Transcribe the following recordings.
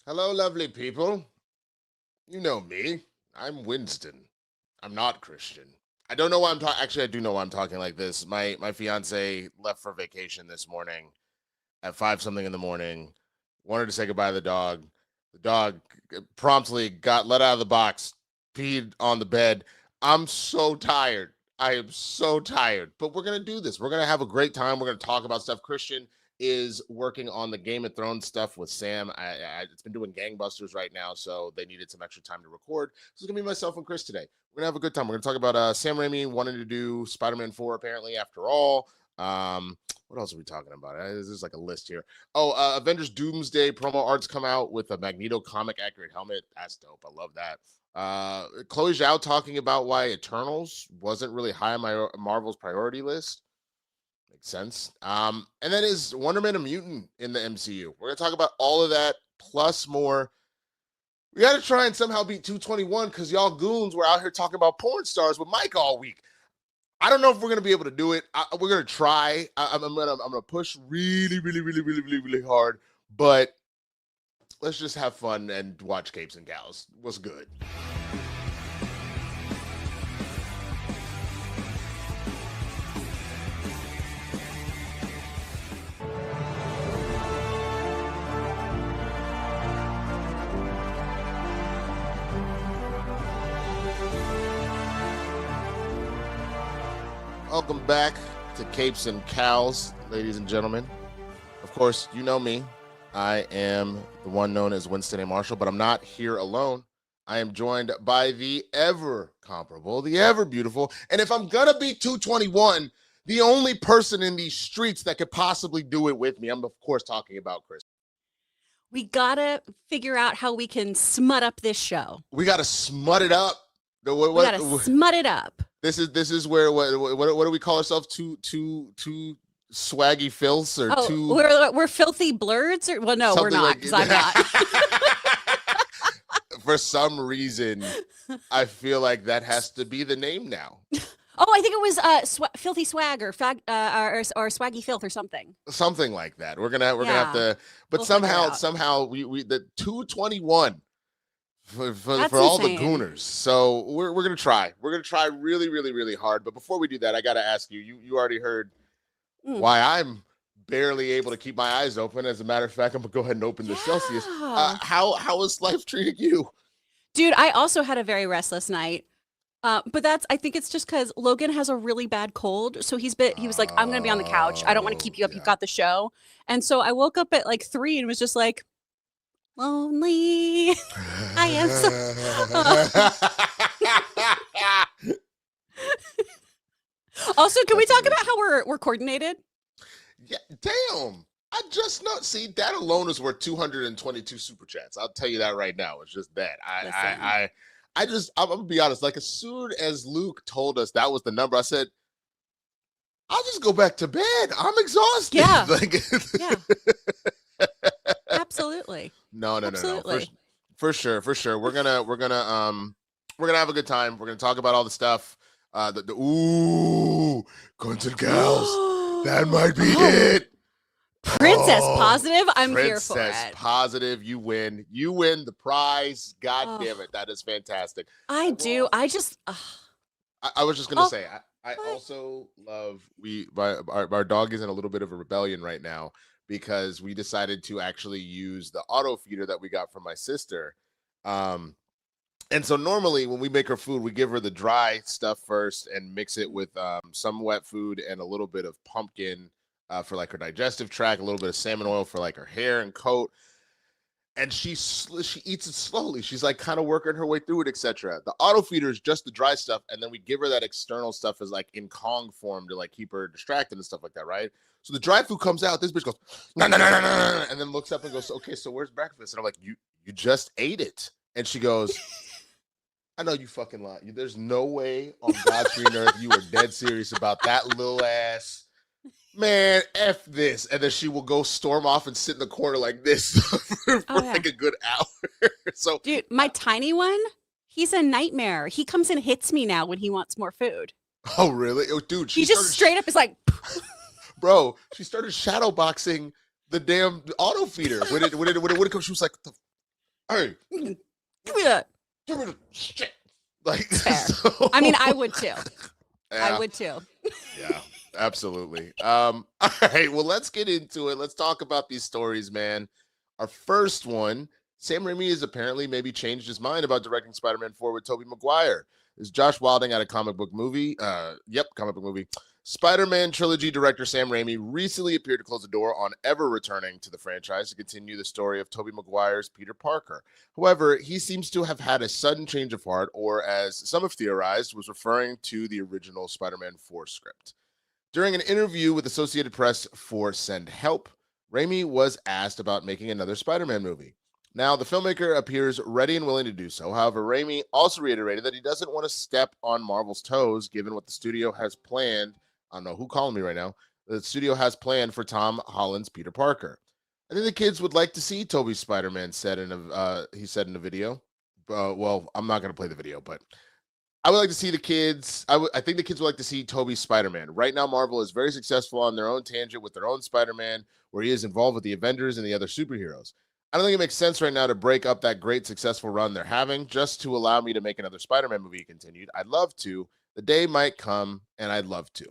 Hello, lovely people. You know me. I'm Winston. I'm not Christian. I don't know why I'm talking. Actually, I do know why I'm talking like this. My fiance left for vacation this morning at 5 something in the morning. Wanted to say goodbye to the dog. The dog promptly got let out of the box, peed on the bed. I'm so tired. I am so tired. But we're gonna do this. We're gonna have a great time. We're gonna talk about stuff. Christian is working on the Game of Thrones stuff with Sam. It's been doing gangbusters right now, so they needed some extra time to record. So it's gonna be myself and Chris today. We're gonna have a good time. We're gonna talk about Sam Raimi wanting to do Spider-Man 4 apparently after all. What else are we talking about? There's like a list here. Avengers Doomsday promo arts come out with a Magneto comic accurate helmet. That's dope. I love that. Chloé Zhao talking about why Eternals wasn't really high on my Marvel's priority list. Makes sense. And then is Wonder Man a mutant in the MCU? We're gonna talk about all of that plus more. We got to try and somehow beat 221 because y'all goons were out here talking about porn stars with Mike all week. I don't know if we're gonna be able to do it. We're gonna try. I'm gonna push really hard, but let's just have fun and watch Capes and Gals. What's good? Welcome back to Capes and Cows, ladies and gentlemen. Of course, you know me. I am the one known as Winston A. Marshall, but I'm not here alone. I am joined by the ever comparable, the ever beautiful, and if I'm gonna be 221, the only person in these streets that could possibly do it with me. I'm of course talking about Chris. We gotta figure out how we can smut up this show. We gotta smut it up. We gotta smut it up. This is where what do we call ourselves? Two swaggy filths or two? We're filthy blurs, or well, no, we're not because I'm not. For some reason, I feel like that has to be the name now. Oh, I think it was filthy swag or swaggy filth or something. Something like that. We're gonna have to, but we'll somehow we the 221 for all the gooners. So we're gonna try. We're gonna try really hard. But before we do that, I gotta ask you. You already heard why I'm barely able to keep my eyes open. As a matter of fact, I'm gonna go ahead and open the Celsius. How is life treating you? Dude, I also had a very restless night. But I think it's just because Logan has a really bad cold. So he was like, I'm going to be on the couch. I don't want to keep you up. Yeah. You've got the show. And so I woke up at like 3 and was just like, lonely. I am so. Also, can we talk about how we're coordinated? Yeah, damn. I just not see that alone is worth 222 super chats. I'll tell you that right now. It's just that I'm gonna be honest. Like as soon as Luke told us that was the number, I said, "I'll just go back to bed. I'm exhausted." Yeah, yeah, absolutely. No. For sure. We're gonna have a good time. We're gonna talk about all the stuff. Guns and Gals. That might be it. Princess positive. I'm here for it. Princess positive. You win. You win the prize. God damn it. That is fantastic. I do. I was just gonna say. I also love our dog is in a little bit of a rebellion right now because we decided to actually use the auto feeder that we got from my sister. And so normally when we make her food, we give her the dry stuff first and mix it with some wet food and a little bit of pumpkin for like her digestive tract, a little bit of salmon oil for like her hair and coat. And she eats it slowly. She's like kind of working her way through it, etc. The auto feeder is just the dry stuff. And then we give her that external stuff as like in Kong form to like keep her distracted and stuff like that, right? So the dry food comes out. This bitch goes, no, and then looks up and goes, okay, so where's breakfast? And I'm like, you just ate it. And she goes, I know you fucking lie. There's no way on God's green earth you were dead serious about that little ass. Man, F this. And then she will go storm off and sit in the corner like this for like a good hour. So, dude, my tiny one, he's a nightmare. He comes and hits me now when he wants more food. Oh, really? Oh, dude, he just straight up is like, bro, she started shadow boxing the damn auto feeder. When it would come, she was like, Hey, Give me that. give me the shit. Like, Fair. so, I mean, I would too. I yeah, would too. yeah, absolutely. All right, well, let's get into it. Let's talk about these stories, man. Our first one, Sam Raimi has apparently maybe changed his mind about directing Spider-Man 4 with Tobey Maguire. Is Josh Wilding at a comic book movie? Comic book movie. Spider-Man trilogy director Sam Raimi recently appeared to close the door on ever returning to the franchise to continue the story of Tobey Maguire's Peter Parker. However, he seems to have had a sudden change of heart, or as some have theorized, was referring to the original Spider-Man 4 script. During an interview with Associated Press for Send Help, Raimi was asked about making another Spider-Man movie. Now, the filmmaker appears ready and willing to do so. However, Raimi also reiterated that he doesn't want to step on Marvel's toes, given what the studio has planned. I don't know who calling me right now. The studio has planned for Tom Holland's Peter Parker. I think the kids would like to see Tobey's Spider-Man. He said in a video. Well, I'm not going to play the video, but I would like to see the kids. I think the kids would like to see Tobey's Spider-Man. Right now, Marvel is very successful on their own tangent with their own Spider-Man, where he is involved with the Avengers and the other superheroes. I don't think it makes sense right now to break up that great successful run they're having just to allow me to make another Spider-Man movie. He continued. I'd love to. The day might come, and I'd love to.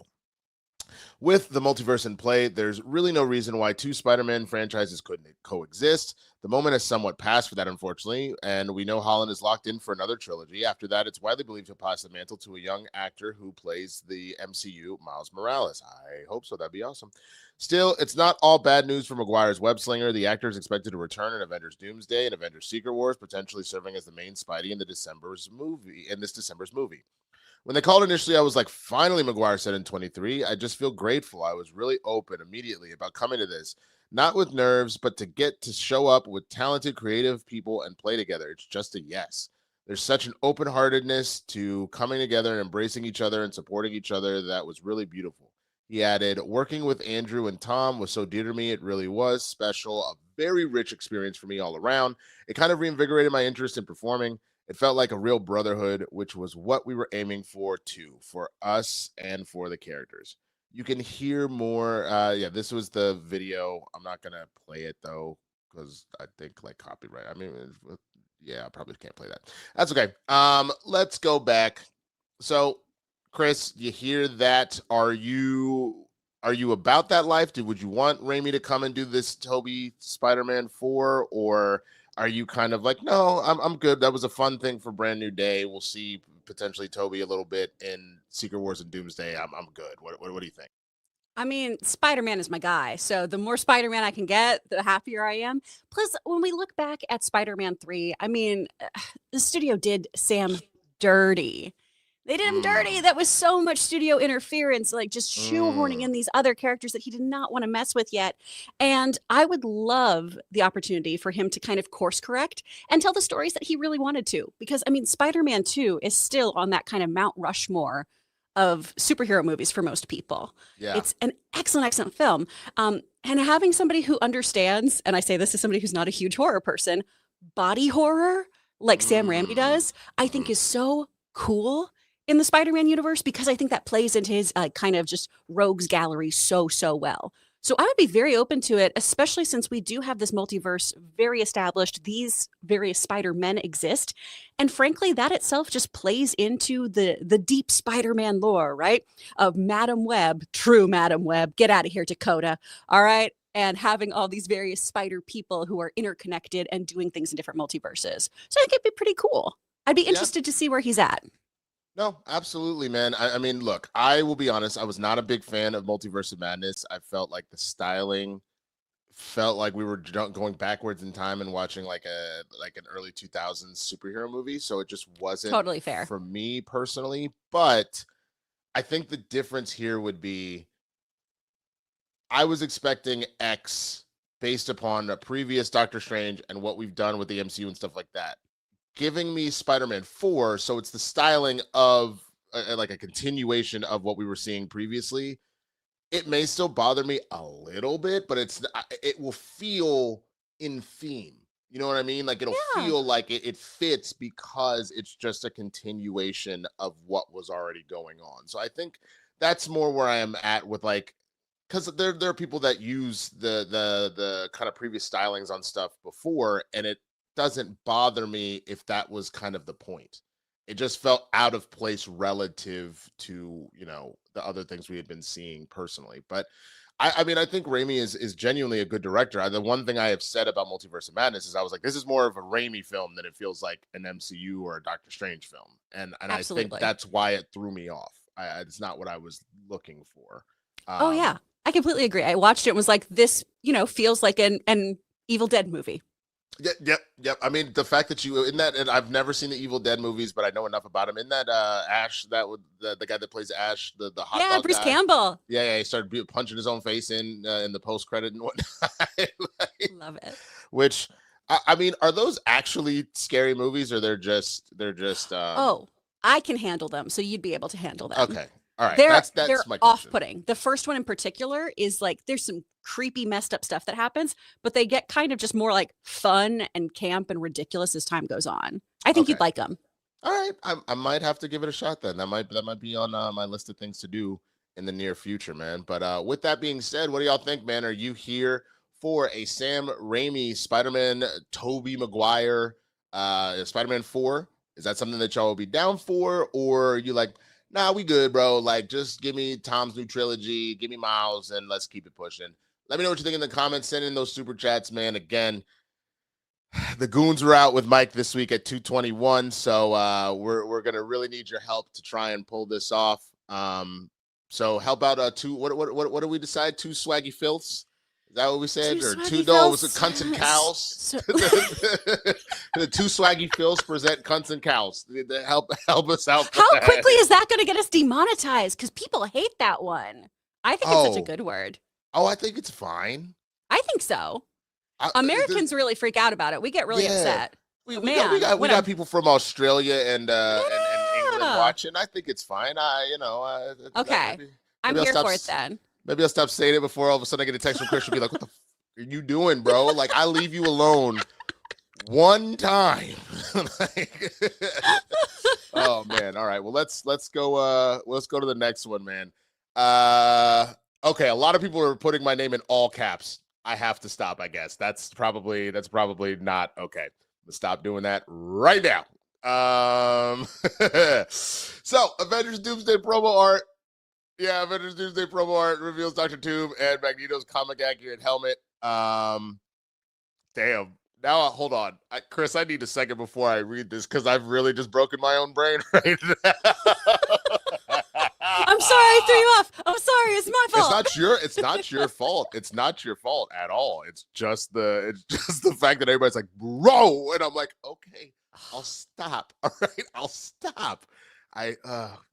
With the multiverse in play, there's really no reason why two Spider-Man franchises couldn't coexist. The moment has somewhat passed for that, unfortunately, and we know Holland is locked in for another trilogy. After that, it's widely believed he'll pass the mantle to a young actor who plays the MCU, Miles Morales. I hope so. That'd be awesome. Still, it's not all bad news for Maguire's web-slinger. The actor is expected to return in Avengers Doomsday and Avengers Secret Wars, potentially serving as the main Spidey in this December's movie. When they called initially, I was like, finally, Maguire said in 23. I just feel grateful. I was really open immediately about coming to this, not with nerves, but to get to show up with talented, creative people and play together. It's just a yes. There's such an open heartedness to coming together and embracing each other and supporting each other that was really beautiful. He added, working with Andrew and Tom was so dear to me. It really was special, a very rich experience for me all around. It kind of reinvigorated my interest in performing. It felt like a real brotherhood, which was what we were aiming for too, for us and for the characters. You can hear more. This was the video. I'm not gonna play it though, because I think like copyright. I mean, I probably can't play that. That's okay. Let's go back. So, Chris, you hear that? Are you about that life? Would you want Raimi to come and do this Tobey Spider-Man 4, or are you kind of like, no, I'm good. That was a fun thing for Brand New Day. We'll see potentially Tobey a little bit in Secret Wars and Doomsday. I'm good. What do you think? I mean, Spider-Man is my guy. So the more Spider-Man I can get, the happier I am. Plus, when we look back at Spider-Man 3, I mean, the studio did Sam dirty. They did him dirty. That was so much studio interference, like just shoehorning in these other characters that he did not want to mess with yet. And I would love the opportunity for him to kind of course correct and tell the stories that he really wanted to. Because, I mean, Spider-Man 2 is still on that kind of Mount Rushmore of superhero movies for most people. Yeah. It's an excellent, excellent film. And having somebody who understands, and I say this as somebody who's not a huge horror person, body horror, like Sam Raimi does, I think is so cool in the Spider-Man universe, because I think that plays into his kind of just rogues gallery so well. So I would be very open to it, especially since we do have this multiverse very established. These various Spider-Men exist. And frankly, that itself just plays into the deep Spider-Man lore, right? Of Madam Web, true Madam Web, get out of here, Dakota. All right. And having all these various spider people who are interconnected and doing things in different multiverses. So I think it'd be pretty cool. I'd be interested to see where he's at. No, absolutely, man. I mean, look, I will be honest. I was not a big fan of Multiverse of Madness. I felt like the styling felt like we were going backwards in time and watching like an early 2000s superhero movie. So it just wasn't totally fair for me personally. But I think the difference here would be I was expecting X based upon a previous Doctor Strange and what we've done with the MCU and stuff like that. Giving me Spider-Man 4, so it's the styling of like a continuation of what we were seeing previously. It may still bother me a little bit, but it will feel in theme. You know what I mean? Like it'll feel like it fits because it's just a continuation of what was already going on. So I think that's more where I am at with like, because there are people that use the kind of previous stylings on stuff before, and it doesn't bother me if that was kind of the point. It just felt out of place relative to, the other things we had been seeing personally. But I mean, I think Raimi is genuinely a good director. The one thing I have said about Multiverse of Madness is I was like, this is more of a Raimi film than it feels like an MCU or a Doctor Strange film, and I think Absolutely. that's why it threw me off. It's not what I was looking for. Oh yeah, I completely agree. I watched it and was like, this, feels like an Evil Dead movie. Yep. I mean, the fact that you in that, and I've never seen the Evil Dead movies, but I know enough about him. In that Ash, that would the guy that plays Ash, the hot dog Bruce guy. Campbell. Yeah, he started punching his own face in the post credit and whatnot. Love it. Which I mean, are those actually scary movies, or they're just? Oh, I can handle them, so you'd be able to handle them. Okay, all right. They're my question. off-putting. The first one in particular is like there's some creepy, messed up stuff that happens, but they get kind of just more like fun and camp and ridiculous as time goes on. I think you'd like them. All right, I might have to give it a shot then. That might be on my list of things to do in the near future, man. But with that being said, what do y'all think, man? Are you here for a Sam Raimi Spider-Man, Tobey Maguire, Spider-Man 4? Is that something that y'all will be down for, or are you like, nah, we good, bro? Like, just give me Tom's new trilogy, give me Miles, and let's keep it pushing. Let me know what you think in the comments. Send in those super chats, man. Again, the goons were out with Mike this week at 221, so we're gonna really need your help to try and pull this off. So help out two. What do we decide? Two swaggy filths. Is that what we said? Two or swaggy two filths? was it cunts and cows? The two swaggy filths present cunts and cows. Help us out. How quickly is that going to get us demonetized? Because people hate that one. I think it's such a good word. Oh, I think it's fine. I think so. Americans really freak out about it. We get really upset. We got people from Australia and England watching. I think it's fine. Okay. I'm here for it then. Maybe I'll stop saying it before all of a sudden I get a text from Kristian and be like, what the are you doing, bro? Like, I leave you alone one time. Oh man. All right. Well, let's go to the next one, man. Okay, a lot of people are putting my name in all caps. I have to stop, I guess. That's probably not okay. Let's stop doing that right now. So Avengers Doomsday promo art. Yeah, Avengers Doomsday promo art reveals Dr. Doom and Magneto's comic accurate helmet. Damn. Now, hold on. Chris, I need a second before I read this because I've really just broken my own brain right now. I'm sorry I threw you off. I'm sorry. It's my fault. It's not your fault. It's not your fault at all. It's just the fact that everybody's like, bro. And I'm like, okay, I'll stop. All right, I'll stop.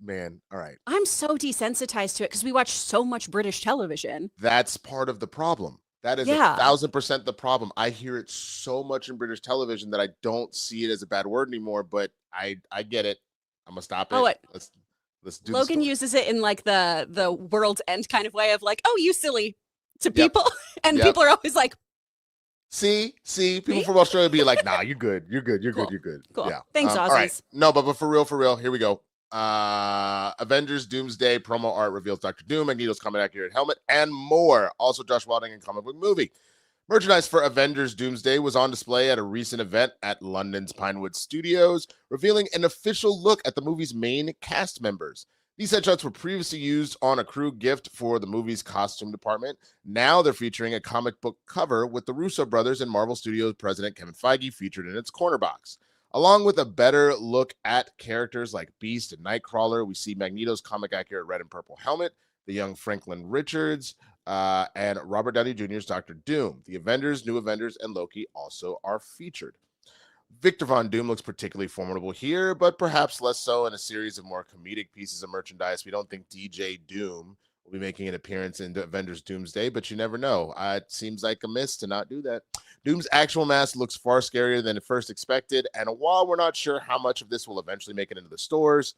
Man. All right. I'm so desensitized to it because we watch so much British television. That's part of the problem. That is 1,000% the problem. I hear it so much in British television that I don't see it as a bad word anymore, but I get it. I'm gonna stop it. Oh, let's do Logan uses it in like the world's end kind of way of like, oh, you silly to people. And people are always like, see, people from Australia be like, nah, you're good. You're good. Cool. Yeah. Thanks, Aussies. All right. No, but for real, here we go. Avengers Doomsday promo art reveals Dr. Doom, Magneto's comic accurate helmet, and more. Also, Josh Walding and comic book movie. Merchandise for Avengers Doomsday was on display at a recent event at London's Pinewood Studios, revealing an official look at the movie's main cast members. These headshots were previously used on a crew gift for the movie's costume department. Now they're featuring a comic book cover with the Russo brothers and Marvel Studios president Kevin Feige featured in its corner box. Along with a better look at characters like Beast and Nightcrawler, we see Magneto's comic accurate red and purple helmet, the young Franklin Richards, and Robert Downey Jr.'s Dr. Doom. The Avengers, New Avengers, and Loki also are featured. Victor Von Doom looks particularly formidable here, but perhaps less so in a series of more comedic pieces of merchandise. We don't think DJ Doom will be making an appearance in Avengers Doomsday, but you never know. It seems like a miss to not do that. Doom's actual mask looks far scarier than at first expected, and while we're not sure how much of this will eventually make it into the stores,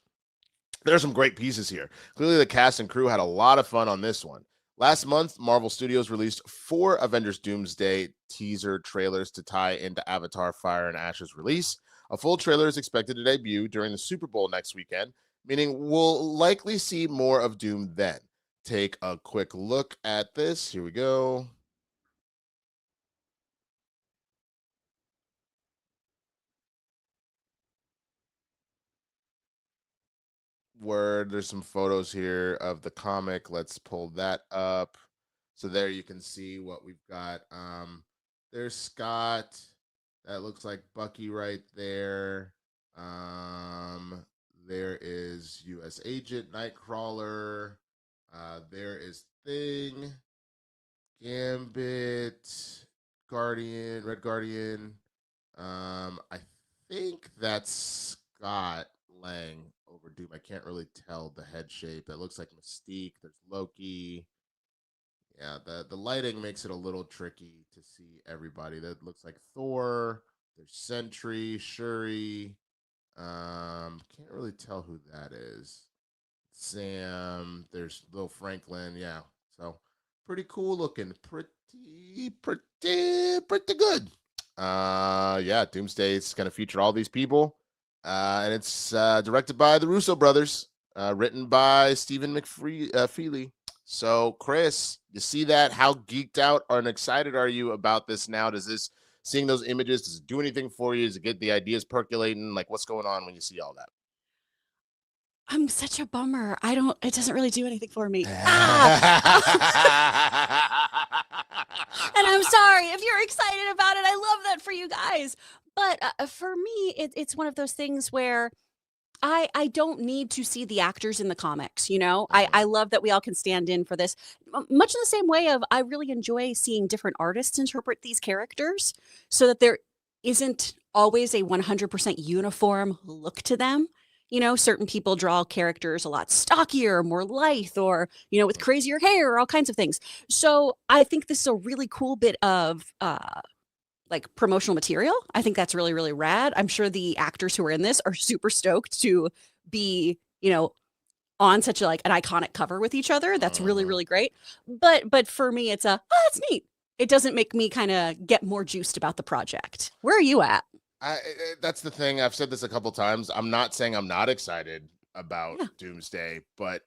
there are some great pieces here. Clearly, the cast and crew had a lot of fun on this one. Last month, Marvel Studios released 4 Avengers Doomsday teaser trailers to tie into Avatar Fire and Ash's release. A full trailer is expected to debut during the Super Bowl next weekend, meaning we'll likely see more of Doom then. Take a quick look at this. Here we go. Word. There's some photos here of the comic. Let's pull that up. So there you can see what we've got. There's Scott. That looks like Bucky right there. Um, there is U.S. Agent Nightcrawler. There is Thing, Gambit, Guardian, Red Guardian. I think that's Scott Lang over Doom. I can't really tell the head shape. That looks like Mystique. There's Loki. Yeah, the lighting makes it a little tricky to see everybody. That looks like Thor. There's Sentry, Shuri. Can't really tell who that is. Sam. There's Lil Franklin. Yeah, so pretty cool looking. Pretty good. Yeah, Doomsday is going to feature all these people, and it's directed by the Russo brothers, written by Stephen McFeely. So, Chris, you see that? How geeked out and excited are you about this now? Does this, seeing those images, does it do anything for you? Does it get the ideas percolating? Like, what's going on when you see all that? I'm such a bummer. It doesn't really do anything for me. And I'm sorry if you're excited about it. I love that for you guys. But for me, it's one of those things where I don't need to see the actors in the comics, you know? I love that we all can stand in for this. Much in the same way of I really enjoy seeing different artists interpret these characters so that there isn't always a 100% uniform look to them. You know, certain people draw characters a lot stockier, more lithe, or, you know, with crazier hair, or all kinds of things. So I think this is a really cool bit of like promotional material. I think that's really, really rad. I'm sure the actors who are in this are super stoked to be, you know, on such a, like an iconic cover with each other. That's really, really great. But for me, it's that's neat. It doesn't make me kind of get more juiced about the project. Where are you at? That's the thing. I've said this a couple times. I'm not saying I'm not excited about Yeah. Doomsday, but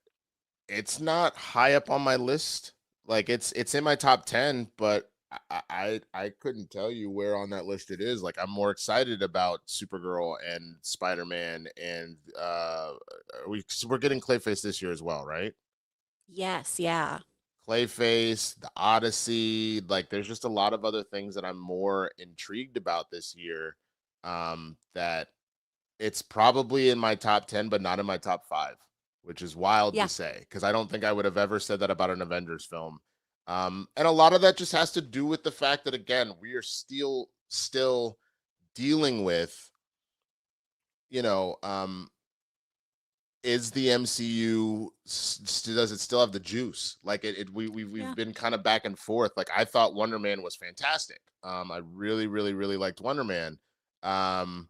it's not high up on my list. Like it's in my top 10, but I couldn't tell you where on that list it is. Like I'm more excited about Supergirl and Spider-Man and we're getting Clayface this year as well, right? Yes, yeah. Clayface, the Odyssey, like there's just a lot of other things that I'm more intrigued about this year. That it's probably in my top 10, but not in my top 5, which is wild Yeah. to say because I don't think I would have ever said that about an Avengers film. And a lot of that just has to do with the fact that again, we are still dealing with, you know, is the MCU does it still have the juice? Like we've Yeah. been kind of back and forth. Like I thought Wonder Man was fantastic. I really liked Wonder Man. Um,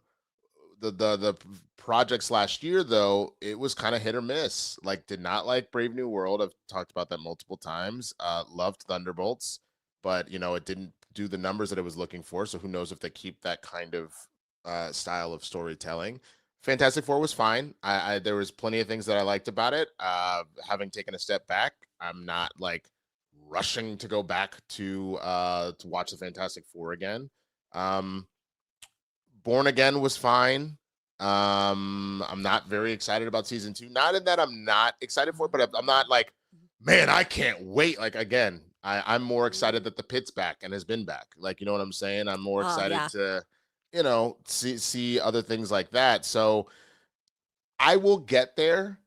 the projects last year though, it was kind of hit or miss. Like did not like Brave New World. I've talked about that multiple times. Loved Thunderbolts, but you know it didn't do the numbers that it was looking for. So who knows if they keep that kind of style of storytelling. Fantastic Four was fine. I there was plenty of things that I liked about it. Having taken a step back, I'm not like rushing to go back to watch the Fantastic Four again. Born Again was fine. I'm not very excited about season 2. Not in that I'm not excited for it, but I'm not like, man, I can't wait. Like again, I'm more excited that the pit's back and has been back. Like, you know what I'm saying? I'm more excited Yeah. to, you know, see other things like that. So I will get there.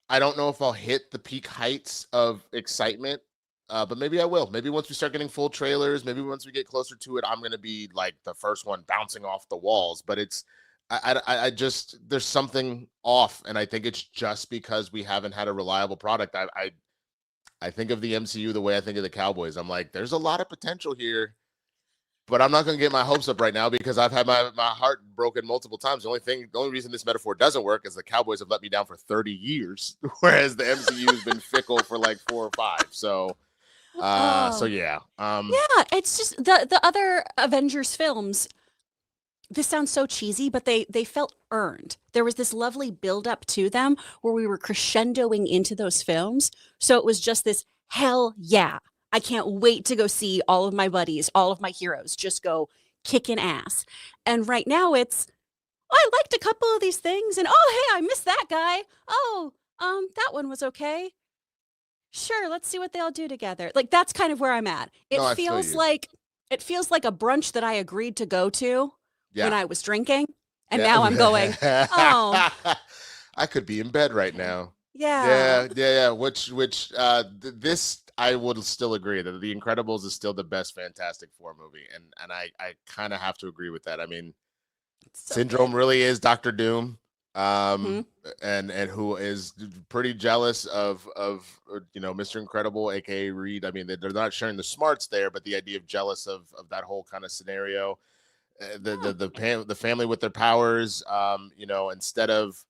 I don't know if I'll hit the peak heights of excitement, but maybe I will. Maybe once we start getting full trailers, maybe once we get closer to it, I'm gonna be like the first one bouncing off the walls. But it's I just there's something off, and I think it's just because we haven't had a reliable product. I think of the MCU the way I think of the Cowboys. I'm like, there's a lot of potential here, but I'm not going to get my hopes up right now because I've had my heart broken multiple times. The only reason this metaphor doesn't work is the Cowboys have let me down for 30 years, whereas the MCU has been fickle for like 4 or 5. So yeah. Yeah, it's just the other Avengers films. This sounds so cheesy, but they felt earned. There was this lovely build up to them where we were crescendoing into those films. So it was just this hell yeah. I can't wait to go see all of my buddies, all of my heroes just go kicking ass. And right now it's Oh, I liked a couple of these things, and oh, hey, I missed that guy. Oh, that one was okay. Sure, let's see what they all do together. Like that's kind of where I'm at. No, I feel you. It feels like a brunch that I agreed to go to when Yeah. I was drinking, and Yeah. now I'm going, oh, I could be in bed right okay. now. Yeah. Yeah. This I would still agree that The Incredibles is still the best Fantastic Four movie, and I kind of have to agree with that. I mean, It's so Syndrome good. really is Doctor Doom, Hmm. and who is pretty jealous of Mr. Incredible, aka Reed. I mean, they're not sharing the smarts there, but the idea of jealous of that whole kind of scenario, Yeah. the family with their powers, instead of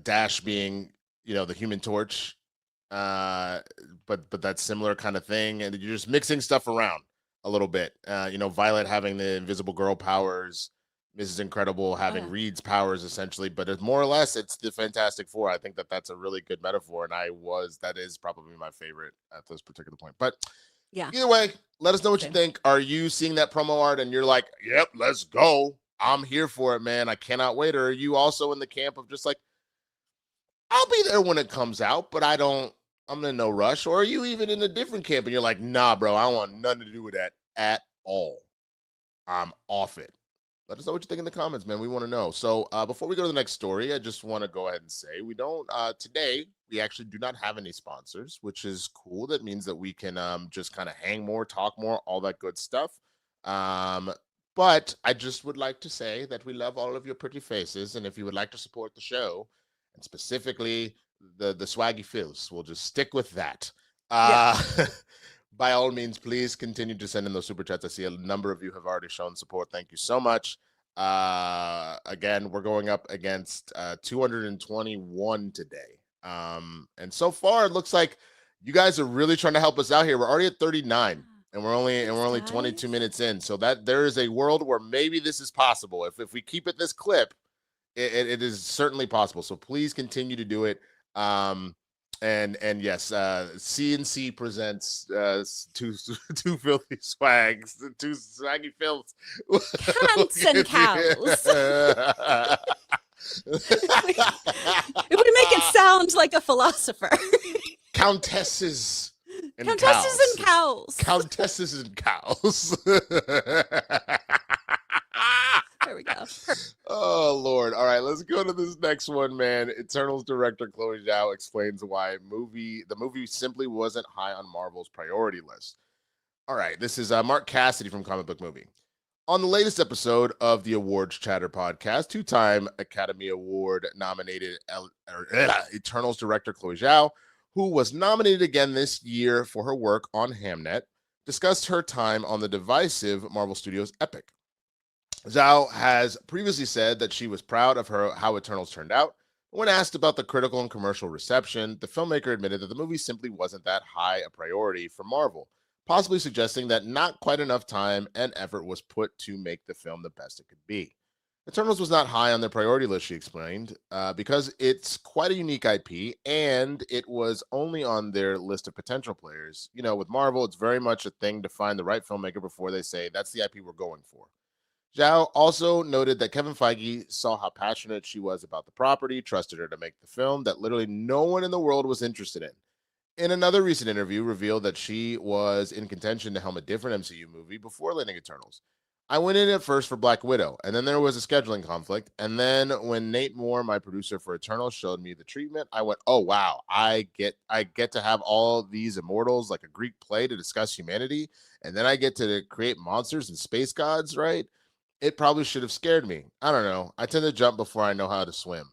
Dash being the Human Torch, but that similar kind of thing, and you're just mixing stuff around a little bit. Violet having the Invisible Girl powers, Mrs. Incredible having Yeah. Reed's powers essentially, but it's more or less it's the Fantastic Four. I think that's a really good metaphor, and that is probably my favorite at this particular point. But Yeah. either way, let us know what you Same. think. Are you seeing that promo art and you're like, yep, let's go. I'm here for it, man. I cannot wait. Or are you also in the camp of just like, I'll be there when it comes out, but I'm in no rush. Or are you even in a different camp and you're like, nah, bro, I don't want nothing to do with that at all. I'm off it. Let us know what you think in the comments, man. We want to know. So before we go to the next story, I just want to go ahead and say today we actually do not have any sponsors, which is cool. That means that we can just kind of hang more, talk more, all that good stuff. Um, but I just would like to say that we love all of your pretty faces, and if you would like to support the show, and specifically the swaggy feels, we'll just stick with that. Yeah. By all means, please continue to send in those super chats. I see a number of you have already shown support. Thank you so much. Again, we're going up against 221 today. And so far it looks like you guys are really trying to help us out here. We're already at 39 and we're only 22 Guys. minutes in. So that there is a world where maybe this is possible. If we keep it this clip, it is certainly possible. So please continue to do it. And yes, CNC presents two two filthy swags, two swaggy films. Cants and cows. If we make it sound like a philosopher. Countesses and Countesses and cows. Countesses and cows. There we go. Oh Lord! All right, let's go to this next one, man. Eternals director Chloé Zhao explains why the movie simply wasn't high on Marvel's priority list. All right, this is Mark Cassidy from Comic Book Movie. On the latest episode of the Awards Chatter podcast, two-time Academy Award nominated Eternals director Chloé Zhao, who was nominated again this year for her work on Hamnet, discussed her time on the divisive Marvel Studios epic. Zhao has previously said that she was proud of how Eternals turned out. When asked about the critical and commercial reception, the filmmaker admitted that the movie simply wasn't that high a priority for Marvel, possibly suggesting that not quite enough time and effort was put to make the film the best it could be. Eternals was not high on their priority list, she explained, because it's quite a unique IP and it was only on their list of potential players. With Marvel, it's very much a thing to find the right filmmaker before they say, that's the IP we're going for. Zhao also noted that Kevin Feige saw how passionate she was about the property, trusted her to make the film that literally no one in the world was interested in. In another recent interview, revealed that she was in contention to helm a different MCU movie before landing Eternals. I went in at first for Black Widow, and then there was a scheduling conflict. And then when Nate Moore, my producer for Eternals, showed me the treatment, I went, "Oh wow, I get to have all these immortals like a Greek play to discuss humanity, and then I get to create monsters and space gods, right? It probably should have scared me. I don't know. I tend to jump before I know how to swim."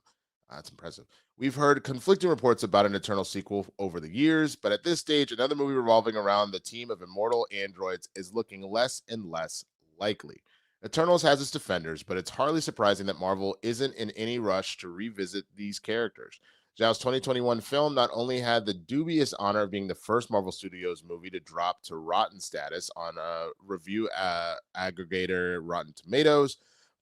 That's impressive. We've heard conflicting reports about an Eternal sequel over the years, but at this stage, another movie revolving around the team of immortal androids is looking less and less likely. Eternals has its defenders, but it's hardly surprising that Marvel isn't in any rush to revisit these characters. Zhao's 2021 film not only had the dubious honor of being the first Marvel Studios movie to drop to rotten status on a review aggregator Rotten Tomatoes,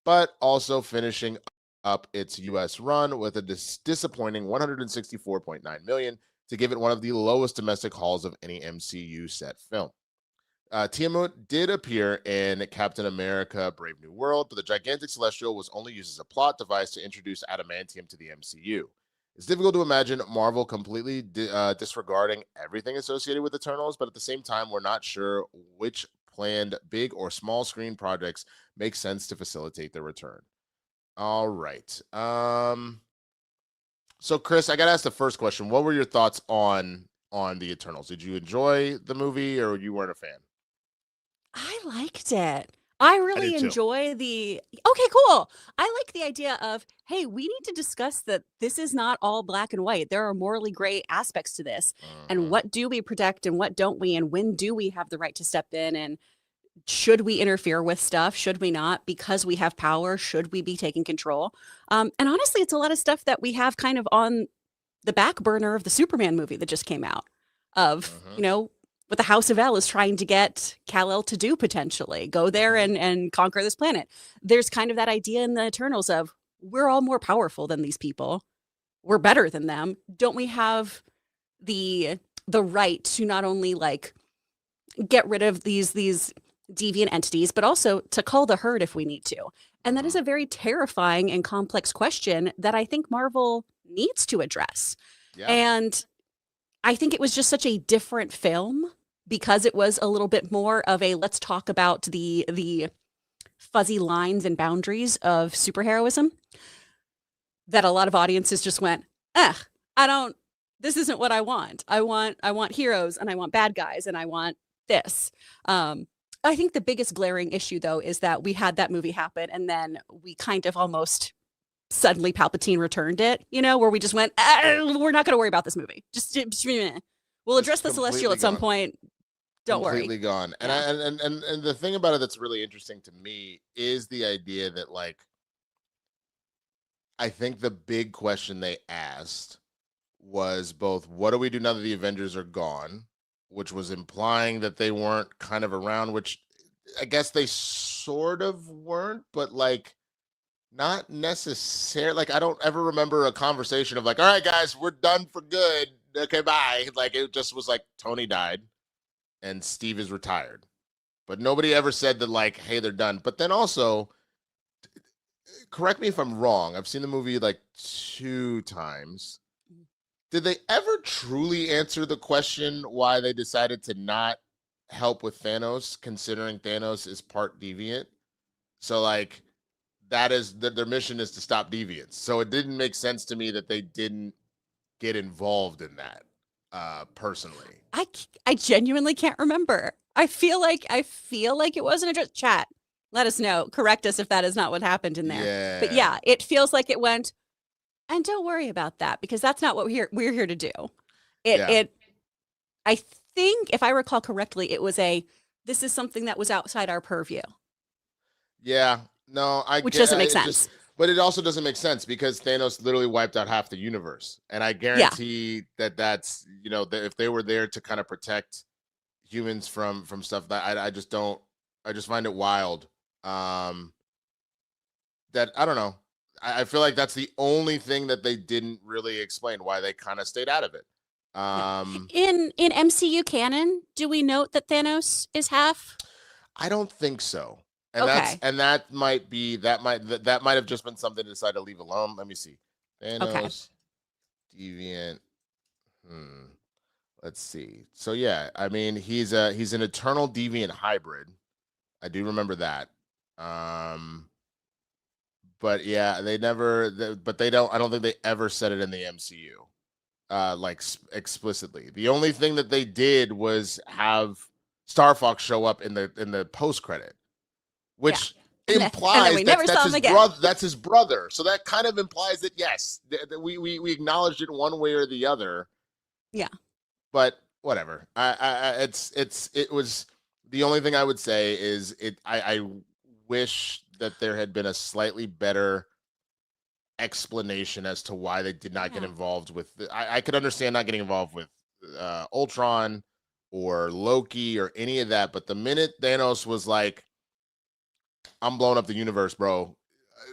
but also finishing up its US run with a disappointing 164.9 million to give it one of the lowest domestic hauls of any MCU set film. Tiamat did appear in Captain America: Brave New World, but the gigantic celestial was only used as a plot device to introduce adamantium to the MCU. It's difficult to imagine Marvel completely disregarding everything associated with Eternals, but at the same time, we're not sure which planned big or small screen projects make sense to facilitate their return. All right. So Chris, I got to ask the first question. What were your thoughts on the Eternals? Did you enjoy the movie, or you weren't a fan? I liked it. I I really did too. enjoy the okay, cool. I like the idea of, hey, we need to discuss that this is not all black and white. There are morally gray aspects to this. And Mhm. what do we protect and what don't we? And when do we have the right to step in? And should we interfere with stuff? Should we not? Because we have power, should we be taking control? And honestly, it's a lot of stuff that we have kind of on the back burner of the Superman movie that just came out of, Mhm. what the House of L is trying to get Kal-El to do potentially, go there Mhm. and conquer this planet. There's kind of that idea in the Eternals of we're all more powerful than these people. We're better than them. Don't we have the right to not only like get rid of these deviant entities, but also to cull the herd if we need to? And that is Mhm. a very terrifying and complex question that I think Marvel needs to address. Yeah. And I think it was just such a different film because it was a little bit more of a let's talk about the fuzzy lines and boundaries of superheroism that a lot of audiences just went, "Ugh, I don't this isn't what I want. I want heroes and I want bad guys and I want this." I think the biggest glaring issue though is that we had that movie happen and then we kind of almost suddenly Palpatine returned it, where we just went, we're not going to worry about this movie. We'll address Just the Celestial completely at some gone. point. Don't worry. Completely gone. And Yeah. and the thing about it that's really interesting to me is the idea that, like, I think the big question they asked was both, what do we do now that the Avengers are gone, which was implying that they weren't kind of around, which I guess they sort of weren't, but like not necessarily. Like, I don't ever remember a conversation of like, all right, guys, we're done for good. Okay, bye. Like, it just was like Tony died and Steve is retired. But nobody ever said that, like, hey, they're done. But then also, correct me if I'm wrong. I've seen the movie like 2 times. Did they ever truly answer the question why they decided to not help with Thanos, considering Thanos is part deviant? So, like, that is their mission is to stop deviants. So it didn't make sense to me that they didn't get involved in that, personally. I genuinely can't remember. I feel like it wasn't addressed. Chat. Let us know. Correct us if that is not what happened in there. But Yeah. yeah, it feels like it went. And don't worry about that because that's not what we're here to do. It Yeah. it I think if I recall correctly, it was this is something that was outside our purview, Yeah. No, I which get doesn't make it just, sense. but it also doesn't make sense because Thanos literally wiped out half the universe. And I Yeah. guarantee that that's, that if they were there to kind of protect humans from stuff, that I just don't, I just find it wild. Um that I don't know. I feel like that's the only thing that they didn't really explain, why they kind of stayed out of it. Yeah. Um In MCU canon, do we note that Thanos is half? I don't think so. Okay. And that might be, that might have just been something to decide to leave alone. Let me see. Okay. Thanos deviant. Hmm. Let's see. So yeah, I mean, he's an eternal deviant hybrid. I do remember that. Um but yeah, but they don't, I don't think they ever said it in the MCU. Like, explicitly. The only thing that they did was have Star Fox show up in the post credit, Yeah. which And then implies we never that's saw him his again. brother. That's his brother. So that kind of implies that yes, we acknowledged it one way or the other. Yeah. But whatever. It was the only thing I would say is I wish that there had been a slightly better explanation as to why they did not get Yeah. involved with I could understand not getting involved with Ultron or Loki or any of that, but the minute Thanos was like, I'm blowing up the universe, bro,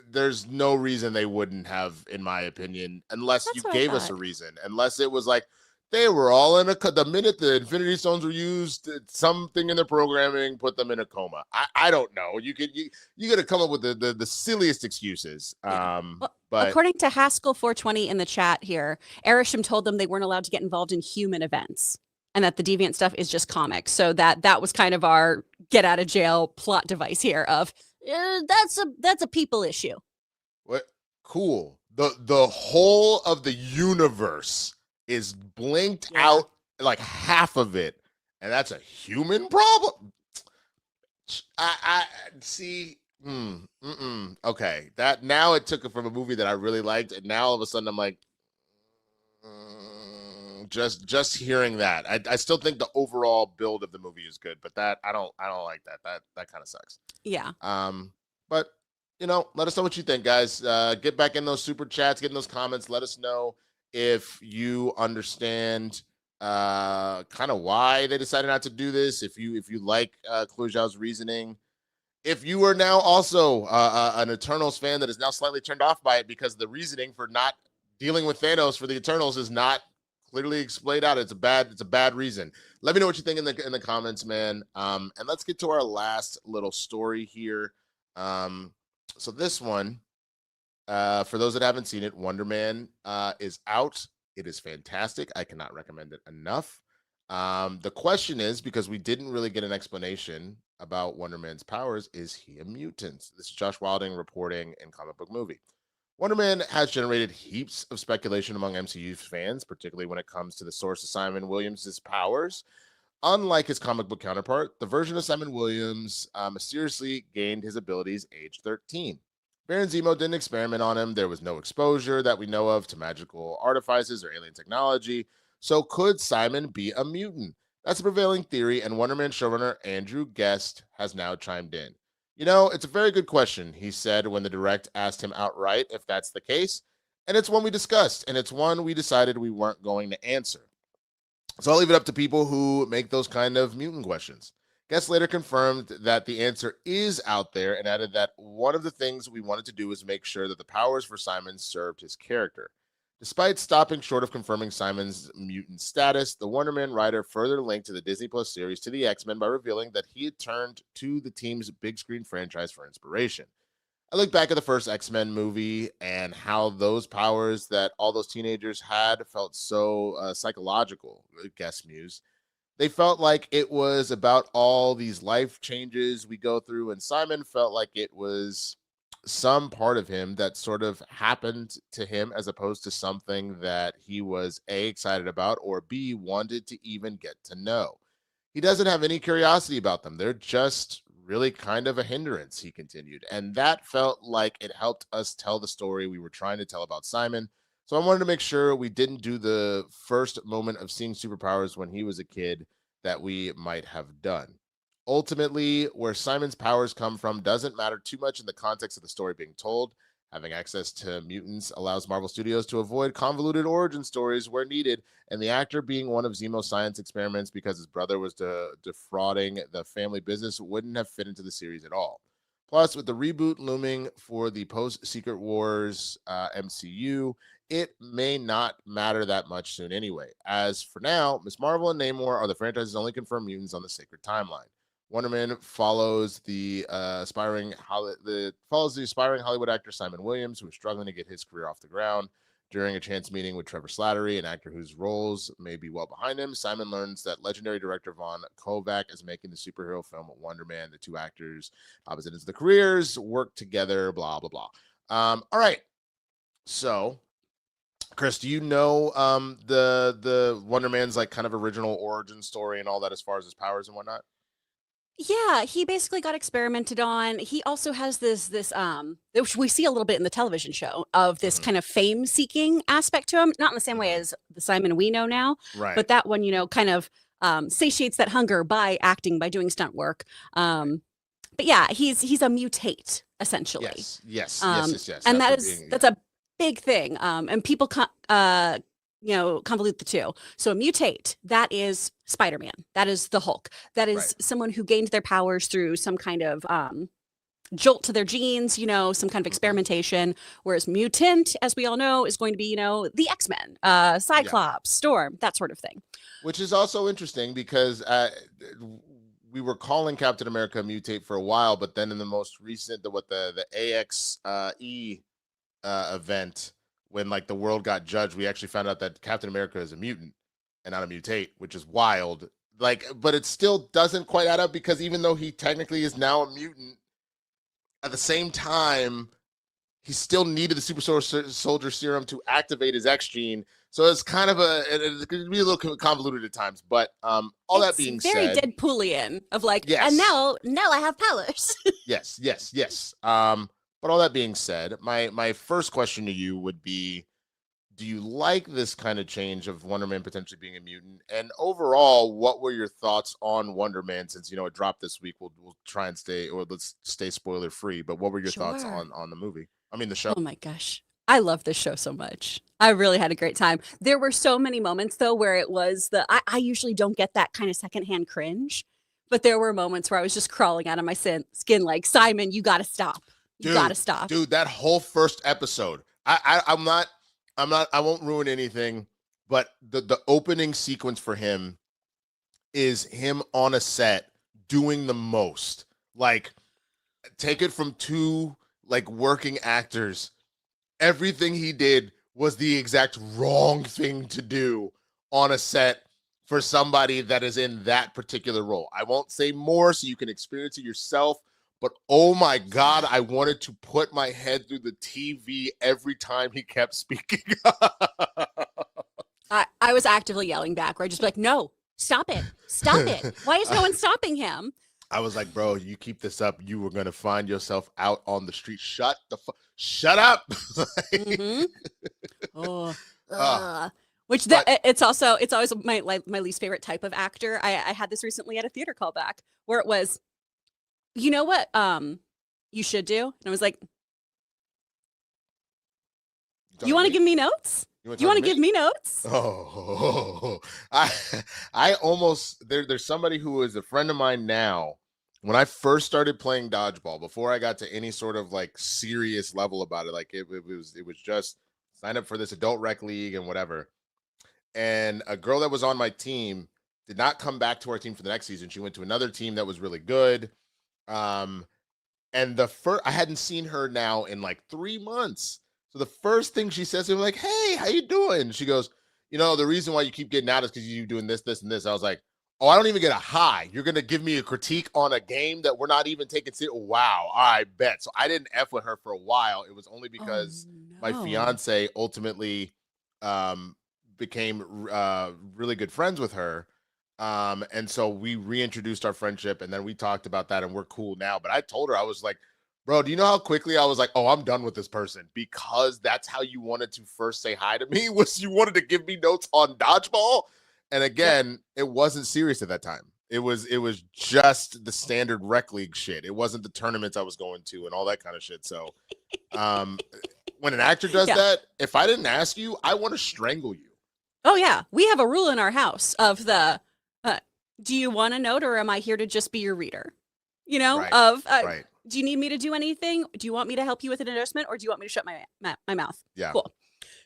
there's no reason they wouldn't have, in my opinion, unless you That's what I gave us a thought. reason, unless it was like They were all in the minute the Infinity Stones were used, something in the programming put them in a coma. I don't know. You got to come up with the silliest excuses. Yeah. Well, But according to Haskell 420 in the chat here, Erisham told them they weren't allowed to get involved in human events and that the deviant stuff is just comics. So that was kind of our get out of jail plot device here of that's a people issue. what cool. The whole of the universe is blinked out, like half of it, and that's a human problem. I see. Okay, that now it took it from a movie that I really liked, and now all of a sudden I'm like, just hearing that. I still think the overall build of the movie is good, but that I don't like that. That kind of sucks. Yeah. But let us know what you think, guys. Get back in those super chats, get in those comments. Let us know if you understand kind of why they decided not to do this. If you like Chloé Zhao's reasoning. If you are now also an Eternals fan that is now slightly turned off by it because the reasoning for not dealing with Thanos for the Eternals is not clearly explained out. It's a bad reason. Let me know what you think in the comments, man. And let's get to our last little story here. So this one, for those that haven't seen it, Wonder Man is out. It is fantastic. I cannot recommend it enough. The question is, because we didn't really get an explanation about Wonder Man's powers, is he a mutant? This is Josh Wilding reporting in Comic Book Movie. Wonder Man has generated heaps of speculation among MCU fans, particularly when it comes to the source of Simon Williams' powers. Unlike his comic book counterpart, the version of Simon Williams mysteriously gained his abilities age 13. Baron Zemo didn't experiment on him. There was no exposure that we know of to magical artifices or alien technology. So could Simon be a mutant? That's a prevailing theory, and Wonder Man showrunner Andrew Guest has now chimed in. It's a very good question, he said when the Direct asked him outright if that's the case, and it's one we discussed, and it's one we decided we weren't going to answer. So I'll leave it up to people who make those kind of mutant questions. Guest later confirmed that the answer is out there and added that one of the things we wanted to do was make sure that the powers for Simon served his character. Despite stopping short of confirming Simon's mutant status, the Wonder Man writer further linked to the Disney Plus series to the X-Men by revealing that he had turned to the team's big screen franchise for inspiration. I look back at the first X-Men movie and how those powers that all those teenagers had felt so psychological, Guest mused. They felt like it was about all these life changes we go through, and Simon felt like it was some part of him that sort of happened to him as opposed to something that he was A, excited about, or B, wanted to even get to know. He doesn't have any curiosity about them. They're just really kind of a hindrance, he continued. And that felt like it helped us tell the story we were trying to tell about Simon. So I wanted to make sure we didn't do the first moment of seeing superpowers when he was a kid that we might have done. Ultimately, where Simon's powers come from doesn't matter too much in the context of the story being told. Having access to mutants allows Marvel Studios to avoid convoluted origin stories where needed, and the actor being one of Zemo's science experiments because his brother was defrauding the family business wouldn't have fit into the series at all. Plus, with the reboot looming for the post-Secret Wars MCU, it may not matter that much soon anyway. As for now, Ms. Marvel and Namor are the franchise's only confirmed mutants on the Sacred Timeline. Wonder Man follows the aspiring Hollywood actor Simon Williams, who is struggling to get his career off the ground. During a chance meeting with Trevor Slattery, an actor whose roles may be well behind him, Simon learns that legendary director Von Kovac is making the superhero film Wonder Man. The two actors, opposite ends of the careers, work together, blah, blah, blah. All right. So, Chris, do you know the Wonder Man's like kind of original origin story and all that as far as his powers and whatnot? Yeah, he basically got experimented on. He also has this which we see a little bit in the television show of this kind of fame seeking aspect to him, not in the same way as the Simon we know now, Right. but that one, kind of satiates that hunger by acting, by doing stunt work. But yeah, he's a mutate essentially. Yes. And that's a big thing. And people convolute the two. So a mutate, that is Spider-Man. That is the Hulk. That is someone who gained their powers through some kind of jolt to their genes, some kind of experimentation. Whereas mutant, as we all know, is going to be, the X-Men, Cyclops, Storm, that sort of thing. Which is also interesting because we were calling Captain America mutate for a while, but then in the most recent, the AXE event, when like the world got judged, we actually found out that Captain America is a mutant and not a mutate, which is wild. Like, but it still doesn't quite add up because even though he technically is now a mutant, at the same time, he still needed the super soldier serum to activate his X gene. So it's kind of it could be a little convoluted at times. But all that being said, very Deadpoolian of like, yes. And now I have powers. yes. But all that being said, my first question to you would be, do you like this kind of change of Wonder Man potentially being a mutant? And overall, what were your thoughts on Wonder Man? Since it dropped this week, we'll try and let's stay spoiler free. But what were your thoughts on the movie? I mean, the show. Oh my gosh, I love this show so much. I really had a great time. There were so many moments though where it was I usually don't get that kind of secondhand cringe, but there were moments where I was just crawling out of my skin like, Simon, you got to stop. You got to stop, dude. That whole first episode, I won't ruin anything, but the opening sequence for him is him on a set doing the most. Like, take it from two like working actors. Everything he did was the exact wrong thing to do on a set for somebody that is in that particular role. I won't say more so you can experience it yourself. But oh my God, I wanted to put my head through the TV every time he kept speaking. I was actively yelling back, where I just be like, no, stop it. Stop it. Why is no one stopping him? I was like, bro, you keep this up, you were going to find yourself out on the street. Shut up. Mm-hmm. It's always my least favorite type of actor. I had this recently at a theater callback where it was, you know what you should do? And I was like, you want to give me notes? You want to give me notes? I almost, there's somebody who is a friend of mine now. When I first started playing dodgeball, before I got to any sort of like serious level about it, like it was just sign up for this adult rec league and whatever. And a girl that was on my team did not come back to our team for the next season. She went to another team that was really good. And I hadn't seen her now in like 3 months. So the first thing she says to me, like, hey, how you doing? She goes, the reason why you keep getting out is because you doing this, this, and this. I was like, oh, I don't even get a high. You're going to give me a critique on a game that we're not even taking seriously? Wow, I bet. So I didn't F with her for a while. It was only because my fiance ultimately became really good friends with her. And so we reintroduced our friendship, and then we talked about that, and we're cool now. But I told her, I was like, bro, do you know how quickly I was like, oh, I'm done with this person? Because that's how you wanted to first say hi to me, was you wanted to give me notes on dodgeball. And again, It wasn't serious at that time. It was just the standard rec league shit. It wasn't the tournaments I was going to and all that kind of shit. So when an actor does that, if I didn't ask you, I want to strangle you. Oh, yeah. We have a rule in our house of do you want a note, or am I here to just be your reader? Right. Do you need me to do anything? Do you want me to help you with an endorsement, or do you want me to shut my mouth? Yeah. Cool.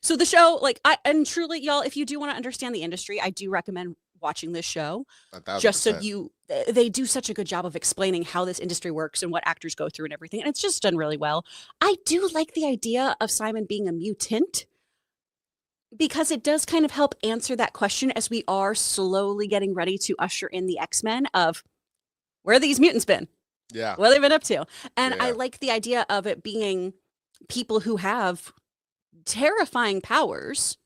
So the show, and truly, y'all, if you do want to understand the industry, I do recommend watching this show. 1,000%. Just so they do such a good job of explaining how this industry works and what actors go through and everything. And it's just done really well. I do like the idea of Simon being a mutant, because it does kind of help answer that question as we are slowly getting ready to usher in the X-Men of where these mutants been. Yeah. What they've been up to. And I like the idea of it being people who have terrifying powers,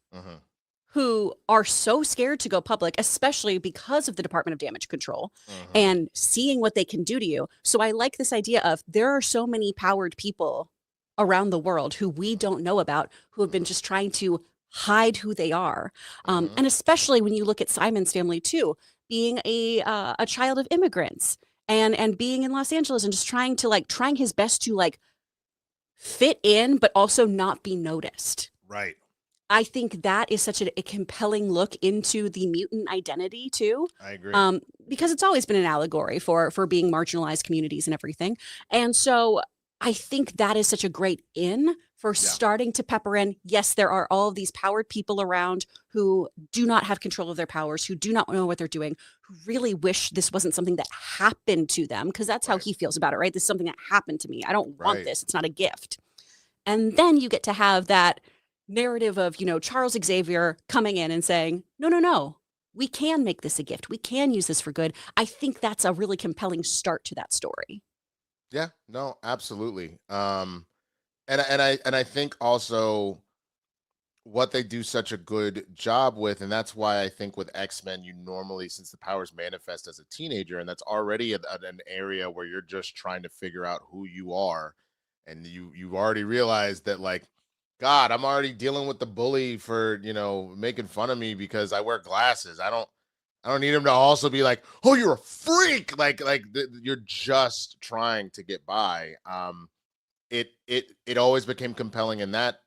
who are so scared to go public, especially because of the Department of Damage Control, and seeing what they can do to you. So I like this idea of there are so many powered people around the world who we don't know about, who have been just trying to hide who they are. And especially when you look at Simon's family too, being a child of immigrants and being in Los Angeles and just trying his best to fit in, but also not be noticed. Right. I think that is such a compelling look into the mutant identity too. I agree. Because it's always been an allegory for being marginalized communities and everything. And so I think that is such a great in for starting to pepper in. Yes, there are all of these powered people around who do not have control of their powers, who do not know what they're doing, who really wish this wasn't something that happened to them, because that's how he feels about it, right? This is something that happened to me. I don't want this. It's not a gift. And then you get to have that narrative of, Charles Xavier coming in and saying, no, we can make this a gift. We can use this for good. I think that's a really compelling start to that story. Yeah, no, absolutely. And I think also what they do such a good job with, and that's why I think with X-Men, you normally, since the powers manifest as a teenager, and that's already an area where you're just trying to figure out who you are, and you've already realized that, like, God, I'm already dealing with the bully for, making fun of me because I wear glasses. I don't need him to also be like, oh, you're a freak. You're just trying to get by. It always became compelling in that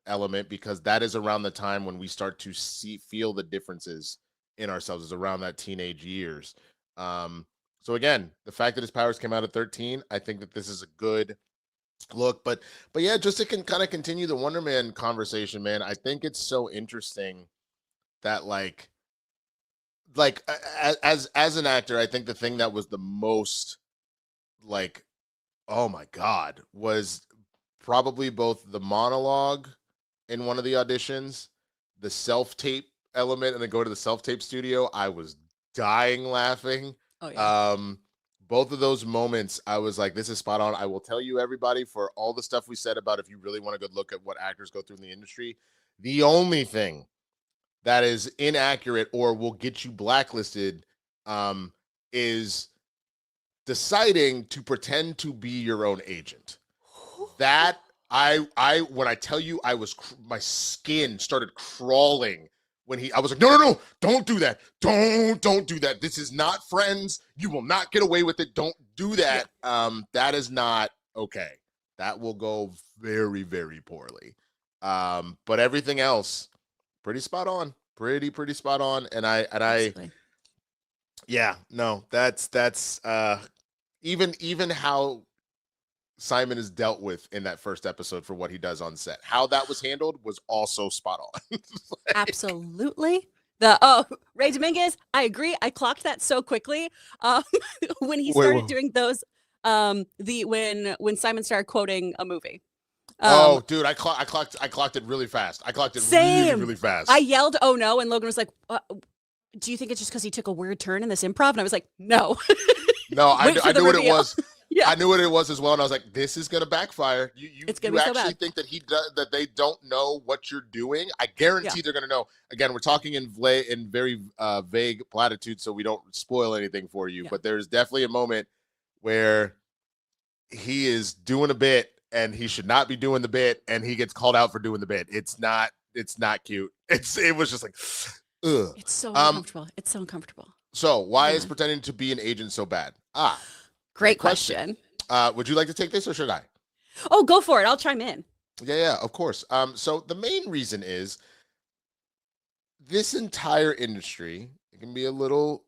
element because that is around the time when we start to feel the differences in ourselves, is around that teenage years. So again, the fact that his powers came out at 13, I think that this is a good look. But yeah, just to kind of continue the Wonder Man conversation, man, I think it's so interesting that like as an actor, I think the thing that was the most like, oh my God, was probably both the monologue in one of the auditions, the self-tape element, and then go to the self-tape studio. I was dying laughing. Oh, yeah. Both of those moments, I was like, this is spot on. I will tell you, everybody, for all the stuff we said about if you really want a good look at what actors go through in the industry, the only thing that is inaccurate or will get you blacklisted is deciding to pretend to be your own agent. That when I tell you, my skin started crawling when I was like, no, don't do that. Don't do that. This is not Friends. You will not get away with it. Don't do that. That is not okay. That will go very, very poorly. But everything else, pretty spot on. Pretty spot on. And Absolutely. yeah, no, that's even how Simon is dealt with in that first episode for what he does on set. How that was handled was also spot on. Absolutely. Ray Dominguez, I agree. I clocked that so quickly. When he started doing those, when Simon started quoting a movie. Dude, I clocked it really fast. I clocked it same. really fast. I yelled, "Oh no!" And Logan was like, "Do you think it's just because he took a weird turn in this improv?" And I was like, "No." No, I knew what it was. Yeah. I knew what it was as well, and I was like, "This is gonna backfire." It's gonna be so actually bad. think that they don't know what you're doing? I guarantee they're gonna know. Again, we're talking in very vague platitudes, so we don't spoil anything for you. Yeah. But there's definitely a moment where he is doing a bit, and he should not be doing the bit, and he gets called out for doing the bit. It's not cute. It was just like, ugh. It's so uncomfortable. It's so uncomfortable. So why is pretending to be an agent so bad? Great question. Would you like to take this or should I? Oh, go for it. I'll chime in. Yeah, of course. So the main reason is this entire industry, it can be a little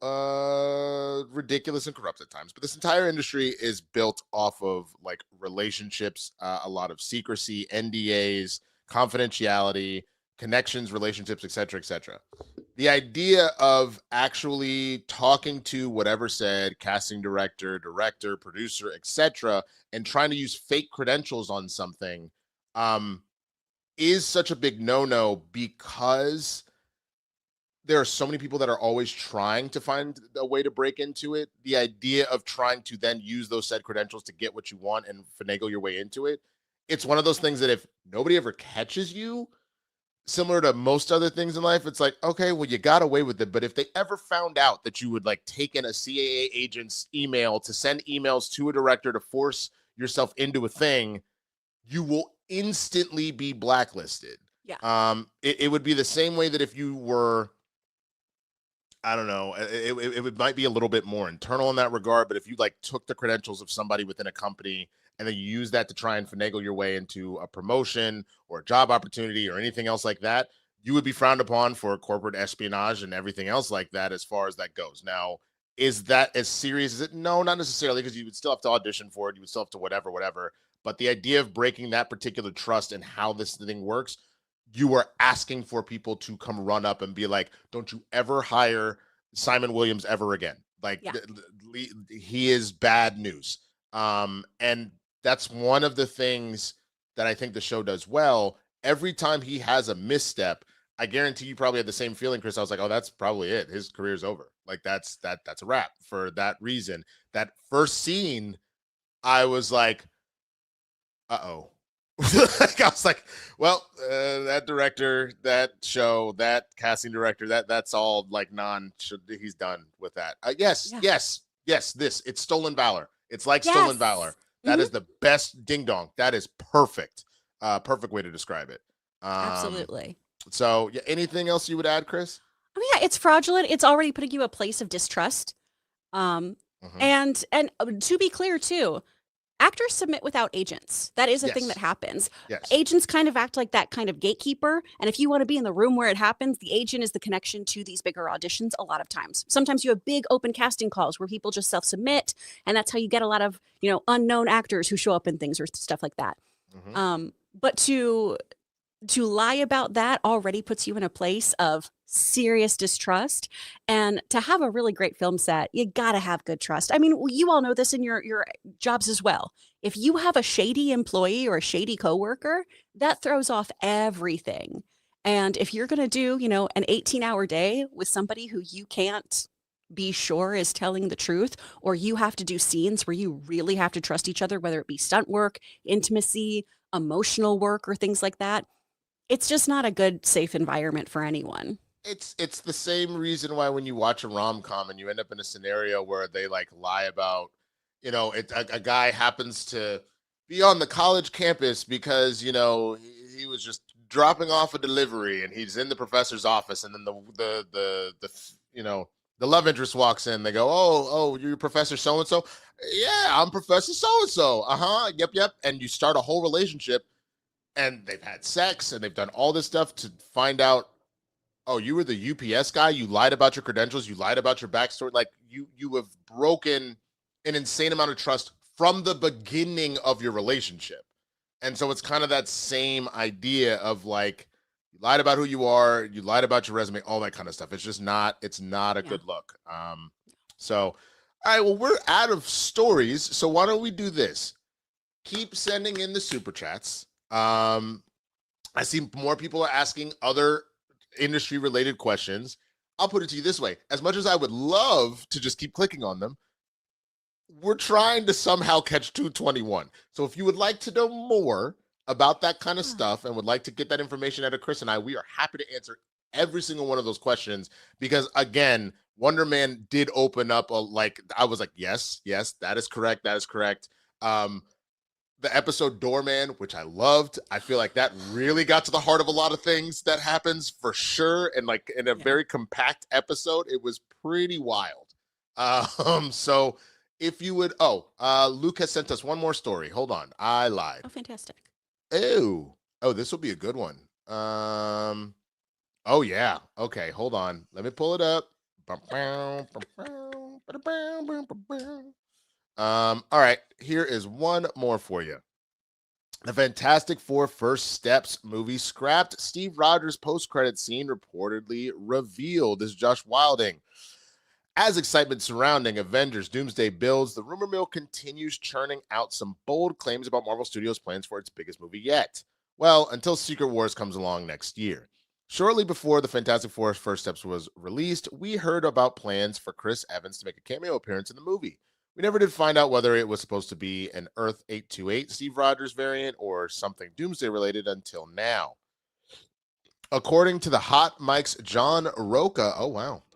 ridiculous and corrupt at times, but this entire industry is built off of like relationships, a lot of secrecy, NDAs, confidentiality, connections, relationships, etc., etc. The idea of actually talking to whatever said casting director, producer, etc., and trying to use fake credentials on something is such a big no-no because there are so many people that are always trying to find a way to break into it. The idea of trying to then use those said credentials to get what you want and finagle your way into it, it's one of those things that if nobody ever catches you, similar to most other things in life, it's like, okay, well, you got away with it. But if they ever found out that you would like take in a CAA agent's email to send emails to a director to force yourself into a thing, you will instantly be blacklisted. Yeah. It would be the same way that if you were, I don't know, it might be a little bit more internal in that regard, but if you like took the credentials of somebody within a company and then you use that to try and finagle your way into a promotion or a job opportunity or anything else like that, you would be frowned upon for corporate espionage and everything else like that as far as that goes. Now, is that as serious as it? No, not necessarily, because you would still have to audition for it. You would still have to whatever. But the idea of breaking that particular trust and how this thing works, you are asking for people to come run up and be like, don't you ever hire Simon Williams ever again. Like Yeah. he is bad news. And that's one of the things that I think the show does well. Every time he has a misstep, I guarantee you probably had the same feeling, Chris. I was like, oh, that's probably it. His career's over. Like that's a wrap for that reason. That first scene, I was like, uh-oh. Like, I was like, well, that director, that show, that casting director, that's all like he's done with that. Yes. It's Stolen Valor. It's like Stolen Valor. That is the best ding dong. That is perfect. Perfect way to describe it. Absolutely. So yeah, anything else you would add, Chris? I mean, yeah, it's fraudulent. It's already putting you a place of distrust. And to be clear too, actors submit without agents. That is a thing that happens. Yes. Agents kind of act like that kind of gatekeeper. And if you want to be in the room where it happens, the agent is the connection to these bigger auditions a lot of times. Sometimes you have big open casting calls where people just self-submit. And that's how you get a lot of, unknown actors who show up in things or stuff like that. But to lie about that already puts you in a place of serious distrust. And to have a really great film set, you got to have good trust. I mean, you all know this in your jobs as well. If you have a shady employee or a shady coworker, that throws off everything. And if you're going to do, an 18-hour day with somebody who you can't be sure is telling the truth, or you have to do scenes where you really have to trust each other, whether it be stunt work, intimacy, emotional work, or things like that, it's just not a good, safe environment for anyone. It's the same reason why when you watch a rom-com and you end up in a scenario where they like lie about, a guy happens to be on the college campus because, he was just dropping off a delivery and he's in the professor's office, and then the love interest walks in. They go, oh, you're Professor so-and-so? Yeah, I'm Professor so-and-so. Yep. And you start a whole relationship, and they've had sex and they've done all this stuff to find out, oh, you were the UPS guy. You lied about your credentials. You lied about your backstory. Like you have broken an insane amount of trust from the beginning of your relationship. And so it's kind of that same idea of like, you lied about who you are. You lied about your resume, all that kind of stuff. It's not a good look. So, all right, well, we're out of stories. So why don't we do this? Keep sending in the super chats. I see more people are asking other industry related questions. I'll put it to you this way. As much as I would love to just keep clicking on them, we're trying to somehow catch 221. So if you would like to know more about that kind of stuff and would like to get that information out of Chris and I, we are happy to answer every single one of those questions, because again, Wonder Man did open up I was like, yes, that is correct. The episode Doorman, which I loved, I feel like that really got to the heart of a lot of things that happens for sure. And like in a very compact episode, it was pretty wild. So if you would, Luke has sent us one more story. Hold on. I lied. Oh, fantastic. Oh, this will be a good one. Oh yeah. Okay. Hold on. Let me pull it up. All right, here is one more for you. The Fantastic Four First Steps movie scrapped. Steve Rogers' post-credit scene reportedly revealed. This is Josh Wilding. As excitement surrounding Avengers Doomsday builds, the rumor mill continues churning out some bold claims about Marvel Studios' plans for its biggest movie yet. Well, until Secret Wars comes along next year. Shortly before the Fantastic Four First Steps was released, we heard about plans for Chris Evans to make a cameo appearance in the movie. We never did find out whether it was supposed to be an Earth 828 Steve Rogers variant or something Doomsday related until now. According to the Hot Mike's John Roca,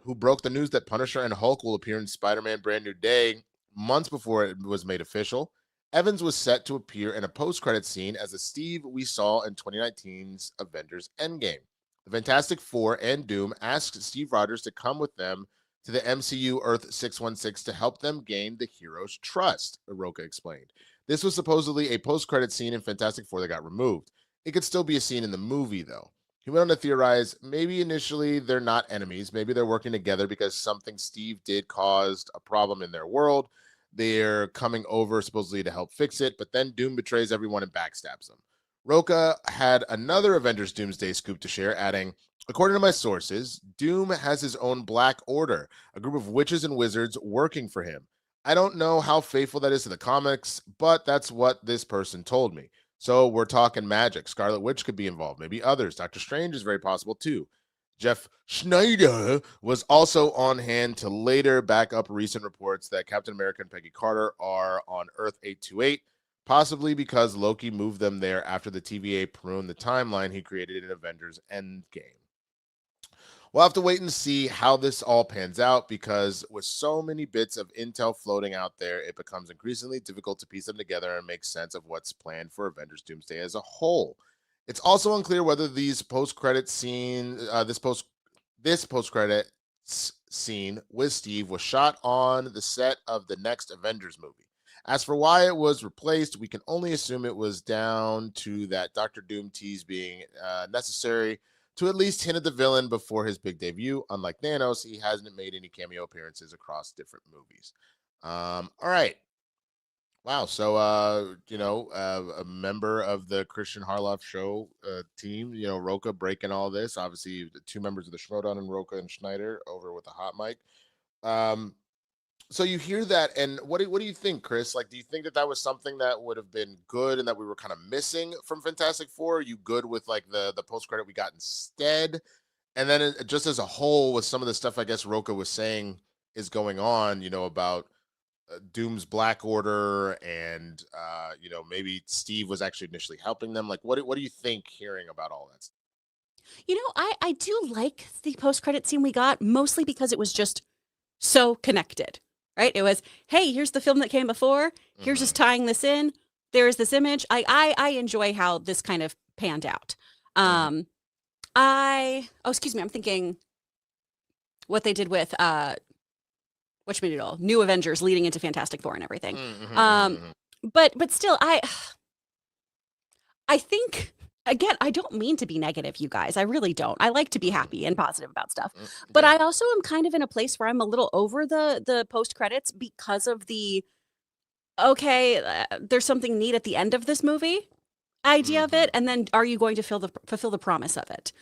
who broke the news that Punisher and Hulk will appear in Spider-Man Brand New Day months before it was made official, Evans was set to appear in a post-credit scene as the Steve we saw in 2019's Avengers Endgame. The Fantastic Four and Doom asked Steve Rogers to come with them to the MCU Earth 616 to help them gain the hero's trust, Roca explained. This was supposedly a post-credit scene in Fantastic Four that got removed. It could still be a scene in the movie, though. He went on to theorize maybe initially they're not enemies. Maybe they're working together because something Steve did caused a problem in their world. They're coming over supposedly to help fix it, but then Doom betrays everyone and backstabs them. Roca had another Avengers Doomsday scoop to share, adding, according to my sources, Doom has his own Black Order, a group of witches and wizards working for him. I don't know how faithful that is to the comics, but that's what this person told me. So we're talking magic. Scarlet Witch could be involved, maybe others. Doctor Strange is very possible too. Jeff Schneider was also on hand to later back up recent reports that Captain America and Peggy Carter are on Earth 828, possibly because Loki moved them there after the TVA pruned the timeline he created in Avengers Endgame. We'll have to wait and see how this all pans out because with so many bits of intel floating out there, it becomes increasingly difficult to piece them together and make sense of what's planned for Avengers Doomsday as a whole. It's also unclear whether these post-credit scene, this post-credit scene with Steve was shot on the set of the next Avengers movie. As for why it was replaced, we can only assume it was down to that Doctor Doom tease being necessary to at least hint at the villain before his big debut. Unlike Thanos, he hasn't made any cameo appearances across different movies. All right. Wow. So, a member of the Kristian Harloff Show team, Roca breaking all this. Obviously, the two members of the Schmodown and Roca and Schneider over with a hot mic. So you hear that, and what do you think, Chris? Like, do you think that was something that would have been good and that we were kind of missing from Fantastic Four? Are you good with like the post credit we got instead? And then just as a whole, with some of the stuff I guess Roca was saying is going on, about Doom's Black Order, and maybe Steve was actually initially helping them. Like, what do you think hearing about all that stuff? I do like the post-credit scene we got, mostly because it was just so connected, right? It was, hey, here's the film that came before. Here's just tying this in. There's this image. I enjoy how this kind of panned out. Excuse me. I'm thinking what they did with New Avengers leading into Fantastic Four and everything. But still, I think, again, I don't mean to be negative, you guys. I really don't. I like to be happy and positive about stuff. But I also am kind of in a place where I'm a little over the post credits because of the there's something neat at the end of this movie idea of it, and then are you going to fulfill the promise of it?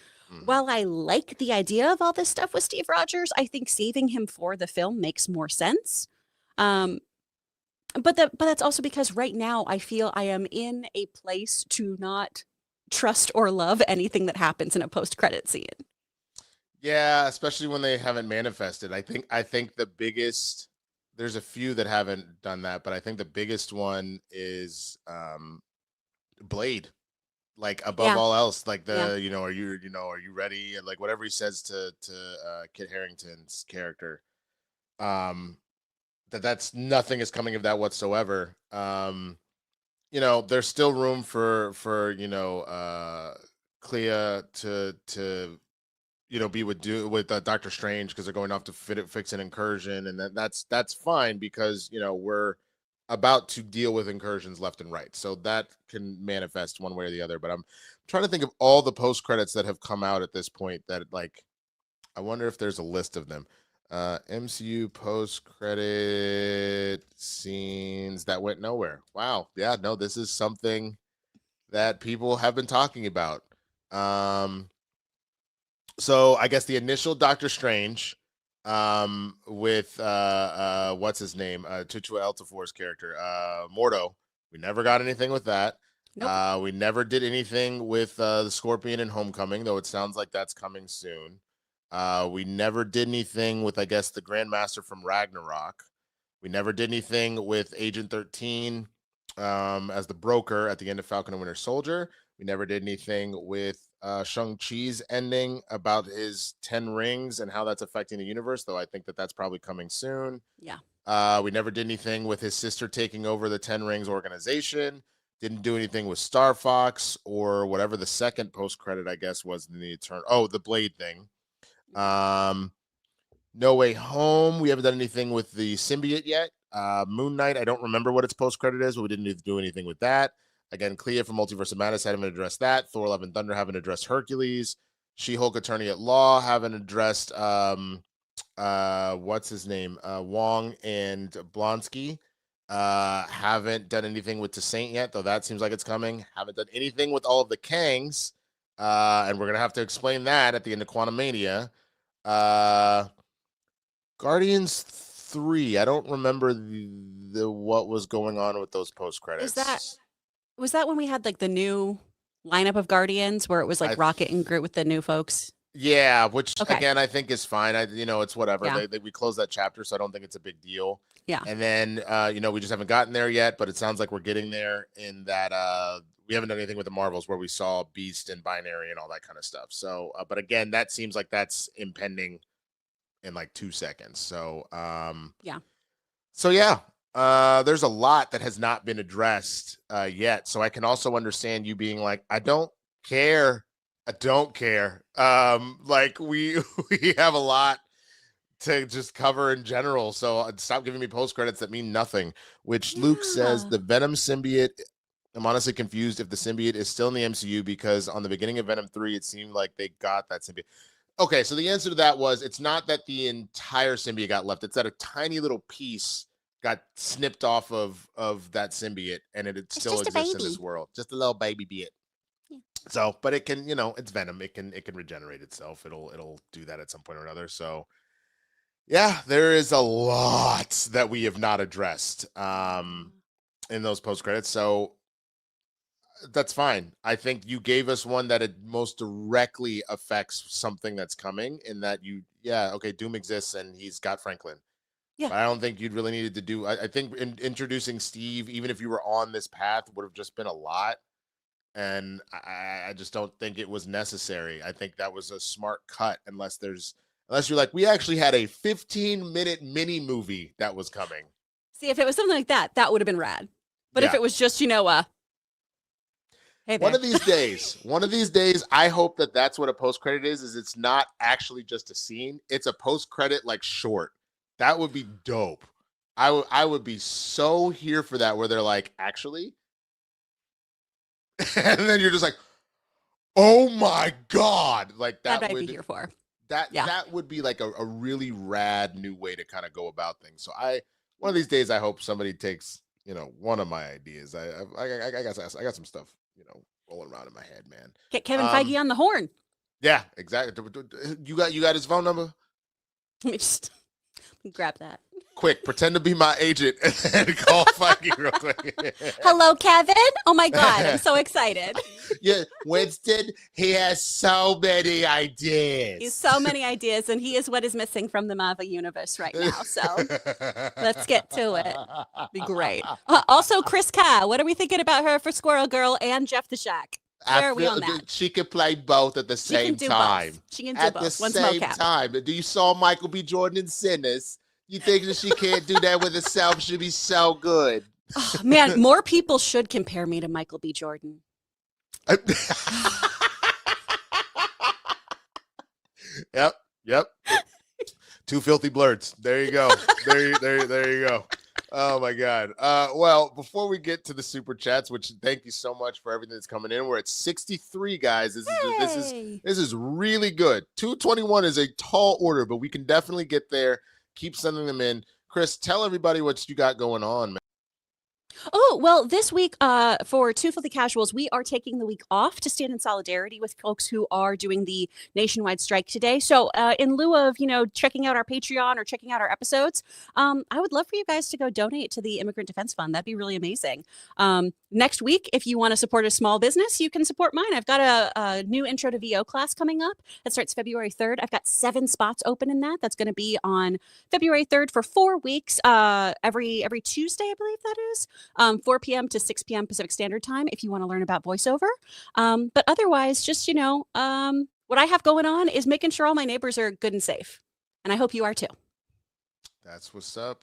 While I like the idea of all this stuff with Steve Rogers, I think saving him for the film makes more sense. But that's also because right now I feel I am in a place to not trust or love anything that happens in a post-credit scene. Yeah, especially when they haven't manifested. I think the biggest, there's a few that haven't done that, but I think the biggest one is Blade. Like above all else, like are you ready? And like whatever he says to Kit Harington's character, that's nothing is coming of that whatsoever. There's still room for Clea to be with Doctor Strange because they're going off to fix an incursion, and that's fine because we're about to deal with incursions left and right, so that can manifest one way or the other. But I'm trying to think of all the post credits that have come out at this point that I wonder if there's a list of them. MCU post credit scenes that went nowhere. Wow. Yeah, no, this is something that people have been talking about. So I guess the initial Doctor Strange with what's his name, Tutua Eltafor's character, Mordo. We never got anything with that. Nope. We never did anything with the Scorpion in Homecoming, though it sounds like that's coming soon. We never did anything with, I guess, the Grandmaster from Ragnarok. We never did anything with Agent 13 as the broker at the end of Falcon and Winter Soldier. We never did anything with Shang-Chi's ending about his 10 rings and how that's affecting the universe, though I think that's probably coming soon. Yeah. We never did anything with his sister taking over the 10 Rings organization. Didn't do anything with Star Fox or whatever the second post-credit, I guess, was in the the Blade thing. No Way Home. We haven't done anything with the symbiote yet. Moon Knight, I don't remember what its post-credit is, but we didn't need to do anything with that. Again, Clea from Multiverse of Madness haven't addressed that. Thor: Love and Thunder haven't addressed Hercules. She-Hulk Attorney at Law haven't addressed what's his name? Wong and Blonsky. Haven't done anything with the Saint yet, though that seems like it's coming. Haven't done anything with all of the Kangs. And we're gonna have to explain that at the end of Quantumania. Guardians 3. I don't remember the what was going on with those post credits. Was that when we had like the new lineup of Guardians where it was like Rocket and Groot with the new folks? Yeah, which again I think is fine. It's whatever. Yeah. We closed that chapter, so I don't think it's a big deal. Yeah. And then we just haven't gotten there yet, but it sounds like we're getting there in that we haven't done anything with the Marvels where we saw Beast and Binary and all that kind of stuff. So, but again, that seems like that's impending in like 2 seconds. So, yeah. So there's a lot that has not been addressed yet. So I can also understand you being like, I don't care. Like we have a lot to just cover in general. So stop giving me post credits that mean nothing, which Luke says the Venom symbiote. I'm honestly confused if the symbiote is still in the MCU because on the beginning of Venom 3, it seemed like they got that symbiote. Okay, so the answer to that was it's not that the entire symbiote got left. It's that a tiny little piece got snipped off of that symbiote and it still exists in this world. Just a little baby bit. Yeah. So, but it can, it's Venom. It can regenerate itself. It'll do that at some point or another. So, yeah, there is a lot that we have not addressed in those post credits. So that's fine. I think you gave us one that it most directly affects something that's coming in that Doom exists and he's got Franklin. Yeah. But I don't think you'd really needed to do. I think introducing Steve, even if you were on this path, would have just been a lot. And I just don't think it was necessary. I think that was a smart cut, unless you're like, we actually had a 15-minute mini movie that was coming. See, if it was something like that, that would have been rad. But if it was just, hey there. One of these days, I hope that that's what a post credit is it's not actually just a scene. It's a post credit like short. That would be dope. I would be so here for that, where they're like, actually. And then you're just like, oh my God. Like that I'd be here for. That would be like a really rad new way to kind of go about things. So one of these days, I hope somebody takes, one of my ideas. I got some stuff, rolling around in my head, man. Get Kevin Feige on the horn. Yeah, exactly. You got his phone number? Let me just grab that. Quick, pretend to be my agent and call Feige real quick. Hello, Kevin. Oh my God, I'm so excited. Yeah, Winston, he has so many ideas. He has so many ideas, and he is what is missing from the Marvel universe right now. So let's get to it. Be great. Also, Chris Ka, what are we thinking about her for Squirrel Girl and Jeff the Shack? Where are we on that? She can play both at the same time. She can do both. At the same time. Do you saw Michael B. Jordan in Sinners? You think that she can't do that with herself? She'd be so good. Oh, man, more people should compare me to Michael B. Jordan. Yep. Two filthy blurs. There you go. There you go. Oh my God. Well, before we get to the super chats, which thank you so much for everything that's coming in. We're at 63, guys. This is really good. 221 is a tall order, but we can definitely get there. Keep sending them in. Chris, tell everybody what you got going on, man. Oh, well, this week for Two Filthy Casuals, we are taking the week off to stand in solidarity with folks who are doing the nationwide strike today. So in lieu of, checking out our Patreon or checking out our episodes, I would love for you guys to go donate to the Immigrant Defense Fund. That'd be really amazing. Next week, if you want to support a small business, you can support mine. I've got a new Intro to VO class coming up. That starts February 3rd. I've got 7 spots open in that. That's going to be on February 3rd for 4 weeks, every Tuesday, I believe that is. 4 p.m. to 6 p.m. Pacific Standard Time if you want to learn about voiceover. But otherwise, just, what I have going on is making sure all my neighbors are good and safe. And I hope you are too. That's what's up.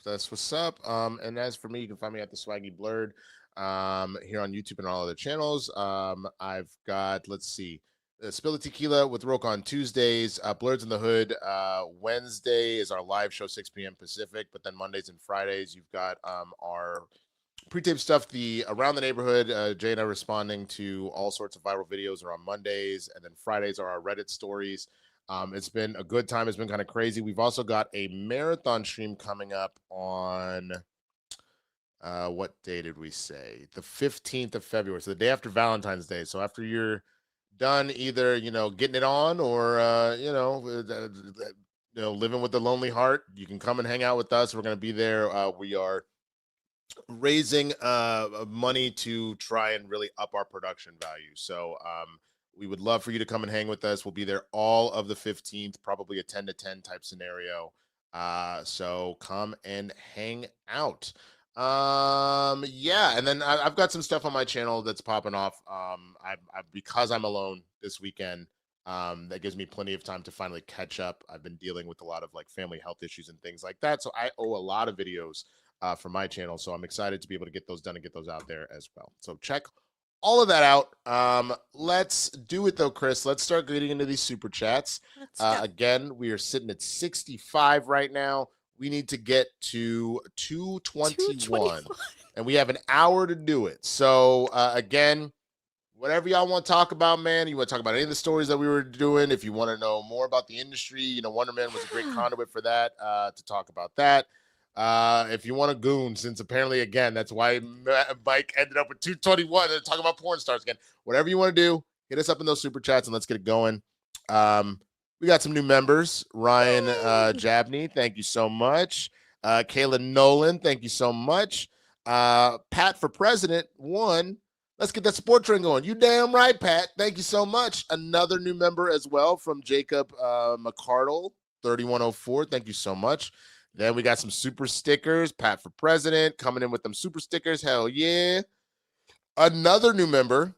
And as for me, you can find me at the Swaggy Blurred here on YouTube and all other channels. I've got, Spill the Tequila with Roke on Tuesdays, Blurs in the Hood. Wednesday is our live show, 6 p.m. Pacific. But then Mondays and Fridays, you've got our pre-tape stuff, the Around the Neighborhood, Jay and I responding to all sorts of viral videos are on Mondays, and then Fridays are our Reddit stories. It's been a good time. It's been kind of crazy. We've also got a marathon stream coming up on what day did we say? The 15th of February. So the day after Valentine's Day. So after you're done either, getting it on or, living with the lonely heart, you can come and hang out with us. We're going to be there. We are raising money to try and really up our production value. So we would love for you to come and hang with us. We'll be there all of the 15th, probably a 10 to 10 type scenario. So come and hang out. Yeah, and then I've got some stuff on my channel that's popping off. Because I'm alone this weekend, that gives me plenty of time to finally catch up. I've been dealing with a lot of like family health issues and things like that, so I owe a lot of videos for my channel. So I'm excited to be able to get those done and get those out there as well. So check all of that out. Let's do it though, Chris. Let's start getting into these super chats. Again, we are sitting at 65 right now. We need to get to 221, and we have an hour to do it. So again, whatever y'all want to talk about, man, you want to talk about any of the stories that we were doing. If you want to know more about the industry, Wonder Man was a great conduit for that, to talk about that. If you want to goon, since apparently, again, that's why Mike ended up with 221 and talking about porn stars again. Whatever you want to do, hit us up in those super chats and let's get it going. We got some new members. Ryan Jabney, thank you so much. Kayla Nolan, thank you so much. Pat for President, 1. Let's get that support train going. You damn right, Pat. Thank you so much. Another new member as well from Jacob McCardle, 3104. Thank you so much. Then we got some super stickers. Pat for President coming in with them super stickers. Hell yeah. Another new member,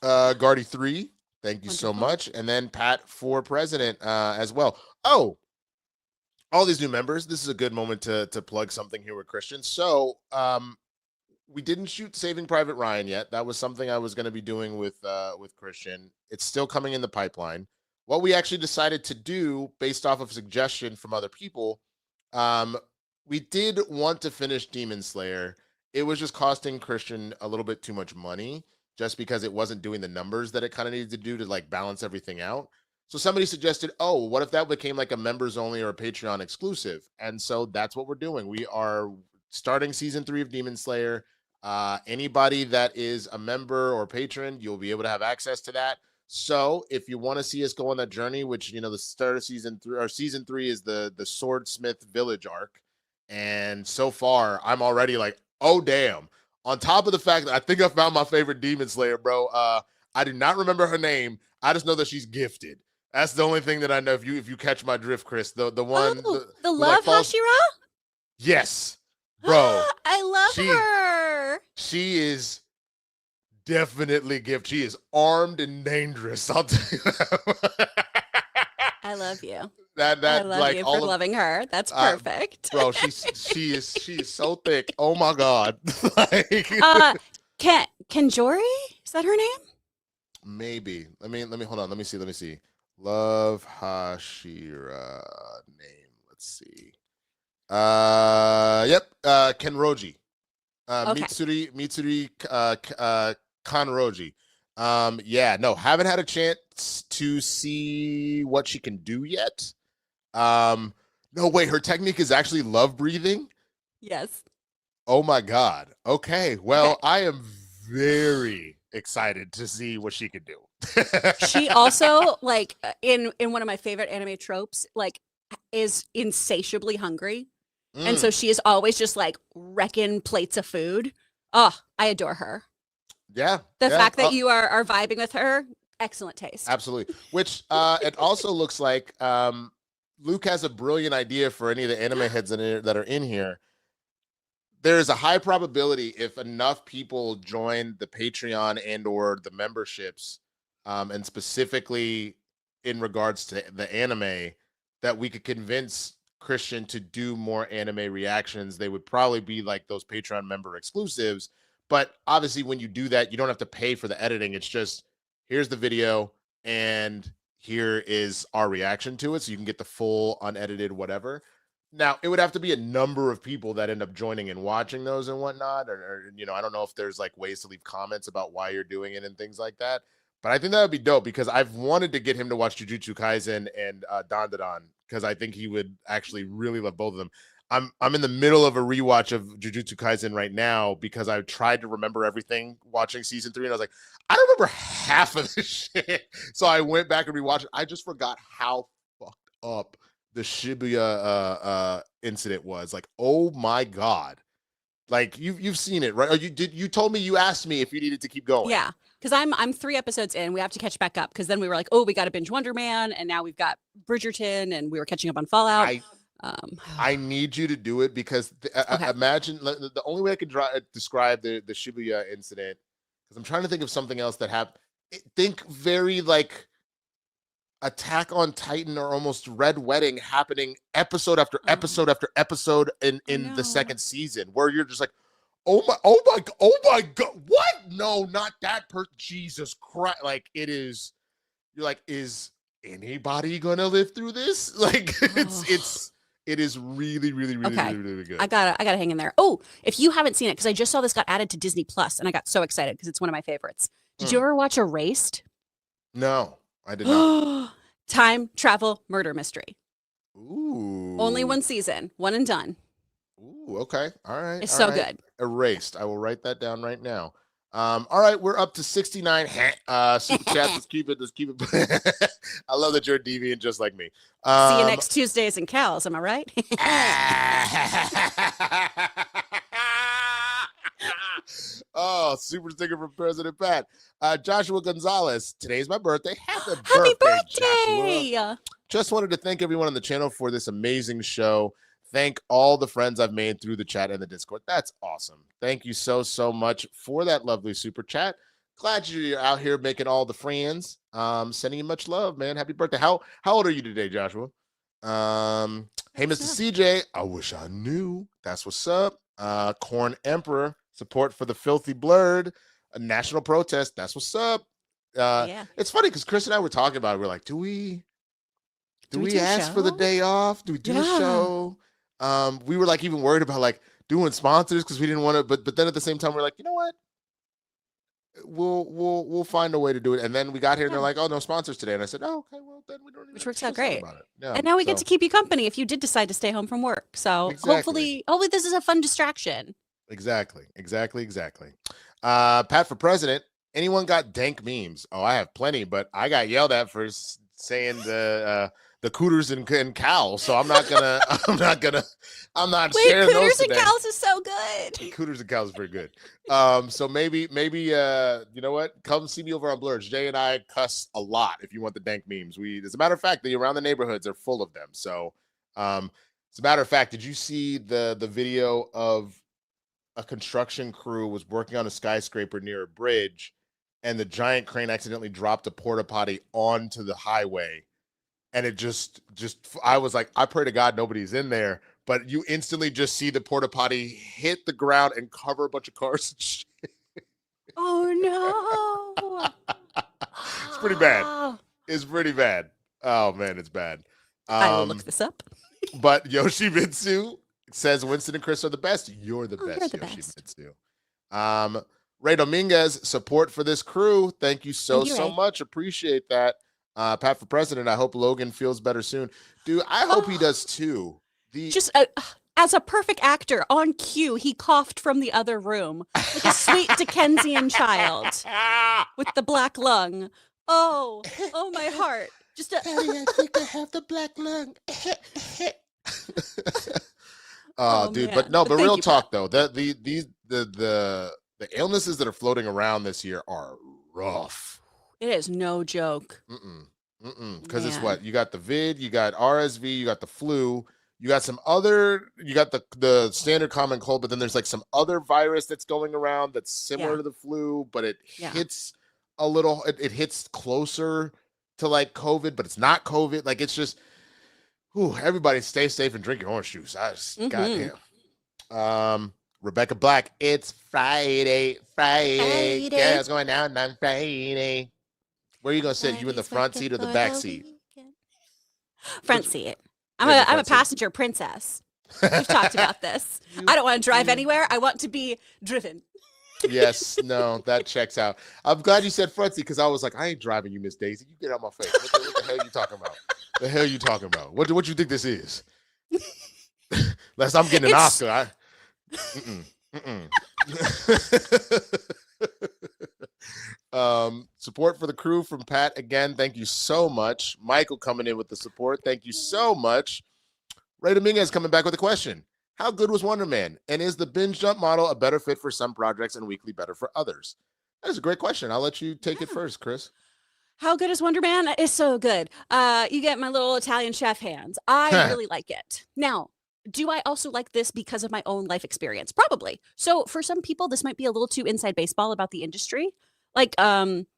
Gardy 3. Thank you so much. And then Pat for President as well. Oh, all these new members. This is a good moment to plug something here with Kristian. So we didn't shoot Saving Private Ryan yet. That was something I was going to be doing with Kristian. It's still coming in the pipeline. What we actually decided to do based off of suggestion from other people, we did want to finish Demon Slayer. It was just costing Kristian a little bit too much money, just because it wasn't doing the numbers that it kind of needed to do to like balance everything out. So somebody suggested, oh, what if that became like a members only or a Patreon exclusive? And so that's what we're doing. We are starting season 3 of Demon Slayer. Anybody that is a member or patron, you'll be able to have access to that. So if you want to see us go on that journey, which, the start of season 3 or season 3 is the Swordsmith Village arc. And so far I'm already like, oh, damn. On top of the fact that I think I found my favorite Demon Slayer, bro. I do not remember her name. I just know that she's gifted. That's the only thing that I know. If you catch my drift, Chris, the one, the love Hashira. Yes, bro. I love her. She is definitely gifted. She is armed and dangerous. I'll tell you that. I love you. I love you for loving her. That's perfect. Bro, she is so thick. Oh my God. Kenjori? Is that her name? Maybe. Let me hold on. Let me see. Love Hashira name. Let's see. Yep. Kenroji. Okay. Mitsuri Kanroji. Yeah, no, haven't had a chance to see what she can do yet. No, wait, her technique is actually love breathing? Yes. Oh my God. Okay. Well, okay. I am very excited to see what she can do. She also, like, in one of my favorite anime tropes, like, is insatiably hungry. And so she is always just like wrecking plates of food. Oh, I adore her. Yeah. The fact that you are vibing with her, excellent taste. Absolutely. Which it also looks like Luke has a brilliant idea for any of the anime heads that are in here. There is a high probability if enough people join the Patreon and or the memberships, and specifically in regards to the anime, that we could convince Kristian to do more anime reactions. They would probably be like those Patreon member exclusives. But obviously when you do that, you don't have to pay for the editing. It's just, here's the video and here is our reaction to it. So you can get the full unedited whatever. Now, it would have to be a number of people that end up joining and watching those and whatnot. Or I don't know if there's like ways to leave comments about why you're doing it and things like that. But I think that would be dope because I've wanted to get him to watch Jujutsu Kaisen and Dandadan because I think he would actually really love both of them. I'm in the middle of a rewatch of Jujutsu Kaisen right now because I tried to remember everything watching season 3 and I was like, I don't remember half of this shit. So I went back and rewatched it. I just forgot how fucked up the Shibuya incident was. Like, oh my god. Like you've seen it, right? Or you told me, you asked me if you needed to keep going. Yeah. Because I'm 3 episodes in. We have to catch back up because then we were like, oh, we got to binge Wonder Man, and now we've got Bridgerton, and we were catching up on Fallout. I need you to do it because imagine the only way I could describe the Shibuya incident, because I'm trying to think of something else that happened. Think very like Attack on Titan or almost Red Wedding happening episode after episode after episode in the second season, where you're just like, oh my god, what? No, not that person. Jesus Christ. Like it is, you're like, is anybody gonna live through this? Like it is really, really, really, okay. really, really good. I gotta hang in there. Oh, if you haven't seen it, because I just saw this got added to Disney Plus, and I got so excited because it's one of my favorites. Did you ever watch Erased? No, I did not. Time travel murder mystery. Ooh. Only 1 season, 1 and done. Ooh, okay. All right. It's so good. Erased. I will write that down right now. All right, we're up to 69 super chats. Let's keep it. I love that you're deviant just like me. See you next Tuesdays in Cal's, am I right? Oh, super sticker from President Pat. Joshua Gonzalez. Today's my birthday. Happy birthday! Joshua. Just wanted to thank everyone on the channel for this amazing show. Thank all the friends I've made through the chat and the Discord. That's awesome. Thank you so much for that lovely super chat. Glad you're out here making all the friends. Sending you much love, man. Happy birthday. How old are you today, Joshua? Hey, Mr. CJ. I wish I knew. That's what's up. Corn Emperor. Support for the Filthy Blurred. A national protest. That's what's up. Yeah. It's funny because Chris and I were talking about it. We're like, do we ask for the day off? Do we do a show? We were like even worried about like doing sponsors because we didn't want to, but then at the same time we're like, you know what? We'll find a way to do it. And then we got here and they're like, oh, no sponsors today. And I said, oh, okay, well then we don't need. Which works out great. About it. Yeah, and now we get to keep you company if you did decide to stay home from work. So hopefully this is a fun distraction. Exactly. Pat for president. Anyone got dank memes? Oh, I have plenty, but I got yelled at for saying the Cooters and Cows, so I'm not sharing those Cooters today. and Cows is so good. Cooters and Cows is very good. So maybe you know what? Come see me over on Blurge. Jay and I cuss a lot if you want the dank memes. As a matter of fact, around the neighborhoods are full of them. So as a matter of fact, did you see the video of a construction crew was working on a skyscraper near a bridge and the giant crane accidentally dropped a porta potty onto the highway? And it just I was like, I pray to God nobody's in there. But you instantly just see the porta potty hit the ground and cover a bunch of cars and shit. Oh no. It's pretty bad. It's pretty bad. Oh man, it's bad. I will look this up. But Yoshimitsu says Winston and Chris are the best. You're the best, you're the Yoshimitsu. Ray Dominguez, support for this crew. Thank you so much. Appreciate that. Pat for president. I hope Logan feels better soon. Dude, I hope he does too. As a perfect actor, on cue, he coughed from the other room like a sweet Dickensian child with the black lung. Oh, my heart. Ellie, I think I have the black lung. Dude, man. but real talk though, the illnesses that are floating around this year are rough. It is no joke. Because it's what you got: the vid, you got RSV, you got the flu, you got the standard common cold, but then there's like some other virus that's going around that's similar to the flu, but it hits a little. It hits closer to like COVID, but it's not COVID. Like it's just, everybody stay safe and drink your orange juice. Goddamn. Rebecca Black, it's Friday. Yeah, it's going down on Friday. Where are you gonna sit? You in the front seat or the back seat? Front seat. I'm a passenger princess. We've talked about this. I don't want to drive anywhere. I want to be driven. Yes, no, that checks out. I'm glad you said front seat because I was like, I ain't driving you, Miss Daisy. You get out my face. What the hell are you talking about? The hell you talking about? What you think this is? Unless I'm getting an Oscar. Support for the crew from Pat again. Thank you so much. Michael coming in with the support. Thank you so much. Ray Dominguez coming back with a question. How good was Wonder Man? And is the binge jump model a better fit for some projects and weekly better for others? That is a great question. I'll let you take it first, Chris. How good is Wonder Man? It's so good. You get my little Italian chef hands. I really like it. Now, do I also like this because of my own life experience? Probably. So for some people, this might be a little too inside baseball about the industry. Like,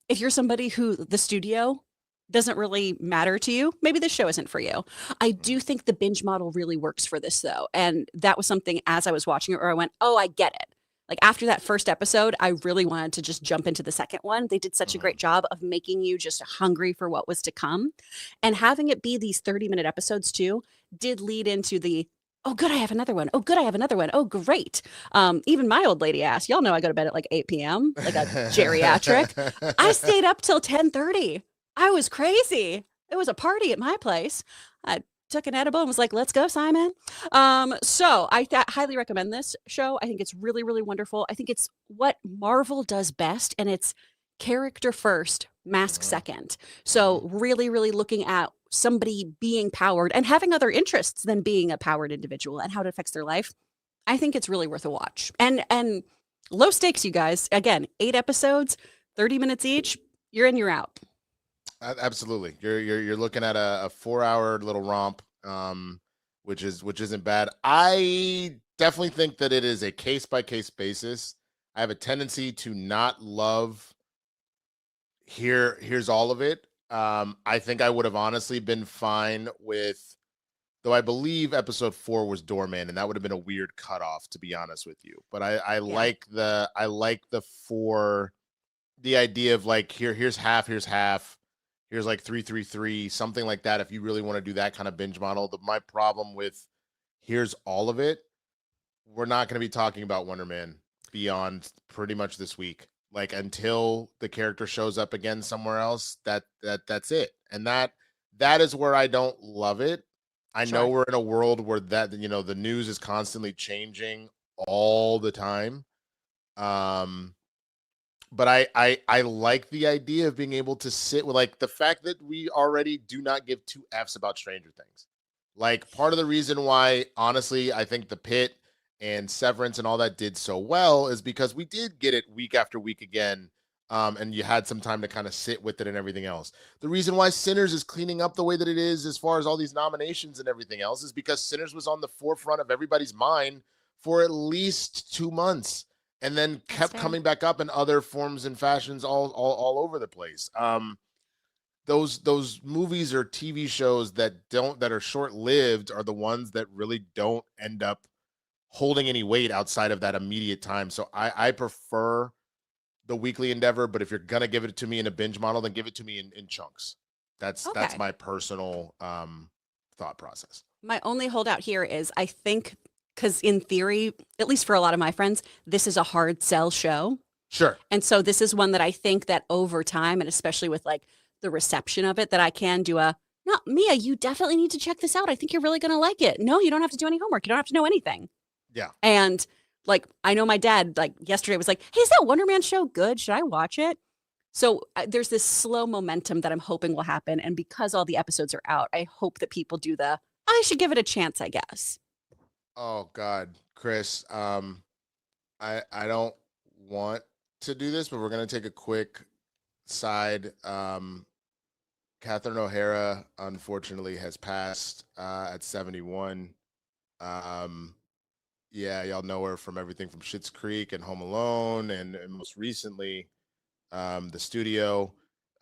if you're somebody who the studio doesn't really matter to you, maybe this show isn't for you. I do think the binge model really works for this, though. And that was something as I was watching it where I went, oh, I get it. Like after that first episode, I really wanted to just jump into the second one. They did such a great job of making you just hungry for what was to come. And having it be these 30-minute episodes too did lead into the, oh, good, I have another one. Oh, good, I have another one. Oh, great. Even my old lady ass, y'all know I go to bed at like 8 p.m., like a geriatric. I stayed up till 10:30. I was crazy. It was a party at my place. I took an edible and was like, let's go, Simon. So I highly recommend this show. I think it's really, really wonderful. I think it's what Marvel does best, and it's character first, mask second. So really, really looking at somebody being powered and having other interests than being a powered individual and how it affects their life. I think it's really worth a watch. And low stakes, you guys. Again, 8 episodes, 30 minutes each. You're in, you're out. Absolutely. You're looking at a 4-hour little romp, which isn't bad. I definitely think that it is a case by case basis. I have a tendency to not love here's all of it. I think I would have honestly been fine with, though I believe episode 4 was Doorman, and that would have been a weird cutoff, to be honest with you. But I like the 4, the idea of like here's half, here's like 3-3-3, something like that. If you really want to do that kind of binge model, my problem with here's all of it, we're not going to be talking about Wonder Man beyond pretty much this week. Like until the character shows up again somewhere else, that's it. And that is where I don't love it. I know we're in a world where that, the news is constantly changing all the time. But I like the idea of being able to sit with, like, the fact that we already do not give 2 Fs about Stranger Things. Like, part of the reason why, honestly, I think The Pit and Severance and all that did so well is because we did get it week after week again, and you had some time to kind of sit with it and everything else. The reason why Sinners is cleaning up the way that it is as far as all these nominations and everything else is because Sinners was on the forefront of everybody's mind for at least 2 months. And then kept coming back up in other forms and fashions all over the place. Those movies or TV shows that are short-lived are the ones that really don't end up holding any weight outside of that immediate time. So I prefer the weekly endeavor, but if you're gonna give it to me in a binge model, then give it to me in chunks. That's my personal thought process. My only holdout here is I think, because in theory, at least for a lot of my friends, this is a hard sell show. Sure. And so this is one that I think that over time, and especially with like the reception of it, that I can do not Mia, you definitely need to check this out. I think you're really going to like it. No, you don't have to do any homework. You don't have to know anything. Yeah. And like, I know my dad, like yesterday was like, hey, is that Wonder Man show good? Should I watch it? So there's this slow momentum that I'm hoping will happen. And because all the episodes are out, I hope that people do I should give it a chance, I guess. Oh God, Chris, I don't want to do this, but we're gonna take a quick side. Catherine O'Hara unfortunately has passed at 71. Yeah, y'all know her from everything from Schitt's Creek and Home Alone, and most recently, The Studio.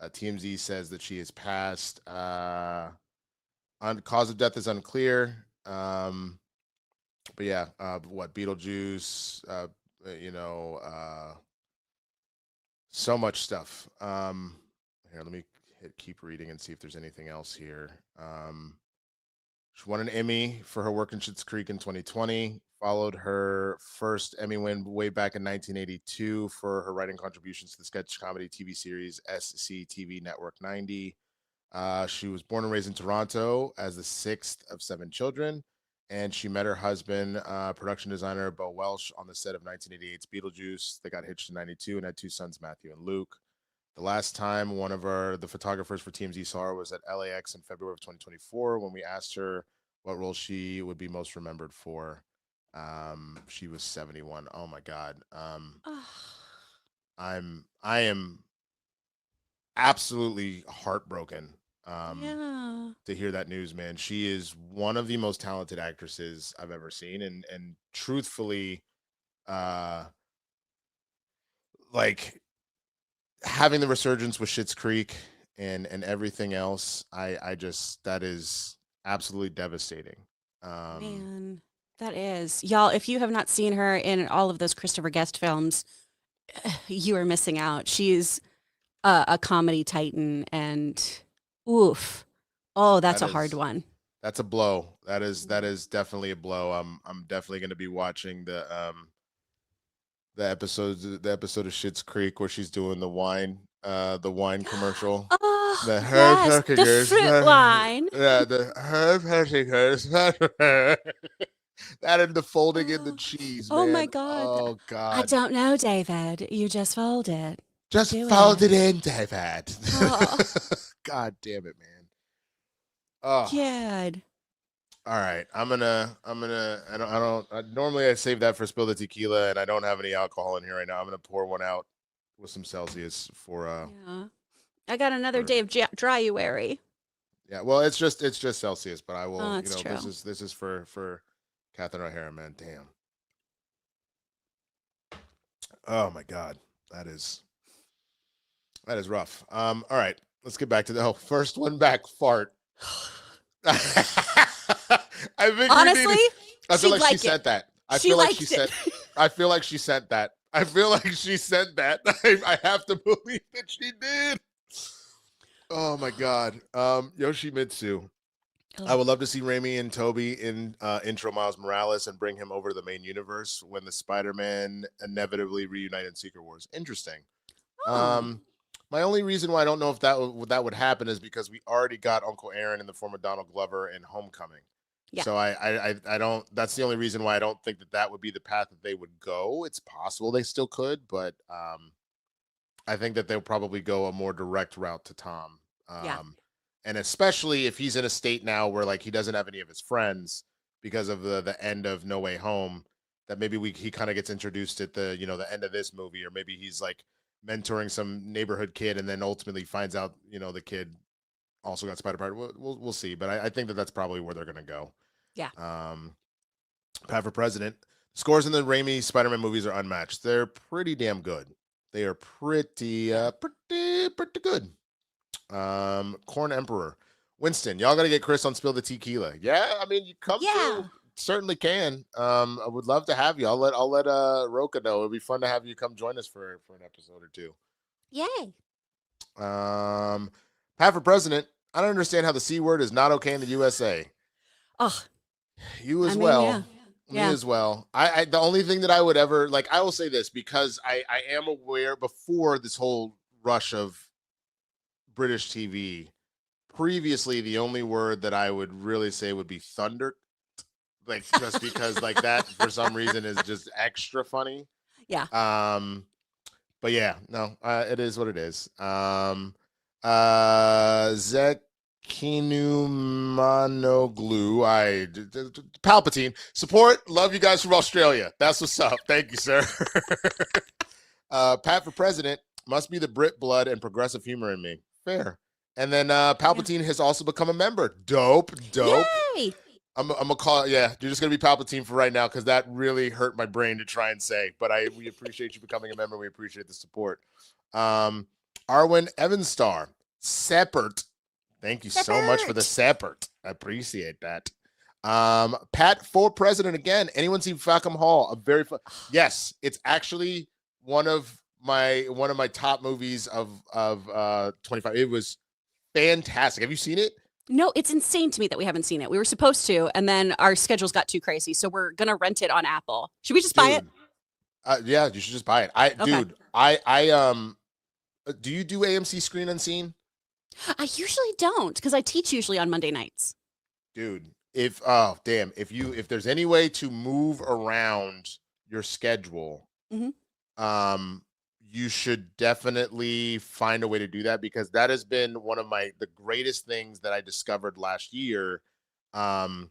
TMZ says that she has passed. Cause of death is unclear. But yeah, Beetlejuice, so much stuff. Here, let me keep reading and see if there's anything else here. She won an Emmy for her work in Schitt's Creek in 2020. Followed her first Emmy win way back in 1982 for her writing contributions to the sketch comedy TV series SCTV Network 90. She was born and raised in Toronto as the sixth of seven children, and she met her husband, production designer Bo Welsh, on the set of 1988's Beetlejuice. They got hitched in 92 and had two sons, Matthew and Luke. The last time one of the photographers for TMZ saw her was at LAX in February of 2024 when we asked her what role she would be most remembered for. She was 71. Oh my God. I am absolutely heartbroken to hear that news, man. She is one of the most talented actresses I've ever seen, and truthfully, like having the resurgence with Schitt's Creek and everything else, I just, that is absolutely devastating. Man, that is. Y'all, if you have not seen her in all of those Christopher Guest films, you are missing out. She's a comedy titan, and oof. Oh, that's a hard one. That's a blow. That is definitely a blow. I'm definitely going to be watching the episode of Schitt's Creek where she's doing the wine commercial. Oh, the herb the fruit wine. Yeah, the herb that and the folding in the cheese. Oh man. my God. Oh God. I don't know, David. You just fold it. Just fold it in, David. Oh. God damn it, man. Oh. God. All right. Normally I save that for Spill the Tequila, and I don't have any alcohol in here right now. I'm gonna pour one out with some Celsius for yeah. I got another day of dryuary. Yeah, well, it's just Celsius, but I will. True. This is for Catherine O'Hara, man. Damn. Oh my God, that is rough. All right, let's get back to the first one back. Fart. I think honestly, I feel like she said that. I feel like she said that. I have to believe that she did. Oh my God. Yoshimitsu. I would love to see Raimi and Tobey in intro Miles Morales and bring him over to the main universe when the Spider-Man inevitably reunite in Secret Wars. Interesting. My only reason why I don't know if that would happen is because we already got Uncle Aaron in the form of Donald Glover in Homecoming. Yeah. So I don't. That's the only reason why I don't think that would be the path that they would go. It's possible they still could, but I think that they'll probably go a more direct route to Tom. And especially if he's in a state now where like he doesn't have any of his friends because of the end of No Way Home, that maybe he kind of gets introduced at the the end of this movie, or maybe he's like mentoring some neighborhood kid and then ultimately finds out the kid also got spider part. We'll see, but I think that's probably where they're gonna go. Yeah. Pat for President. Scores in the Raimi Spider-Man movies are unmatched. They're pretty damn good. They are pretty good. Corn Emperor. Winston, y'all gotta get Chris on Spill the Tequila. Yeah, I mean you come through. Certainly can. I would love to have you. I'll let Roka know. It'd be fun to have you come join us for an episode or two. Yay. Pat for President. I don't understand how the C word is not okay in the USA. Oh, you as well. Me as well. I the only thing that I would ever like, I will say this because I am aware before this whole rush of British TV. Previously, the only word that I would really say would be thunder. Like just because like that for some reason is just extra funny. Yeah. But yeah, no, it is what it is. Zekinumanoglu. Palpatine. Support. Love you guys from Australia. That's what's up. Thank you, sir. Pat for President. Must be the Brit blood and progressive humor in me. Fair. And then Palpatine has also become a member. Dope. Yay! I'm gonna call. Yeah, you're just gonna be Palpatine for right now because that really hurt my brain to try and say. But we appreciate you becoming a member. We appreciate the support. Arwen Evanstar, Seppert. Thank you so much for the Seppert. I appreciate that. Pat for President again. Anyone seen Falcom Hall? A very fun. Yes, it's actually one of my top movies of 25. It was fantastic. Have you seen it? No, it's insane to me that we haven't seen it. We were supposed to, and then our schedules got too crazy, so we're gonna rent it on Apple. Should we just buy it? Dude, yeah, you should just buy it. I Okay. dude, I do you do AMC Screen Unseen? I usually don't because I teach usually on Monday nights. Dude, if damn, if there's any way to move around your schedule, Mhm. you should definitely find a way to do that, because that has been one of the greatest things that I discovered last year. Um,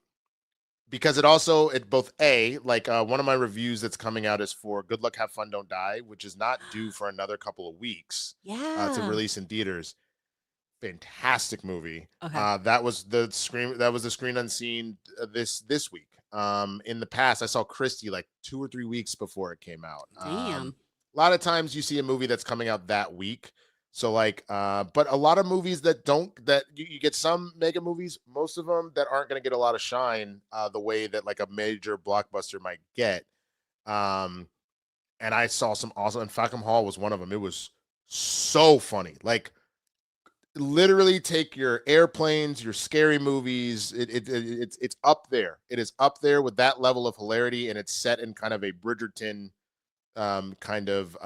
because it both like one of my reviews that's coming out is for Good Luck Have Fun Don't Die, which is not due for another couple of weeks to Yeah. release in theaters. Fantastic movie. Okay. That was the Screen Unseen this week. In the past I saw Christy like 2 or 3 weeks before it came out. Damn. A lot of times you see a movie that's coming out that week. So like, but a lot of movies that you get some mega movies, most of them that aren't going to get a lot of shine the way that like a major blockbuster might get. And I saw some awesome, and Falcon Hall was one of them. It was so funny. Like literally take your airplanes, your scary movies. It's up there. It is up there with that level of hilarity, and it's set in kind of a Bridgerton kind of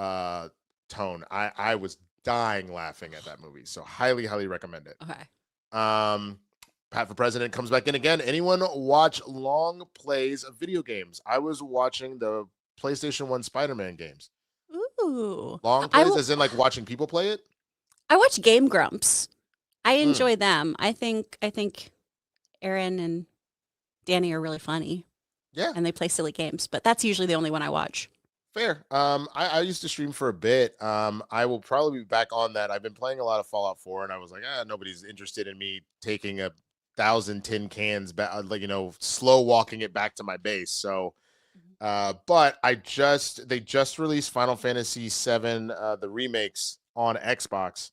tone. I was dying laughing at that movie, so highly recommend it. Okay. Pat for President comes back in again. Anyone watch long plays of video games? I was watching the PlayStation 1 Spider-Man games. Ooh. Long plays as in like watching people play it? I watch Game Grumps. I enjoy them. I think Aaron and Danny are really funny. Yeah. And they play silly games, but that's usually the only one I watch. Fair. I used to stream for a bit. I will probably be back on that. I've been playing a lot of Fallout 4, and I was like, nobody's interested in me taking 1,000 tin cans back, like, slow walking it back to my base. So, but they just released Final Fantasy VII, the remakes on Xbox.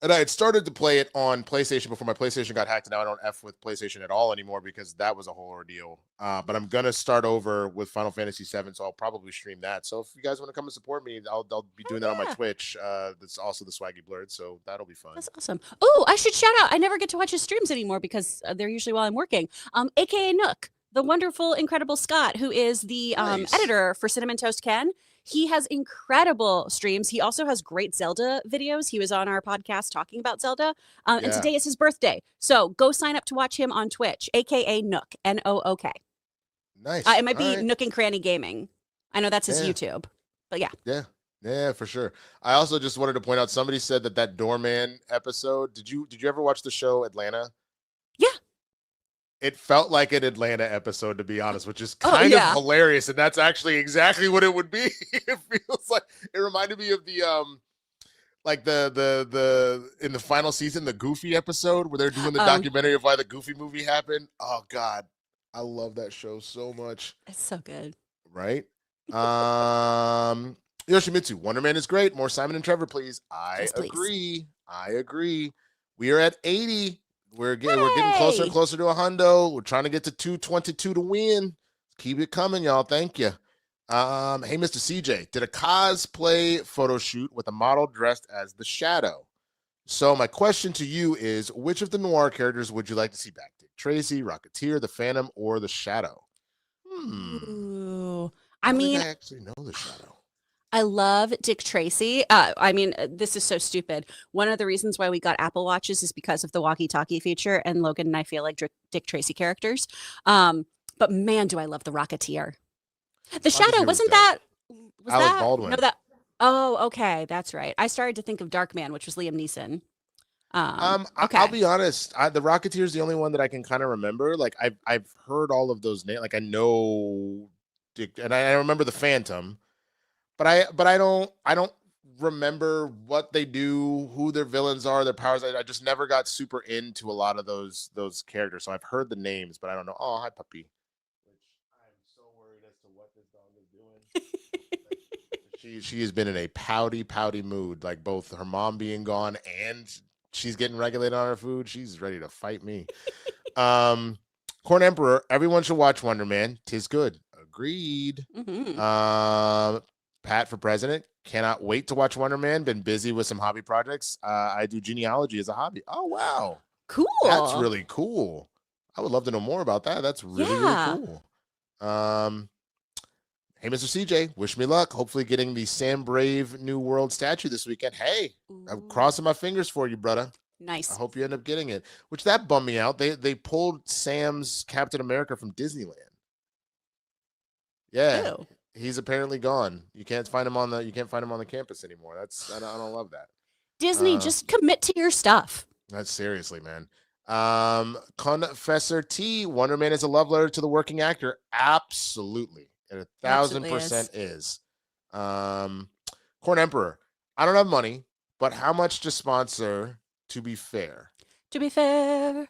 And I had started to play it on PlayStation before my PlayStation got hacked, and now I don't F with PlayStation at all anymore because that was a whole ordeal. But I'm gonna start over with Final Fantasy VII, so I'll probably stream that. So if you guys want to come and support me, I'll be doing that on my Twitch. That's also the Swaggy Blurred, so that'll be fun. That's awesome. Oh, I should shout out. I never get to watch his streams anymore because they're usually while I'm working. AKA Nook, the wonderful, incredible Scott, who is the Nice. editor for Cinnamon Toast Ken. He has incredible streams. He also has great Zelda videos. He was on our podcast talking about Zelda. And today is his birthday. So go sign up to watch him on Twitch, AKA Nook, Nook. Nice. It might be Nook and Cranny Gaming. I know that's his YouTube, but yeah. Yeah, for sure. I also just wanted to point out, somebody said that Doorman episode, did you ever watch the show Atlanta? Yeah. It felt like an Atlanta episode, to be honest, which is kind of hilarious, and that's actually exactly what it would be. It feels like it reminded me of the like the in the final season, the Goofy episode where they're doing the documentary of why the Goofy movie happened. Oh God, I love that show so much. It's so good, right? Yoshimitsu, Wonder Man is great. More Simon and Trevor, please. I agree. We are at 80. We're getting closer and closer to a hundo. We're trying to get to 222 to win. Keep it coming, y'all. Thank you. Hey, Mr. CJ, did a cosplay photo shoot with a model dressed as the Shadow. So my question to you is, which of the noir characters would you like to see back? Dick Tracy, Rocketeer, the Phantom, or the Shadow? Ooh. I mean, I actually know the Shadow. I love Dick Tracy. I mean, this is so stupid. One of the reasons why we got Apple Watches is because of the walkie-talkie feature, and Logan and I feel like Dick Tracy characters. But man, do I love the Rocketeer. The Shadow, wasn't that? Was Alec that, Baldwin. No, that. Oh, okay, that's right. I started to think of Darkman, which was Liam Neeson. Okay. I'll be honest. The Rocketeer is the only one that I can kind of remember. Like I've heard all of those names. Like I know Dick, and I remember the Phantom. But I don't remember what they do, who their villains are, their powers. I just never got super into a lot of those characters. So I've heard the names, but I don't know. Oh, hi, puppy. Which I'm so worried as to what this dog is doing. She has been in a pouty mood, like both her mom being gone and she's getting regulated on her food. She's ready to fight me. Corn Emperor, everyone should watch Wonder Man. 'Tis good. Agreed. Pat for President, cannot wait to watch Wonder Man. Been busy with some hobby projects. I do genealogy as a hobby. Oh, wow. Cool. That's really cool. I would love to know more about that. That's really Yeah. cool. Hey, Mr. CJ, wish me luck. Hopefully getting the Sam Brave New World statue this weekend. Hey, I'm Ooh, crossing my fingers for you, brother. I nice. hope you end up getting it. Which that bummed me out. They pulled Sam's Captain America from Disneyland. Yeah, Ew. he's apparently gone. You can't find him on the campus anymore. I don't love that. Disney, just commit to your stuff. That's seriously, man. Confessor T, Wonder Man is a love letter to the working actor. Absolutely. And 1,000% is. Corn Emperor, I don't have money, but how much to sponsor to be fair? To be fair.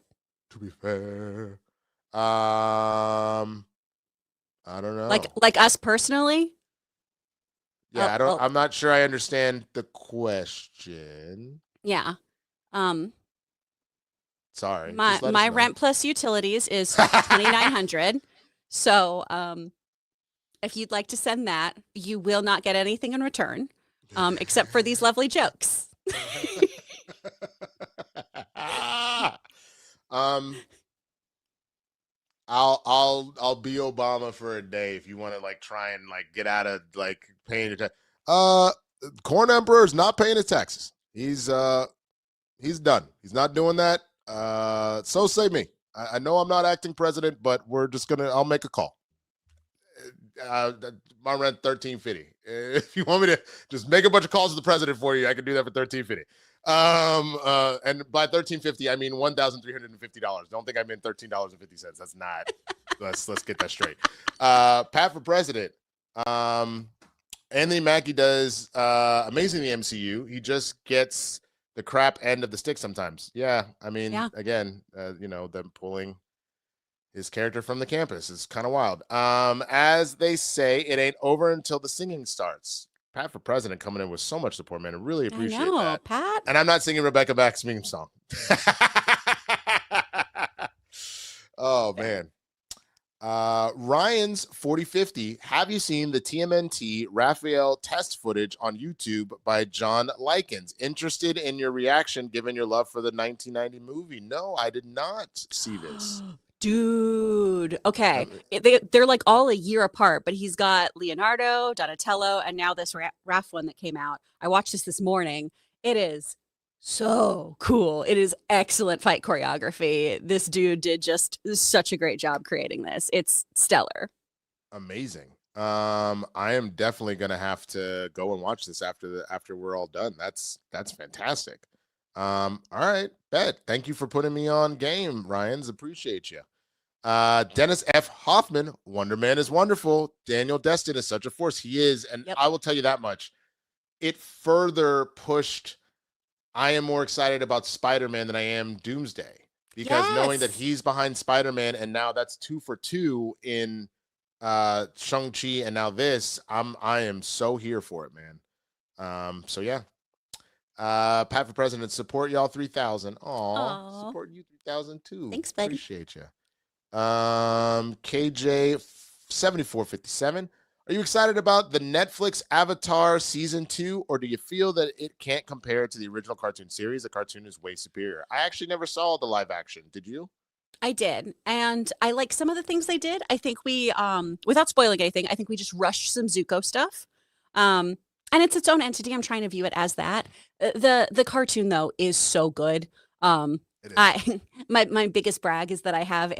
To be fair. I don't know. Like us personally? Yeah, I'm not sure I understand the question. Yeah. Sorry. My rent plus utilities is $2,900. So, if you'd like to send that, you will not get anything in return, except for these lovely jokes. I'll be Obama for a day if you want to like try and like get out of like paying your Corn Emperor is not paying his taxes. He's done. He's not doing that. So say me. I know I'm not acting president, but I'll make a call. My rent $13.50. If you want me to just make a bunch of calls to the president for you, I can do that for $13.50. And by $13.50, I mean $1,350. Don't think I meant $13.50. That's not. let's get that straight. Pat for president. Anthony Mackie does amazing in the MCU. He just gets the crap end of the stick sometimes. Yeah, I mean, again, them pulling his character from the campus is kind of wild. As they say, it ain't over until the singing starts. Pat for president coming in with so much support, man. I really appreciate that. Pat. And I'm not singing Rebecca Black's theme song. Oh, man. Ryan's 4050. Have you seen the TMNT Raphael test footage on YouTube by John Likens? Interested in your reaction given your love for the 1990 movie? No, I did not see this. Dude. Okay. They're like all a year apart, but he's got Leonardo, Donatello, and now this Raph one that came out. I watched this morning. It is so cool. It is excellent fight choreography. This dude did just such a great job creating this. It's stellar. Amazing. I am definitely gonna have to go and watch this after we're all done. That's fantastic. All right, bet. Thank you for putting me on game, Ryans. Appreciate you. Dennis F. Hoffman, Wonder Man is wonderful. Daniel Destin is such a force. He is, and I will tell you that much. It further pushed. I am more excited about Spider-Man than I am Doomsday because knowing that he's behind Spider-Man and now that's 2 for 2 in Shang-Chi and now this, I am so here for it, man. So yeah. Pat for president, support y'all 3,000. Aww. Support you 3,000 too. Thanks, buddy. Appreciate you. KJ 7457. Are you excited about the Netflix Avatar season 2, or do you feel that it can't compare to the original cartoon series? The cartoon is way superior. I actually never saw the live action. Did you? I did. And I like some of the things they did. I think we, without spoiling anything, I think we just rushed some Zuko stuff. And it's its own entity. I'm trying to view it as that. The cartoon though is so good. My biggest brag is that I have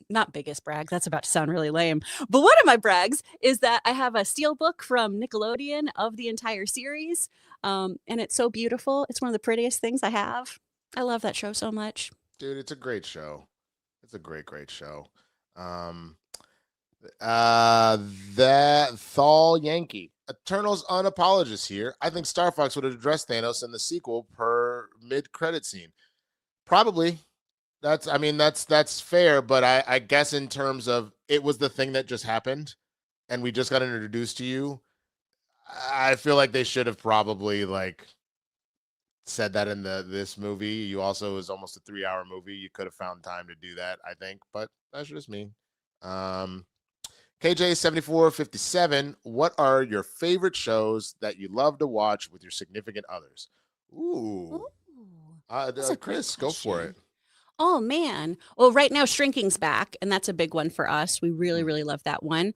not biggest brag, that's about to sound really lame, but one of my brags is that I have a steel book from Nickelodeon of the entire series. And it's so beautiful. It's one of the prettiest things I have. I love that show so much. Dude, it's a great show. It's a great show. That Thal Yankee. Eternal's unapologist here. I think Star Fox would have addressed Thanos in the sequel per mid-credit scene. Probably. That's fair, but I guess in terms of it was the thing that just happened and we just got introduced to you, I feel like they should have probably like said that in this movie. You also is almost a 3-hour movie. You could have found time to do that, I think, but that's just me. KJ7457, what are your favorite shows that you love to watch with your significant others? Ooh. That's a Chris, great go for it. Oh man. Well, right now Shrinking's back, and that's a big one for us. We really, Mm. really love that one.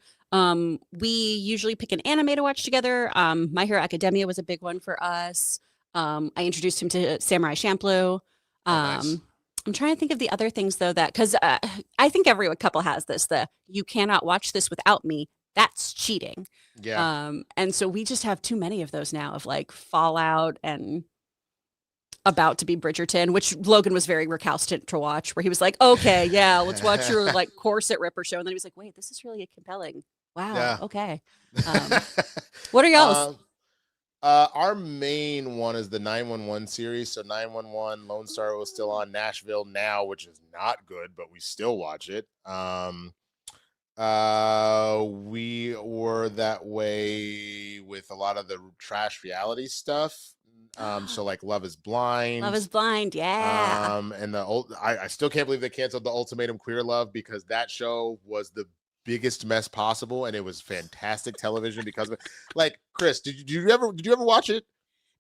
We usually pick an anime to watch together. My Hero Academia was a big one for us. I introduced him to Samurai Champloo. Oh, nice. Um, I'm trying to think of the other things though that because I think every couple has this. The you cannot watch this without me. That's cheating. Yeah. And so we just have too many of those now of like Fallout and about to be Bridgerton, which Logan was very recalcitrant to watch, where he was like, okay, yeah, let's watch your like corset ripper show. And then he was like, wait, this is really compelling. Wow. Yeah. Okay. Um, what are y'all's? Um, our main one is the 911 series. So 911, Lone Star was still on. Nashville Now, which is not good, but we still watch it. We were that way with a lot of the trash reality stuff. So like Love is Blind. Love is Blind. Yeah. And the old I still can't believe they canceled the Ultimatum Queer Love because that show was the biggest mess possible and it was fantastic television because of it. Like, Chris, did you ever watch it?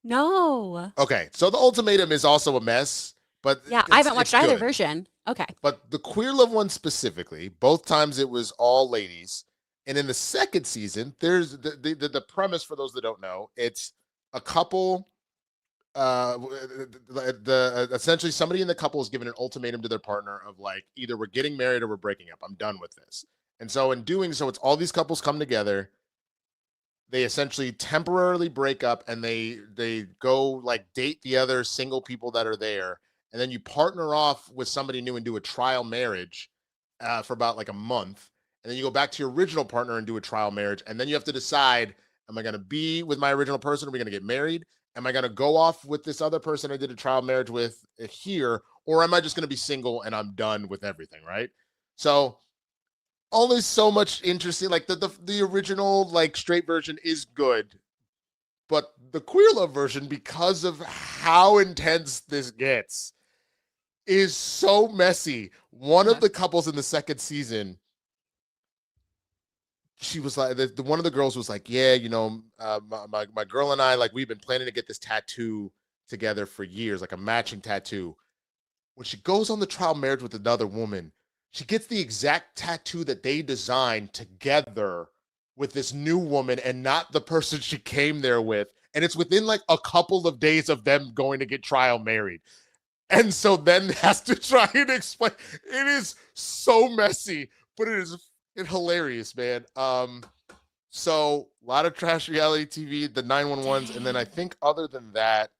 No. Okay, so the Ultimatum is also a mess, but Yeah, I haven't watched either version. Okay. But the Queer Love one specifically, both times it was all ladies. And in the second season, there's the premise for those that don't know, it's a couple essentially somebody in the couple is given an ultimatum to their partner of like either we're getting married or we're breaking up. I'm done with this. And so in doing so, it's all these couples come together. They essentially temporarily break up and they go like date the other single people that are there. And then you partner off with somebody new and do a trial marriage for about like a month. And then you go back to your original partner and do a trial marriage. And then you have to decide, am I going to be with my original person? Are we going to get married? Am I going to go off with this other person I did a trial marriage with here? Or am I just going to be single and I'm done with everything, right? So only so much interesting. Like the original like straight version is good. But the Queer Love version, because of how intense this gets, is so messy. One of the couples in the second season, she was like, one of the girls was like, yeah, you know, my girl and I, like, we've been planning to get this tattoo together for years, like a matching tattoo. When she goes on the trial marriage with another woman, she gets the exact tattoo that they designed together with this new woman and not the person she came there with. And it's within like a couple of days of them going to get trial married. And so then has to try and explain. It is so messy, but it's hilarious, man. So a lot of trash reality TV, the 911s, and then I think other than that,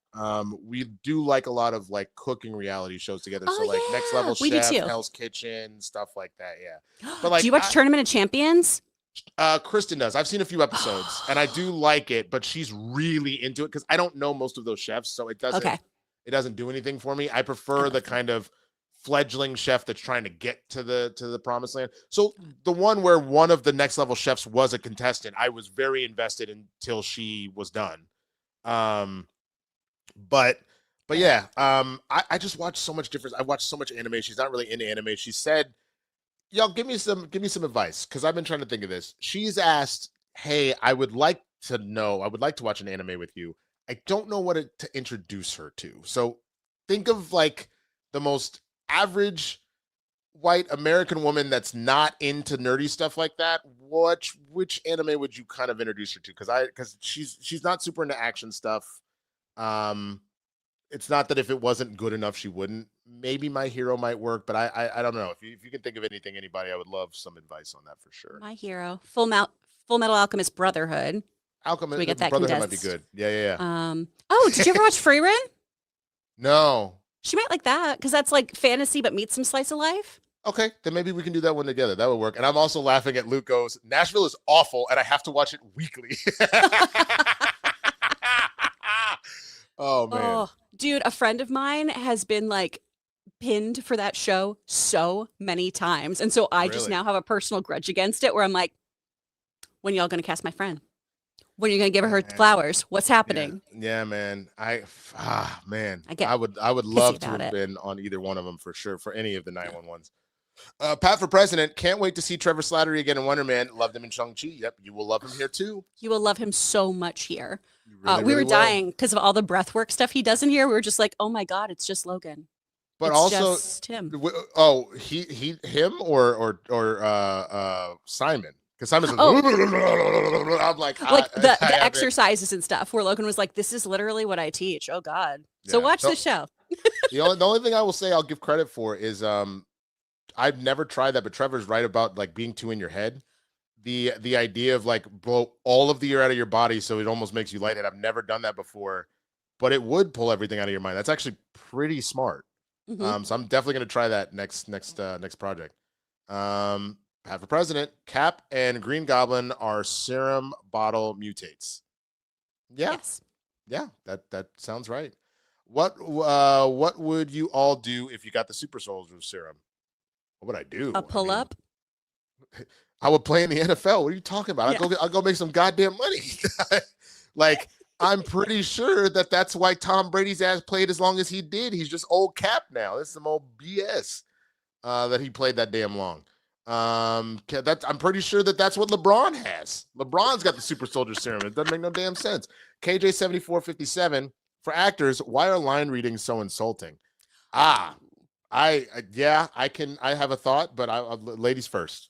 we do like a lot of like cooking reality shows together. Oh, so like yeah. Next Level We do Chef, too. Hell's Kitchen, stuff like that. Yeah. But like, do you watch Tournament of Champions? Kristen does. I've seen a few episodes and I do like it, but she's really into it because I don't know most of those chefs, so it doesn't do anything for me. I prefer the kind of fledgling chef that's trying to get to the promised land. So the one where one of the Next Level chefs was a contestant, I was very invested until she was done. But yeah, I just watched so much different. I watched so much anime. She's not really into anime. She said, y'all give me some advice because I've been trying to think of this. She's asked, hey, I would like to watch an anime with you. I don't know what to introduce her to. So think of like the most average white American woman that's not into nerdy stuff like that. Which anime would you kind of introduce her to? Because she's not super into action stuff. It's not that if it wasn't good enough, she wouldn't. Maybe My Hero might work, but I don't know. If you can think of anybody, I would love some advice on that for sure. My Hero, Full Metal Alchemist Brotherhood. Alchemist, we get that Brotherhood might be good. Yeah. Oh, did you ever watch Free Run? No. She might like that because that's like fantasy but meets some slice of life. Okay, then maybe we can do that one together. That would work. And I'm also laughing at Luke goes, Nashville is awful, and I have to watch it weekly. Oh, man. Oh, dude, a friend of mine has been like pinned for that show so many times. And so I just now have a personal grudge against it where I'm like, when y'all going to cast my friend? When are you going to give her flowers? What's happening? Yeah, man. Man. I would love to have been on either one of them for sure, for any of the 911s. Pat for president. Can't wait to see Trevor Slattery again in Wonder Man. Loved him in Shang-Chi. Yep, you will love him here too. You will love him so much here. Really, we were dying because of all the breathwork stuff he does in here. We were just like, oh my God, it's just Logan. But It's also, just him. him or Simon, because Simon's like, Oh, I'm like, like the I the haven't. exercises and stuff where Logan was like, "This is literally what I teach." Oh God. So Yeah. watch No, the show. the only thing I will say I'll give credit for is I've never tried that, but Trevor's right about like being too in your head. The idea of like blow all of the air out of your body so it almost makes you lightheaded. I've never done that before, but it would pull everything out of your mind. That's actually pretty smart. Hmm. So I'm definitely gonna try that next project. Have a president. Cap and Green Goblin are serum bottle mutates. Yeah, Yes. yeah, that sounds right. What would you all do if you got the super soldier serum? What would I A do? I pull mean, up. I would play in the NFL. What are you talking about? Yeah. I'll go make some goddamn money. Like, I'm pretty sure that's why Tom Brady's ass played as long as he did. He's just old Cap now. This is some old BS that he played that damn long. I'm pretty sure that's what LeBron has. LeBron's got the super soldier serum. It doesn't make no damn sense. KJ7457, for actors, why are line readings so insulting? I have a thought, but ladies first.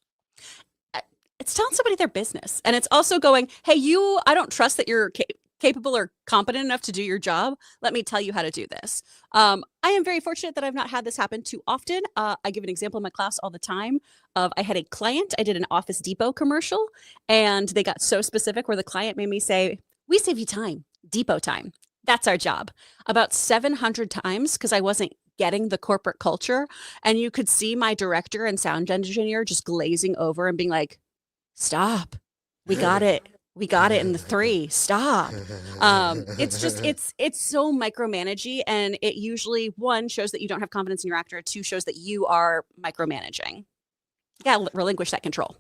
It's telling somebody their business, and it's also going, "Hey, I don't trust that you're capable or competent enough to do your job. Let me tell you how to do this." I am very fortunate that I've not had this happen too often. I give an example in my class all the time of I had a client. I did an Office Depot commercial, and they got so specific where the client made me say, "We save you time, Depot time. That's our job." About 700 times because I wasn't getting the corporate culture, and you could see my director and sound engineer just glazing over and being like, "Stop. We got it. We got it in the 3. Stop." It's just it's so micromanagey, and it usually, 1, shows that you don't have confidence in your actor, 2, shows that you are micromanaging. You gotta relinquish that control.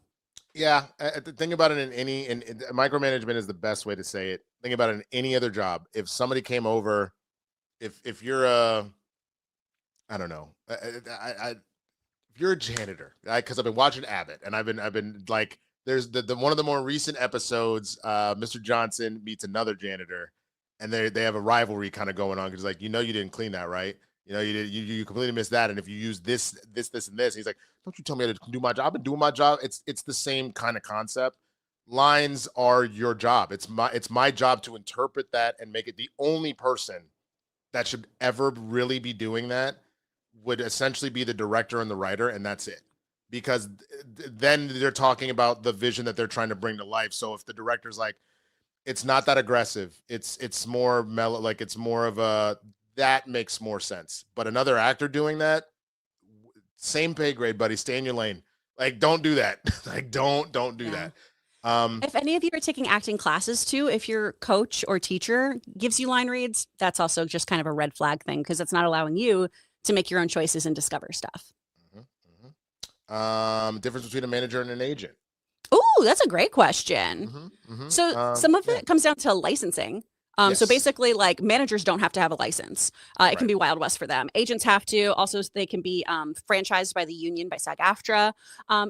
Yeah, think about it in micromanagement is the best way to say it. Think about it in any other job. If somebody came over, if you're I don't know, if you're a janitor, because I've been watching Abbott, and I've been like, there's the one of the more recent episodes, Mr. Johnson meets another janitor, and they have a rivalry kind of going on because like, you didn't clean that, right? You completely missed that, and if you use this and this, he's like, don't you tell me how to do my job. I've been doing my job. It's the same kind of concept. Lines are your job. It's my job to interpret that and make it. The only person that should ever really be doing that would essentially be the director and the writer, and that's it. Because then they're talking about the vision that they're trying to bring to life. So if the director's like, it's not that aggressive, it's more mellow, like it's more of a, that makes more sense. But another actor doing that, same pay grade, buddy. Stay in your lane. Like, don't do that. Like, don't do Yeah. that. If any of you are taking acting classes too, if your coach or teacher gives you line reads, that's also just kind of a red flag thing because it's not allowing you to make your own choices and discover stuff. Difference between a manager and an agent. Ooh, that's a great question. So some of it comes down to licensing. So Yes. basically, like, managers don't have to have a license. It Right. can be Wild West for them. Agents have to. Also, they can be franchised by the union, by SAG-AFTRA.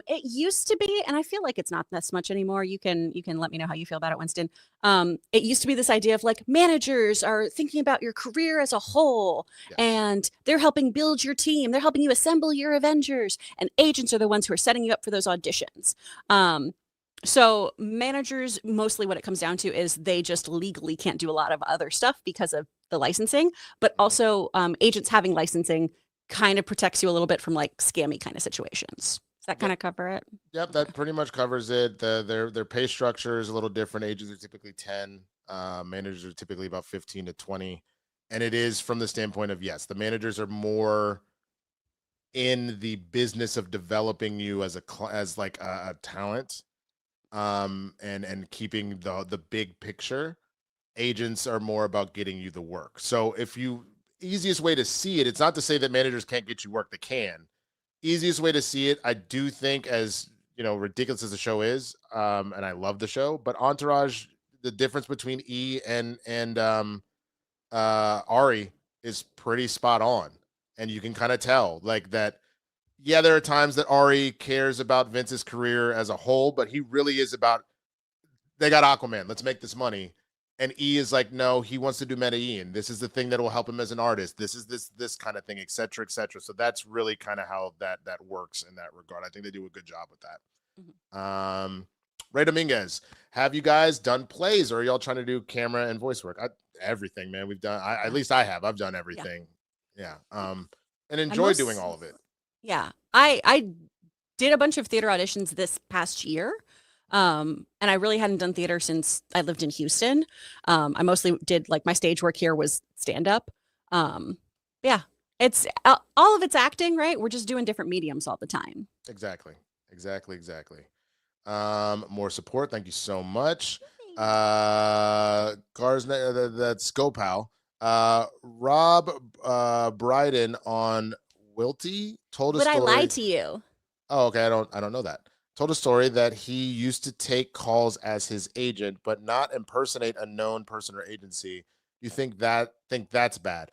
It used to be, and I feel like it's not this much anymore. You can let me know how you feel about it, Winston. It used to be this idea of like managers are thinking about your career as a whole, Yes. and they're helping build your team. They're helping you assemble your Avengers, and agents are the ones who are setting you up for those auditions. So managers, mostly what it comes down to is they just legally can't do a lot of other stuff because of the licensing, but also agents having licensing kind of protects you a little bit from like scammy kind of situations. Does that kind of cover it? Yep, that pretty much covers it. Their pay structure is a little different. Agents are typically 10, managers are typically about 15 to 20. And it is from the standpoint of, yes, the managers are more in the business of developing you as a talent, and keeping the big picture. Agents are more about getting you the work. So easiest way to see it, it's not to say that managers can't get you work, they can. Easiest way to see it, I do think, as ridiculous as the show is, and I love the show, but Entourage, the difference between E and Ari is pretty spot on. And you can kind of tell like that. Yeah, there are times that Ari cares about Vince's career as a whole, but he really is about, they got Aquaman, let's make this money. And E is like, no, he wants to do meta E, and this is the thing that will help him as an artist. This is this kind of thing, et cetera, et cetera. So that's really kind of how that works in that regard. I think they do a good job with that. Ray Dominguez, have you guys done plays, or are y'all trying to do camera and voice work? Everything, man. We've done. At least I have. I've done everything. Yeah. And enjoy doing all of it. Yeah. I did a bunch of theater auditions this past year. And I really hadn't done theater since I lived in Houston. I mostly did like my stage work here was stand up. Yeah, it's all of it's acting, right? We're just doing different mediums all the time. Exactly. More support. Thank you so much. Cars, that's Go Pal. Rob Bryden on Wilty told a story. Would I lie to you? Oh, okay. I don't know that. Told a story that he used to take calls as his agent, but not impersonate a known person or agency. You think that's bad?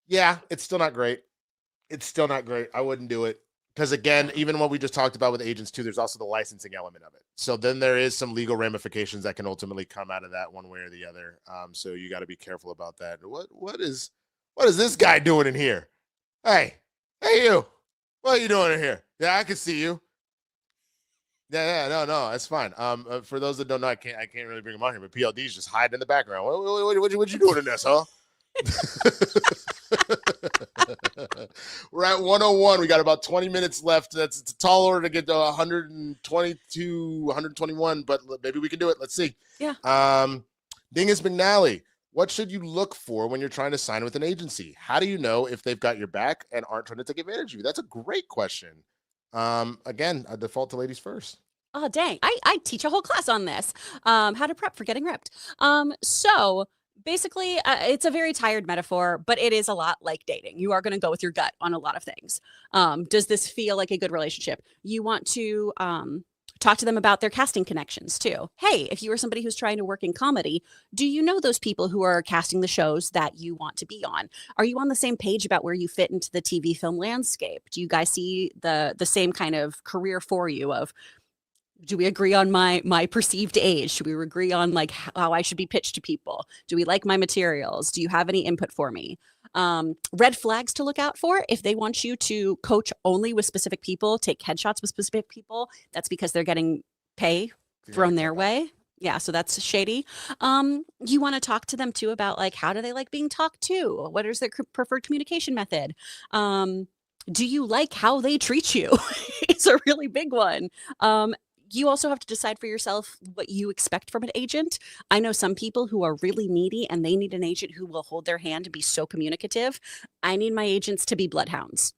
Yeah, it's still not great. I wouldn't do it. Because again, even what we just talked about with agents too, there's also the licensing element of it. So then there is some legal ramifications that can ultimately come out of that one way or the other. So you got to be careful about that. What is this guy doing in here? Hey you, what are you doing in here? Yeah, I can see you. Yeah, no, that's fine. For those that don't know, I can't really bring him on here, but PLD's just hiding in the background. What you doing in this, huh? We're at 101. We got about 20 minutes left. It's a tall order to get to 122, 121, but maybe we can do it. Let's see. Yeah. Dingus McNally, what should you look for when you're trying to sign with an agency? How do you know if they've got your back and aren't trying to take advantage of you? That's a great question. Again, I default to ladies first. Oh, dang. I teach a whole class on this. How to prep for getting ripped. So basically, it's a very tired metaphor, but it is a lot like dating. You are going to go with your gut on a lot of things. Does this feel like a good relationship? You want to talk to them about their casting connections too. Hey, if you are somebody who's trying to work in comedy, do you know those people who are casting the shows that you want to be on? Are you on the same page about where you fit into the TV film landscape? Do you guys see the same kind of career for you of, do we agree on my perceived age? Do we agree on like how I should be pitched to people? Do we like my materials? Do you have any input for me? Red flags to look out for. If they want you to coach only with specific people, take headshots with specific people, that's because they're getting pay thrown their way. Yeah, so that's shady. You want to talk to them too about like, how do they like being talked to? What is their preferred communication method? Do you like how they treat you? It's a really big one. You also have to decide for yourself what you expect from an agent. I know some people who are really needy and they need an agent who will hold their hand and be so communicative. I need my agents to be bloodhounds.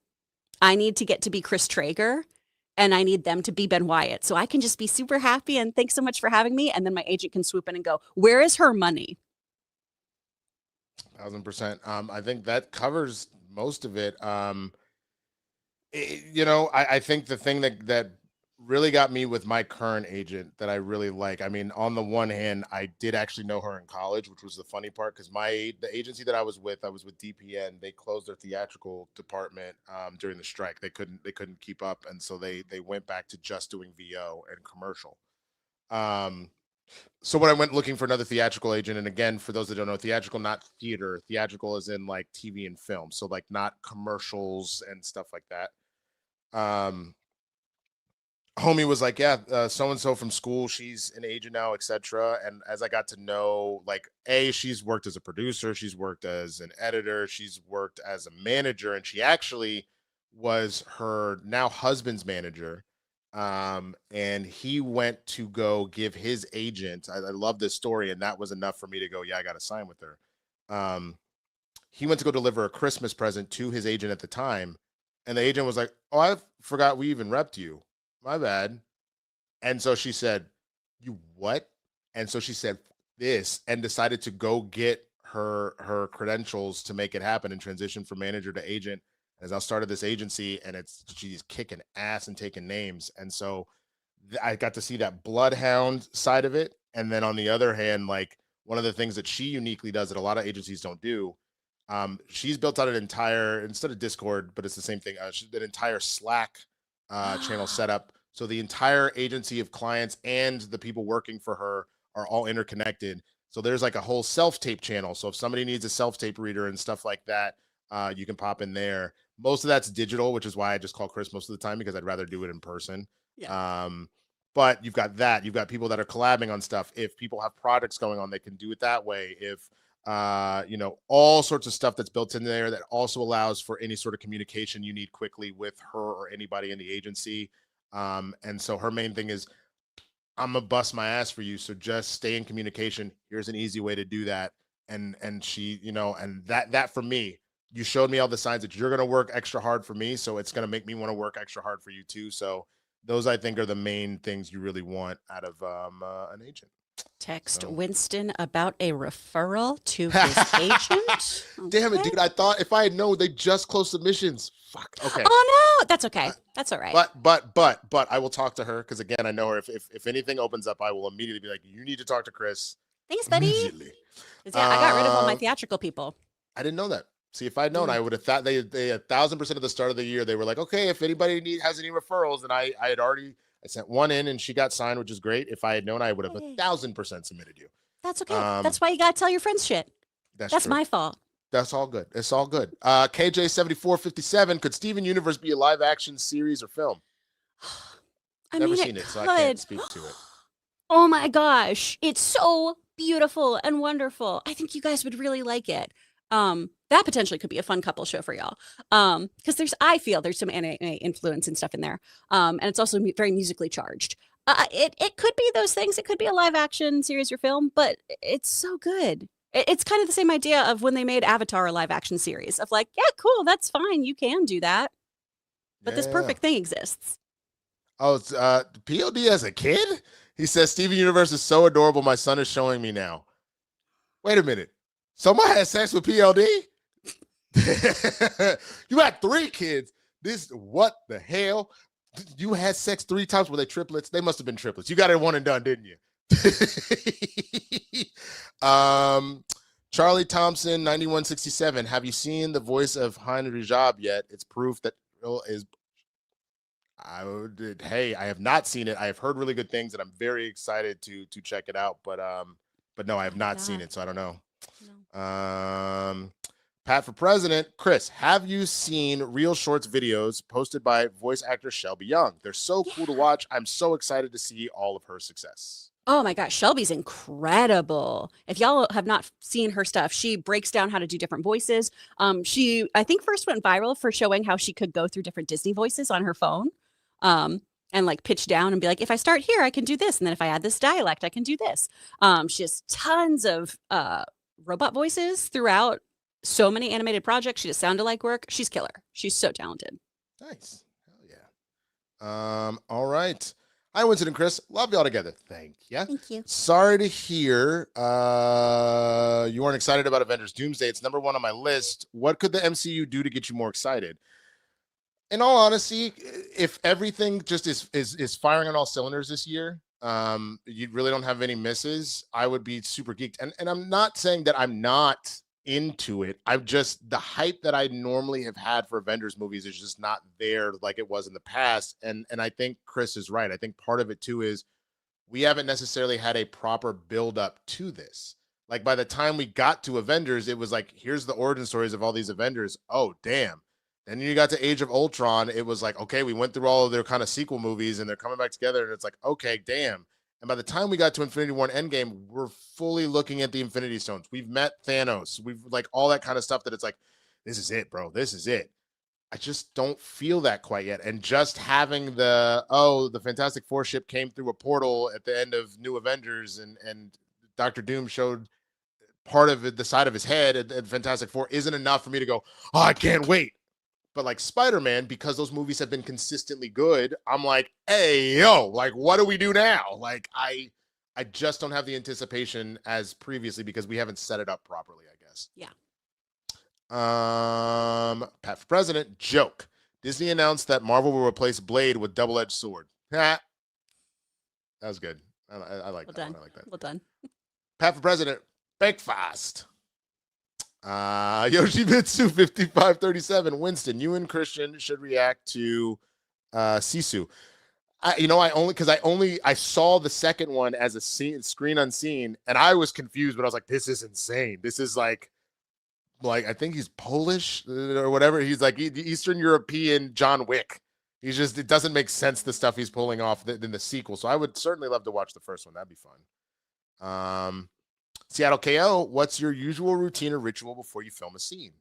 I need to get to be Chris Traeger and I need them to be Ben Wyatt. So I can just be super happy and thanks so much for having me. And then my agent can swoop in and go, where is her money? 1000%. I think that covers most of it. I think the thing that really got me with my current agent that I really like. I mean, on the one hand, I did actually know her in college, which was the funny part because the agency that I was with DPN. They closed their theatrical department during the strike. They couldn't keep up, and so they went back to just doing VO and commercial. So when I went looking for another theatrical agent, and again, for those that don't know, theatrical, not theater, theatrical is in like TV and film, so like not commercials and stuff like that. Homie was like, yeah, so-and-so from school, she's an agent now, etc. And as I got to know, like, she's worked as a producer, she's worked as an editor, she's worked as a manager, and she actually was her now husband's manager. And he went to go give his agent, I love this story, and that was enough for me to go, yeah, I got to sign with her. He went to go deliver a Christmas present to his agent at the time, and the agent was like, oh, I forgot we even repped you. My bad. And so she said, you what? And so she said this and decided to go get her credentials to make it happen and transition from manager to agent. As I started this agency, and she's kicking ass and taking names. And so I got to see that bloodhound side of it. And then on the other hand, like one of the things that she uniquely does that a lot of agencies don't do, she's built out an entire, instead of Discord, but it's the same thing. She's an entire Slack channel setup. So the entire agency of clients and the people working for her are all interconnected. So there's like a whole self-tape channel. So if somebody needs a self-tape reader and stuff like that, you can pop in there. Most of that's digital, which is why I just call Chris most of the time, because I'd rather do it in person. Yeah. But you've got that. You've got people that are collabing on stuff. If people have projects going on, they can do it that way. If all sorts of stuff that's built in there that also allows for any sort of communication you need quickly with her or anybody in the agency. And so her main thing is, I'm gonna bust my ass for you, so just stay in communication. Here's an easy way to do that. And she, and that for me, you showed me all the signs that you're gonna work extra hard for me, so it's gonna make me want to work extra hard for you too. So those, I think, are the main things you really want out of an agent. Text So. Winston about a referral to his agent. Damn it, dude! I thought if I had known, they just closed submissions. Fuck. Okay. Oh no, that's okay. That's all right. But I will talk to her, because again, I know her. If anything opens up, I will immediately be like, you need to talk to Chris. Thanks, buddy. Immediately. Yeah, I got rid of all my theatrical people. I didn't know that. See, if I'd known, I would have thought they 1,000% of the start of the year, they were like, okay, if anybody has any referrals, and I sent one in and she got signed, which is great. If I had known, I would have 1,000% submitted you. That's okay. That's why you gotta tell your friends shit. That's my fault. That's all good. It's all good. KJ7457, could Steven Universe be a live action series or film? Never seen it, so I can't speak to it. Oh my gosh. It's so beautiful and wonderful. I think you guys would really like it. That potentially could be a fun couple show for y'all. Because I feel there's some anime influence and stuff in there. And it's also very musically charged. It could be those things. It could be a live action series or film, but it's so good. It's kind of the same idea of when they made Avatar a live action series of like, yeah, cool, that's fine. You can do that. But this perfect thing exists. Oh, it's POD as a kid? He says, Steven Universe is so adorable. My son is showing me now. Wait a minute. Someone had sex with PLD? You had 3 kids. What the hell? You had sex 3 times? Were they triplets? They must have been triplets. You got it one and done, didn't you? Charlie Thompson 9167, have you seen The Voice of Henry Job yet? It's proof that is I have not seen it. I have heard really good things and I'm very excited to check it out, but no, I have not seen it, so I don't know. No. Pat for President, Chris, have you seen Real Shorts videos posted by voice actor Shelby Young? They're so cool to watch. I'm so excited to see all of her success. Oh my gosh, Shelby's incredible. If y'all have not seen her stuff, she breaks down how to do different voices. She, I think, first went viral for showing how she could go through different Disney voices on her phone. And like pitch down and be like, if I start here, I can do this. And then if I add this dialect, I can do this. She has tons of robot voices throughout so many animated projects. She does sound-alike work. She's killer. She's so talented. Nice. Hell yeah. All right. Hi, Winston and Chris. Love y'all together. Thank you. Thank you. Sorry to hear you weren't excited about Avengers Doomsday. It's number 1 on my list. What could the MCU do to get you more excited? In all honesty, if everything just is firing on all cylinders this year, you really don't have any misses, I would be super geeked. And I'm not saying that I'm not into it. I've just, the hype that I normally have had for Avengers movies is just not there like it was in the past. And I think Chris is right. I think part of it too is we haven't necessarily had a proper build up to this. Like by the time we got to Avengers, it was like, here's the origin stories of all these Avengers. Oh, damn. Then you got to Age of Ultron. It was like, okay, we went through all of their kind of sequel movies and they're coming back together. And it's like, okay, damn. And by the time we got to Infinity War and Endgame, we're fully looking at the Infinity Stones. We've met Thanos. We've like all that kind of stuff that it's like, this is it, bro. This is it. I just don't feel that quite yet. And just having the Fantastic Four ship came through a portal at the end of New Avengers and Dr. Doom showed part of it, the side of his head at Fantastic Four isn't enough for me to go, oh, I can't wait. But like Spider-Man, because those movies have been consistently good, I'm like, hey, yo, like, what do we do now? Like, I just don't have the anticipation as previously because we haven't set it up properly, I guess. Yeah. Pat for President, joke. Disney announced that Marvel will replace Blade with double-edged sword. That was good. I like that one. I like that. Well done. Pat for President, breakfast. Yoshimitsu 5537, Winston, you and Kristian should react to Sisu. I saw the second one as a screen unseen, and I was confused, but I was like, this is insane. This is like I think he's Polish or whatever. He's like Eastern European John Wick. It doesn't make sense, the stuff he's pulling off in the sequel. So I would certainly love to watch the first one. That'd be fun. Seattle KO, what's your usual routine or ritual before you film a scene?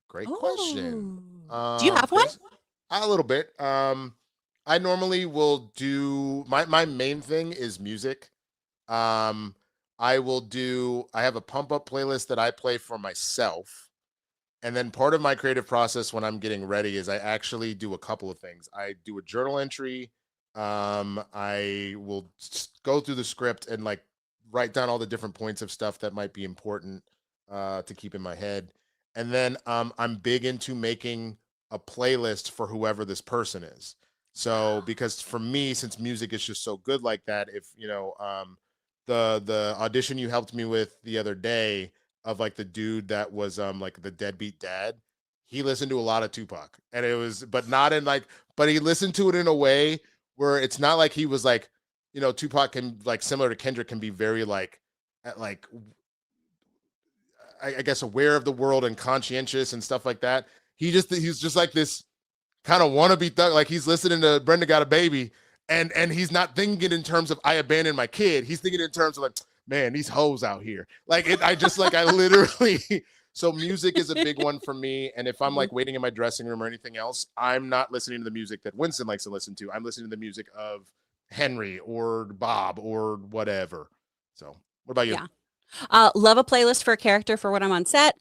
Great question. Do you have one? A little bit. I normally will do my main thing is music. I have a pump up playlist that I play for myself. And then part of my creative process when I'm getting ready is I actually do a couple of things. I do a journal entry. I will go through the script and like write down all the different points of stuff that might be important to keep in my head. And then I'm big into making a playlist for whoever this person is. So because for me, since music is just so good like that, if the audition you helped me with the other day of like the dude that was like the deadbeat dad, he listened to a lot of Tupac, and it was, but not in like, but he listened to it in a way where it's not like he was like, Tupac can, like, similar to Kendrick, can be very like I guess aware of the world and conscientious and stuff like that. He's just like this kind of wannabe thug. Like, he's listening to Brenda Got a Baby, and he's not thinking in terms of I abandoned my kid. He's thinking in terms of like, man, these hoes out here. Like, I literally. So music is a big one for me. And if I'm like waiting in my dressing room or anything else, I'm not listening to the music that Winston likes to listen to. I'm listening to the music of Henry or Bob or whatever. So what about you? Yeah. Love a playlist for a character for when I'm on set.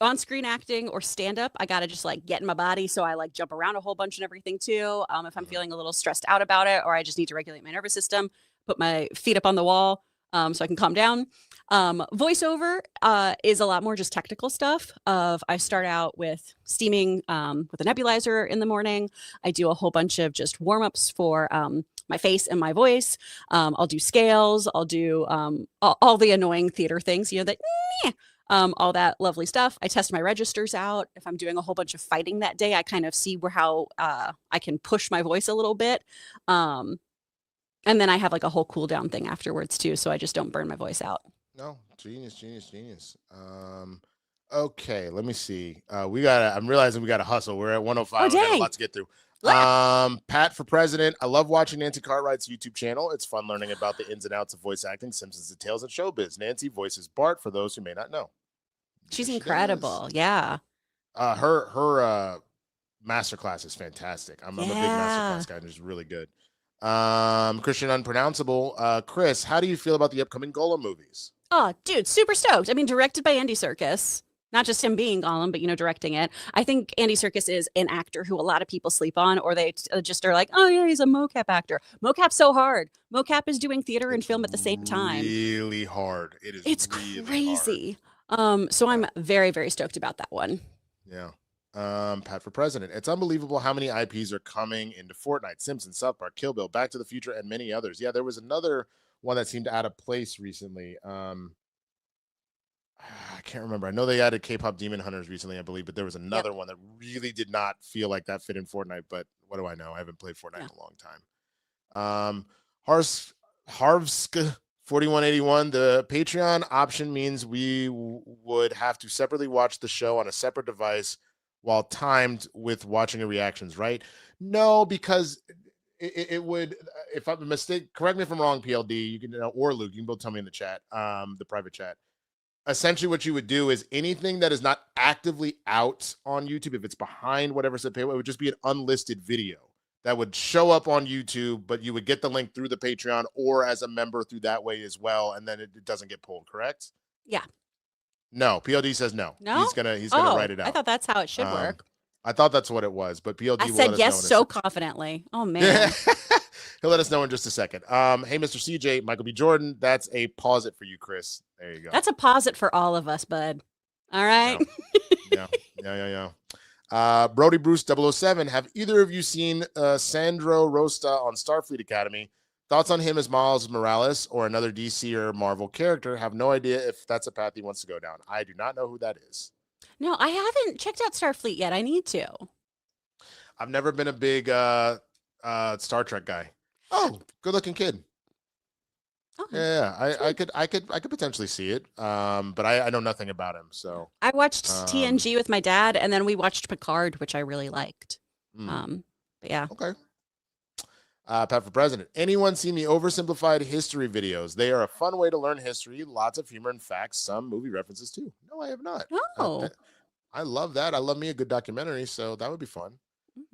On-screen acting or stand-up, I gotta just like get in my body, so I like jump around a whole bunch and everything too. If I'm feeling a little stressed out about it, or I just need to regulate my nervous system, put my feet up on the wall so I can calm down. Voiceover is a lot more just technical stuff. I start out with steaming with a nebulizer in the morning. I do a whole bunch of just warm-ups for my face and my voice. I'll do scales. I'll do all the annoying theater things, that all that lovely stuff. I test my registers out. If I'm doing a whole bunch of fighting that day, I kind of see how I can push my voice a little bit. And then I have like a whole cool down thing afterwards too, so I just don't burn my voice out. No, genius. Okay, let me see. I'm realizing we got to hustle. We're at 105. Oh, We got a dang. lot to get through. Pat for President. I love watching Nancy Cartwright's YouTube channel. It's fun learning about the ins and outs of voice acting, Simpsons, and Tales of Showbiz. Nancy voices Bart for those who may not know. She's incredible. Yeah. Her masterclass is fantastic. I'm a big masterclass guy, and it's really good. Kristian Unpronounceable. Chris, how do you feel about the upcoming Golem movies? Oh, dude, super stoked. I mean, directed by Andy Serkis. Not just him being Gollum, but, directing it. I think Andy Serkis is an actor who a lot of people sleep on, or they just are like, oh, yeah, he's a mocap actor. Mocap's so hard. Mocap is doing theater and film at the same time. Really hard. It's really crazy. Hard. So I'm very, very stoked about that one. Yeah. Pat for President. It's unbelievable how many IPs are coming into Fortnite, Simpsons, South Park, Kill Bill, Back to the Future, and many others. Yeah, there was another one that seemed out of place recently. I can't remember. I know they added K-pop Demon Hunters recently, I believe, but there was another one that really did not feel like that fit in Fortnite. But what do I know? I haven't played Fortnite in a long time. Harvsk 4181. The Patreon option means we would have to separately watch the show on a separate device while timed with watching the reactions, right? No, because it would, if I'm a mistake, correct me if I'm wrong, PLD, you can, or Luke, you can both tell me in the chat, the private chat. Essentially what you would do is anything that is not actively out on YouTube, if it's behind whatever said pay, it would just be an unlisted video that would show up on YouTube, but you would get the link through the Patreon or as a member through that way as well, and then it doesn't get pulled, correct? Yeah. No, PLD says no. No? He's gonna write it out. I thought that's how it should work. I thought that's what it was, but PLD I will said let us yes know so confidently. Oh, man. He'll let us know in just a second. Hey, Mr. CJ, Michael B. Jordan, that's a pause it for you, Chris. There you go. That's a pause it for all of us, bud. All right. Yeah. Brody Bruce 007. Have either of you seen Sandro Rosta on Starfleet Academy? Thoughts on him as Miles Morales or another DC or Marvel character? Have no idea if that's a path he wants to go down. I do not know who that is. No, I haven't checked out Starfleet yet. I need to. I've never been a big Star Trek guy. Oh, good looking kid. Oh, Yeah, I could potentially see it. But I know nothing about him. So I watched TNG with my dad, and then we watched Picard, which I really liked. But yeah. Okay. Pat for President. Anyone seen the oversimplified history videos? They are a fun way to learn history. Lots of humor and facts. Some movie references too. No, I have not. Oh. I love that. I love me a good documentary, so that would be fun.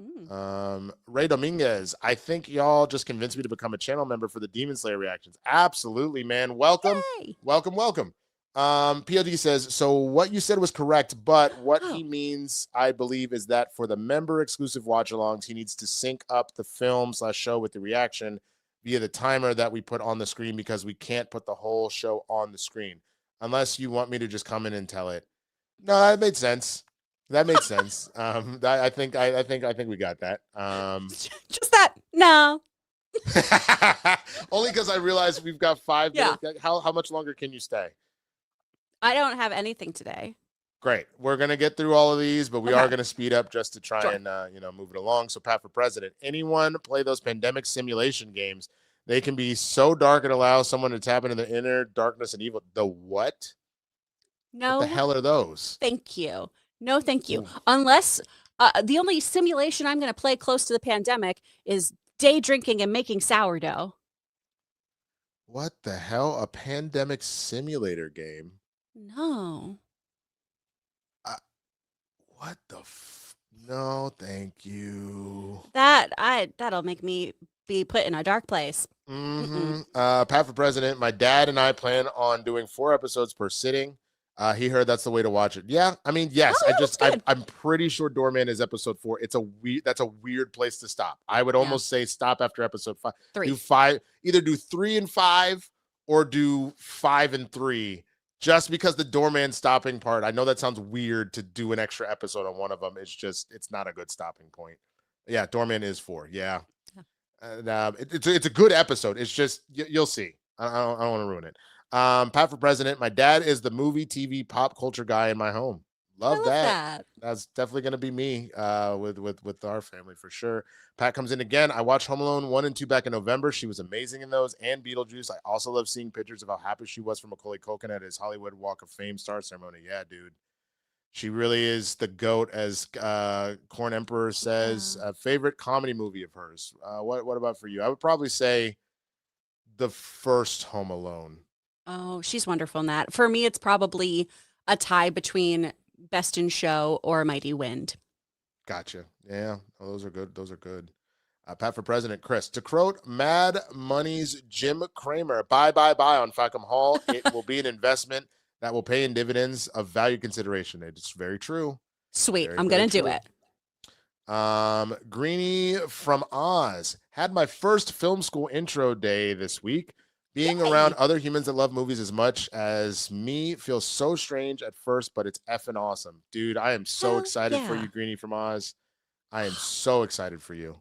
Mm-hmm. Ray Dominguez. I think y'all just convinced me to become a channel member for the Demon Slayer reactions. Absolutely, man. Welcome. Yay. Welcome. POD says, so what you said was correct, but what he means, I believe, is that for the member exclusive watch alongs, he needs to sync up the film/show with the reaction via the timer that we put on the screen, because we can't put the whole show on the screen unless you want me to just come in and tell it. No, that made sense. I think we got that. Just that. No. Only because I realized we've got 5 minutes. How much longer can you stay? I don't have anything today. Great. We're going to get through all of these, but we are going to speed up just to try and move it along. So Pat for President, anyone play those pandemic simulation games? They can be so dark it allows someone to tap into the inner darkness and evil. The what? No. What the hell are those? Thank you. No, thank you. Ooh. Unless the only simulation I'm going to play close to the pandemic is day drinking and making sourdough. What the hell? A pandemic simulator game? No. What the no, thank you. That'll make me be put in a dark place. Pat for President, my dad and I plan on doing 4 episodes per sitting. He heard that's the way to watch it. Yeah, I mean, yes. I'm pretty sure Doorman is episode 4. That's a weird place to stop. I would almost say stop after episode 5. 3. Do 5. Either do 3 and 5 or do 5 and 3. Just because the Doorman stopping part, I know that sounds weird to do an extra episode on one of them. It's not a good stopping point. Yeah, Doorman is 4. Yeah. And, it's a good episode. It's just you'll see. I don't want to ruin it. Pat for President, my dad is the movie, TV, pop culture guy in my home. Love that. That's definitely going to be me with our family for sure. Pat comes in again. I watched Home Alone 1 and 2 back in November. She was amazing in those, and Beetlejuice. I also love seeing pictures of how happy she was for Macaulay Culkin at his Hollywood Walk of Fame star ceremony. Yeah, dude. She really is the GOAT, as Corn Emperor says. A favorite comedy movie of hers. What about for you? I would probably say the first Home Alone. Oh, she's wonderful in that. For me, it's probably a tie between Best in Show or Mighty Wind. Gotcha. Yeah, those are good. Pat for President, Chris. To quote Mad Money's Jim Cramer, buy on Facom Hall. It will be an investment that will pay in dividends of value consideration. It's very true. Sweet. I'm going to do it. Greenie from Oz. Had my first film school intro day this week. Being around other humans that love movies as much as me feels so strange at first, but it's effing awesome. Dude, I am so excited for you, Greenie from Oz. I am so excited for you.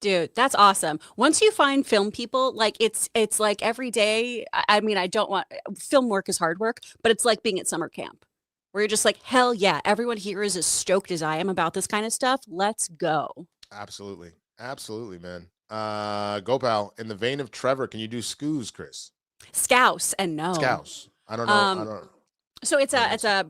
Dude, that's awesome. Once you find film people, like it's like every day. I mean, film work is hard work, but it's like being at summer camp where you're just like, hell yeah, everyone here is as stoked as I am about this kind of stuff. Let's go. Absolutely, man. Gopal, in the vein of Trevor, can you do scoos, Chris? Scouse and no. Scouse. I don't know. So it's a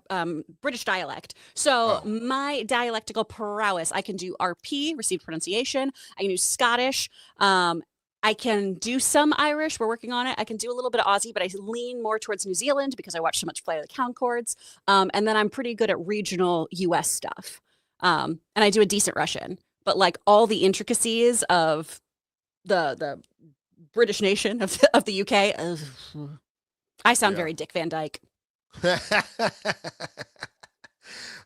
British dialect. So my dialectical prowess, I can do RP, received pronunciation. I can do Scottish. I can do some Irish. We're working on it. I can do a little bit of Aussie, but I lean more towards New Zealand because I watch so much Flight of the Conchords. And then I'm pretty good at regional US stuff. And I do a decent Russian. But like all the intricacies of the British nation of the UK, I sound very Dick Van Dyke.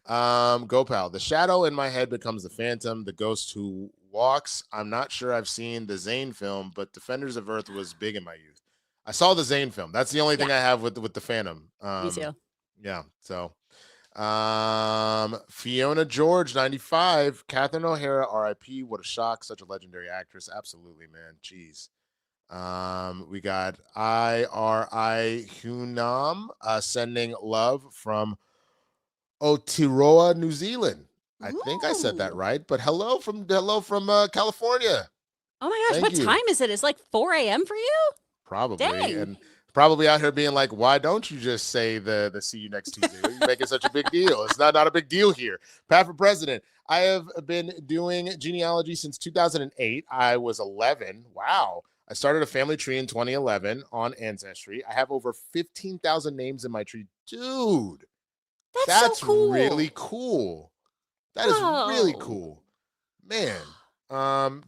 Gopal, the shadow in my head becomes the phantom, the ghost who walks. I'm not sure I've seen the Zane film, but Defenders of Earth was big in my youth. I saw the Zane film. That's the only thing I have with the Phantom. Me too. Yeah. So Fiona George 95, Catherine O'Hara RIP. What a shock, such a legendary actress. Absolutely, man. Jeez. We got IRI Hunam sending love from Aotearoa, New Zealand. I think I said that Ooh. right. But hello from California. Oh my gosh, Thank what you. time is it? It's like 4 a.m. for you? Probably. Dang. And probably out here being like, why don't you just say the see you next Tuesday? What are you making such a big deal? It's not a big deal here. Pat for president. I have been doing genealogy since 2008. I was 11. Wow. I started a family tree in 2011 on Ancestry. I have over 15,000 names in my tree. Dude, That's so that's really cool. cool. That is really Whoa. cool. Man.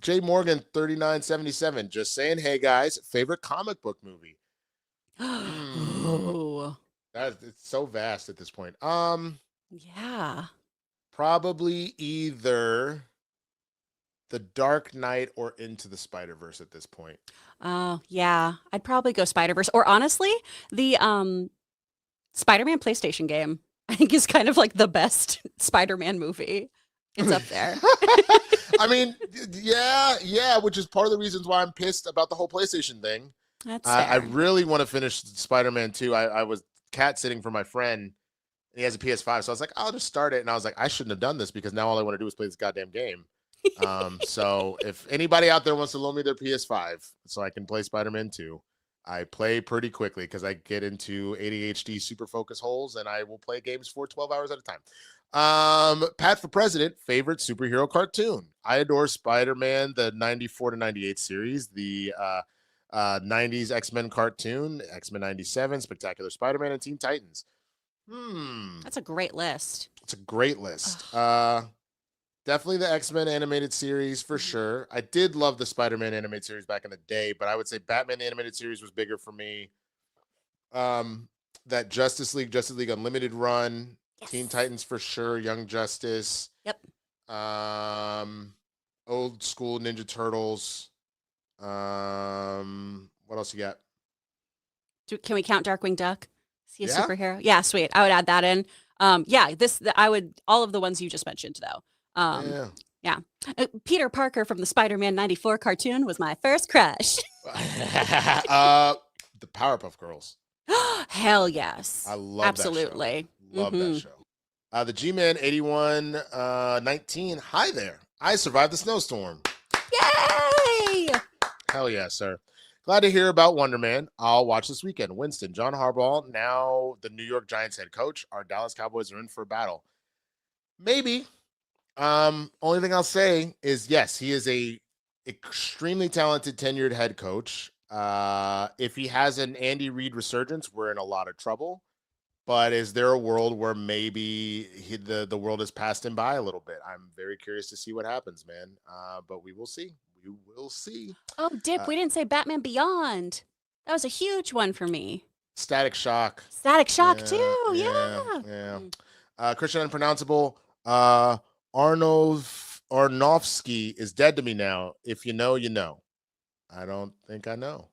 J Morgan 3977 just saying, hey guys, favorite comic book movie. Oh. It's so vast at this point. Yeah. Probably either The Dark Knight or Into the Spider-Verse at this point. Oh, yeah. I'd probably go Spider-Verse. Or honestly, the Spider-Man PlayStation game, I think is kind of like the best Spider-Man movie. It's up there. I mean, yeah, which is part of the reasons why I'm pissed about the whole PlayStation thing. That's I fair. really want to finish Spider-Man 2. I was cat sitting for my friend, and he has a PS5, so I was like, I'll just start it. And I was like, I shouldn't have done this because now all I want to do is play this goddamn game. So if anybody out there wants to loan me their PS5 so I can play Spider-Man 2, I play pretty quickly because I get into ADHD super focus holes and I will play games for 12 hours at a time. Pat for president, favorite superhero cartoon. I adore Spider-Man, the 94 to 98 series, the 90s X-Men cartoon, X-Men 97, Spectacular Spider-Man, and Teen Titans. That's a great list. It's a great list. Definitely the X-Men animated series for sure. I did love the Spider-Man animated series back in the day, but I would say Batman the animated series was bigger for me. That Justice League Unlimited run, Yes. Teen Titans for sure, Young Justice. Yep. Old school Ninja Turtles. What else you got? Can we count Darkwing Duck? Is he a Yeah. superhero? Yeah, sweet. I would add that in. Yeah, I would all of the ones you just mentioned though. Yeah. Peter Parker from the Spider-Man 94 cartoon was my first crush. The Powerpuff Girls. Hell yes. I love Absolutely. that show. Love that show. The G-Man 8119. Hi there. I survived the snowstorm. Yay! Hell yeah, sir. Glad to hear about Wonder Man. I'll watch this weekend. Winston, John Harbaugh, now the New York Giants head coach. Our Dallas Cowboys are in for a battle. Maybe. Only thing I'll say is yes, he is a extremely talented tenured head coach. If he has an Andy Reid resurgence, we're in a lot of trouble. But is there a world where maybe the world has passed him by a little bit? I'm very curious to see what happens, man. But we will see. We will see. Oh, Dip, we didn't say Batman Beyond. That was a huge one for me. Static Shock. Static Shock too. Yeah. Christian Unpronounceable. Arnofsky is dead to me now. If you know, you know. I don't think I know.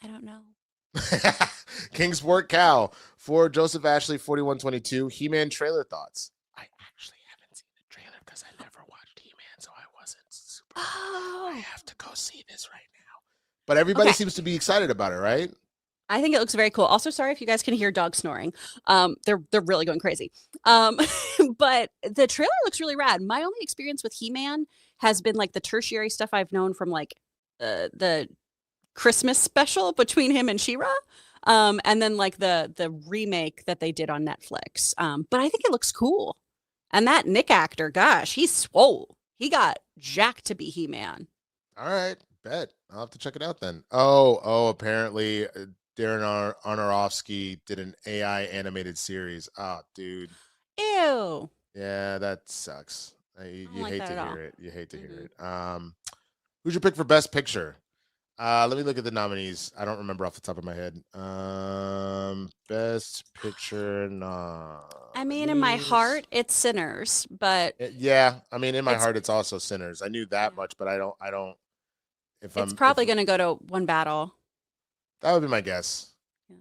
I don't know. Kingsport Cow for Joseph Ashley 4122. He-Man trailer thoughts. I actually haven't seen the trailer because I never watched He-Man, so I wasn't super. Oh. I have to go see this right now. But everybody seems to be excited about it, right? I think it looks very cool. Also, sorry if you guys can hear dogs snoring. They're really going crazy. But the trailer looks really rad. My only experience with He-Man has been like the tertiary stuff I've known from like the Christmas special between him and She-Ra. And then like the remake that they did on Netflix. But I think it looks cool. And that Nick actor, gosh, he's swole. He got jacked to be He-Man. All right, bet. I'll have to check it out then. Oh, apparently Darren Aronofsky did an AI animated series. Oh, dude. Ew. Yeah, that sucks. You hate to hear it. You hate to hear it. Who's your pick for Best Picture? Let me look at the nominees. I don't remember off the top of my head. Best Picture I mean, in my heart, it's Sinners, but yeah, I mean, in my heart, it's also Sinners. I knew that much, but I don't. It's probably going to go to One Battle. That would be my guess.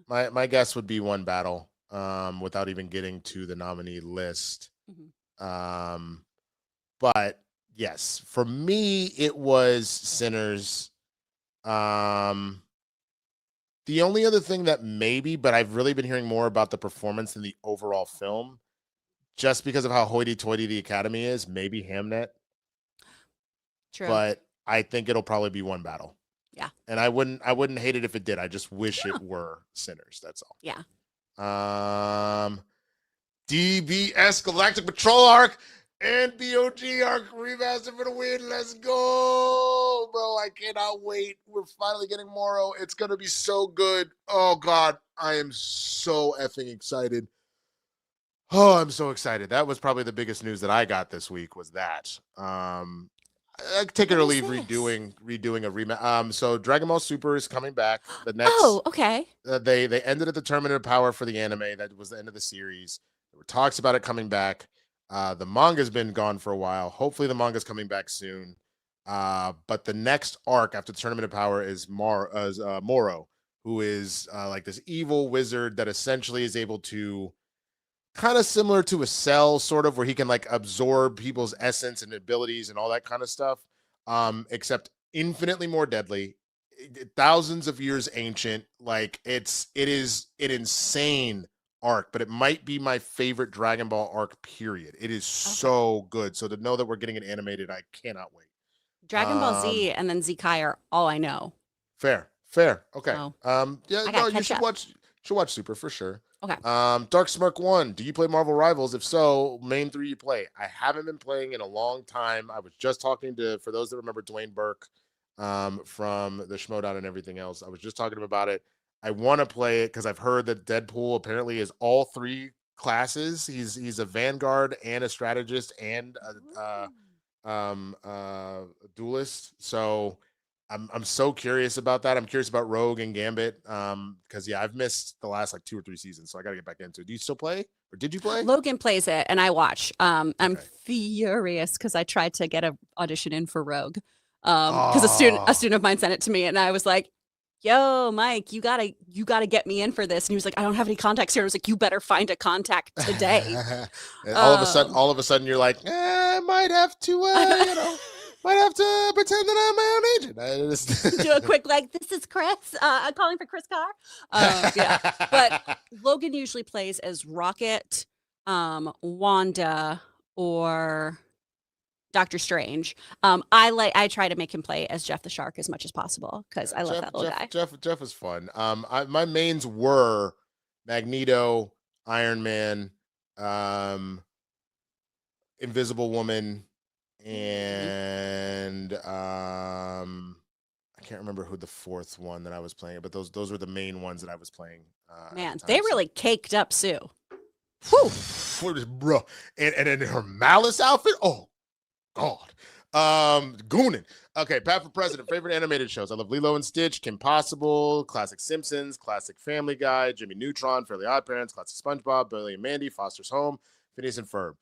Yeah. My guess would be One Battle. Without even getting to the nominee list. But yes, for me, it was Sinners. The only other thing that maybe, but I've really been hearing more about the performance than the overall film. just because of how hoity-toity the Academy is, maybe Hamnet. True. But I think it'll probably be one battle. Yeah. And I wouldn't hate it if it did. I just wish it were Sinners. That's all. Yeah. DBS Galactic Patrol arc and BOG arc remastered for the win. Let's go, bro. I cannot wait. We're finally getting Morrow. It's going to be so good. Oh, God. I am so effing excited. Oh, I'm so excited. That was probably the biggest news that I got this week was that. I take it or leave redoing a rematch. So Dragon Ball Super is coming back. The next. Oh, okay. They ended at the Tournament of Power for the anime. That was the end of the series. There were talks about it coming back. The manga's been gone for a while. Hopefully, the manga's coming back soon. But the next arc after the Tournament of Power is Moro, who is like this evil wizard that essentially is able to, kind of similar to a cell, sort of, where he can like absorb people's essence and abilities and all that kind of stuff, except infinitely more deadly, thousands of years ancient. Like it is an insane arc, but it might be my favorite Dragon Ball arc, period. It is so good. So to know that we're getting it animated, I cannot wait. Dragon Ball Z and then Z-Kai are all I know. Fair. Okay. You should watch Super for sure. Okay. Dark Smirk 1. Do you play Marvel Rivals? If so, main 3 you play. I haven't been playing in a long time. I was just talking to, for those that remember Dwayne Burke from the Schmodown and everything else, I was just talking to him about it. I want to play it because I've heard that Deadpool apparently is all 3 classes. He's a Vanguard and a strategist and a duelist. So I'm so curious about that. I'm curious about Rogue and Gambit because I've missed the last like 2 or 3 seasons, so I got to get back into it. Do you still play, or did you play? Logan plays it, and I watch. I'm furious because I tried to get an audition in for Rogue because a student of mine sent it to me, and I was like, "Yo, Mike, you gotta get me in for this." And he was like, "I don't have any contacts here." I was like, "You better find a contact today." All of a sudden, you're like, I might have to, might have to pretend that I'm my own agent. I just do a quick like, "This is Chris. I'm calling for Chris Carr." Yeah, but Logan usually plays as Rocket, Wanda, or Doctor Strange. I try to make him play as Jeff the Shark as much as possible because I love that little guy. Jeff is fun. My mains were Magneto, Iron Man, Invisible Woman, and I can't remember who the 4th one that I was playing, but those were the main ones that I was playing. Man, they really caked up Sue. Whew. Bro, and in her Malice outfit, oh God. Goonin. Okay, Pat for President. Favorite animated shows. I love Lilo and Stitch, Kim Possible, classic Simpsons, classic Family Guy, Jimmy Neutron, Fairly Odd Parents, classic SpongeBob, Billy and Mandy, Foster's Home, Phineas and Ferb.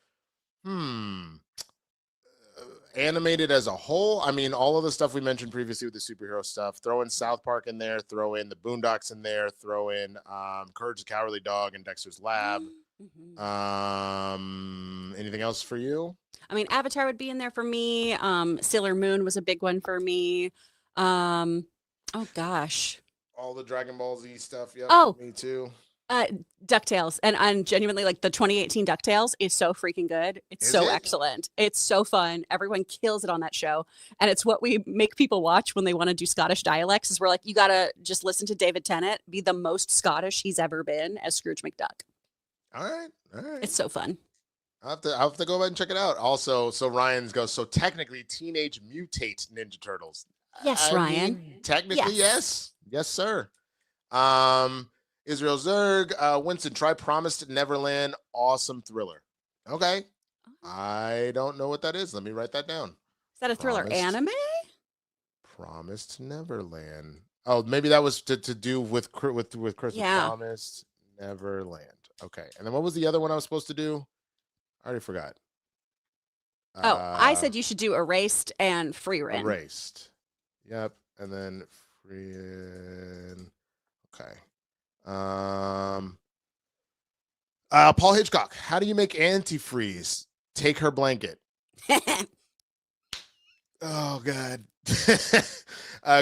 Animated as a whole, I mean, all of the stuff we mentioned previously with the superhero stuff, throw in South Park in there, throw in the Boondocks in there, throw in Courage the Cowardly Dog and Dexter's Lab. Anything else for you? I mean, Avatar would be in there for me. Sailor Moon was a big one for me. Oh gosh. All the Dragon Ball Z stuff. Yep. Oh, me too. DuckTales, and genuinely, like the 2018 DuckTales is so freaking good. It's so excellent. It's so fun. Everyone kills it on that show, and it's what we make people watch when they want to do Scottish dialects. Is we're like, you gotta just listen to David Tennant be the most Scottish he's ever been as Scrooge McDuck. All right. It's so fun. I'll have to go ahead and check it out. Also, so Ryan's goes, so technically Teenage Mutate Ninja Turtles. Yes, Ryan. Technically, yes. Yes, sir. Israel Zerg, Winston, try Promised Neverland, awesome thriller. Okay. I don't know what that is. Let me write that down. Is that a thriller anime? Promised Neverland. Oh, maybe that was to do with Christmas. Promised Neverland. Okay. And then what was the other one I was supposed to do? I already forgot. I said you should do Erased and Freerin. Erased. Yep. And then Freerin. Okay. Paul Hitchcock. How do you make antifreeze? Take her blanket. Oh God.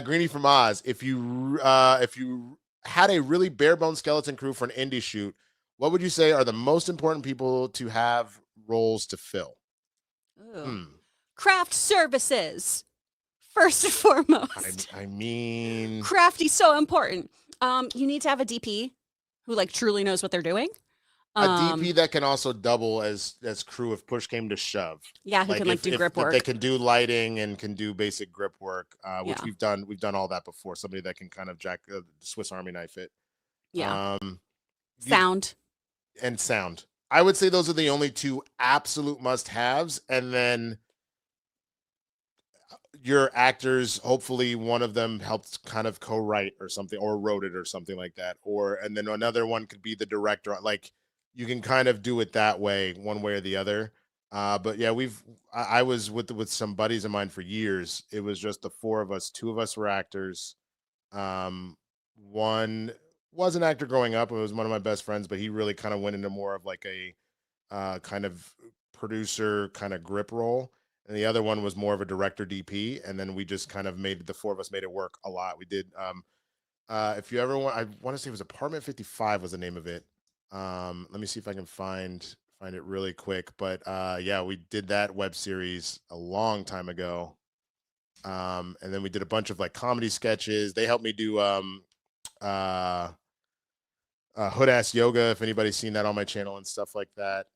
Greenie from Oz. If you had a really bare bone skeleton crew for an indie shoot, What would you say are the most important people to have roles to fill? Craft services, first and foremost. I mean, Crafty so important. You need to have a DP who like truly knows what they're doing. a DP that can also double as crew if push came to shove. Yeah, who can like do grip work. They can do lighting and can do basic grip work, which we've done. We've done all that before. Somebody that can kind of jack Swiss Army knife it. Yeah. Sound. And sound. I would say those are the only two absolute must-haves, and then your actors, hopefully one of them helped kind of co-write or something, or wrote it or something like that, and then another one could be the director. Like, you can kind of do it that way, one way or the other. But yeah, I was with some buddies of mine for years. It was just the four of us. Two of us were actors. One was an actor growing up. It was one of my best friends, but he really kind of went into more of like a kind of producer kind of grip role. And the other one was more of a director DP. And then we just kind of the four of us made it work a lot. We did, if you ever want, I want to say it was Apartment 55 was the name of it. Let me see if I can find it really quick. But yeah, we did that web series a long time ago. And then we did a bunch of like comedy sketches. They helped me do Hood Ass Yoga, if anybody's seen that on my channel and stuff like that.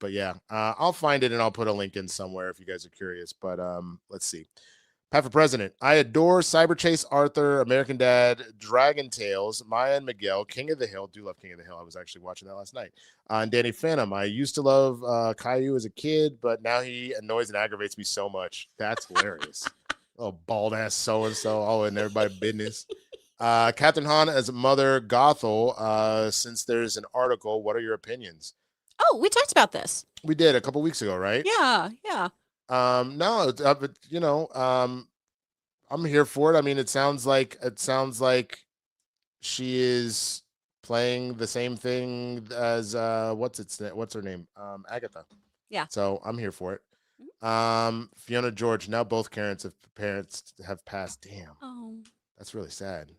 But yeah, I'll find it and I'll put a link in somewhere if you guys are curious. But let's see. Pat for President. I adore Cyber Chase, Arthur, American Dad, Dragon Tales, Maya and Miguel, King of the Hill. Do love King of the Hill. I was actually watching that last night. And Danny Phantom. I used to love Caillou as a kid, but now he annoys and aggravates me so much. That's hilarious. Oh, bald ass so-and-so. Oh, and everybody business. Catherine Hahn as Mother Gothel. Since there's an article, what are your opinions? Oh, we talked about this. We did a couple weeks ago, right? Yeah. No, but you know, I'm here for it. I mean, it sounds like she is playing the same thing as what's her name? Agatha. Yeah. So I'm here for it. Fiona George. Now both parents have passed. Damn. Oh, that's really sad.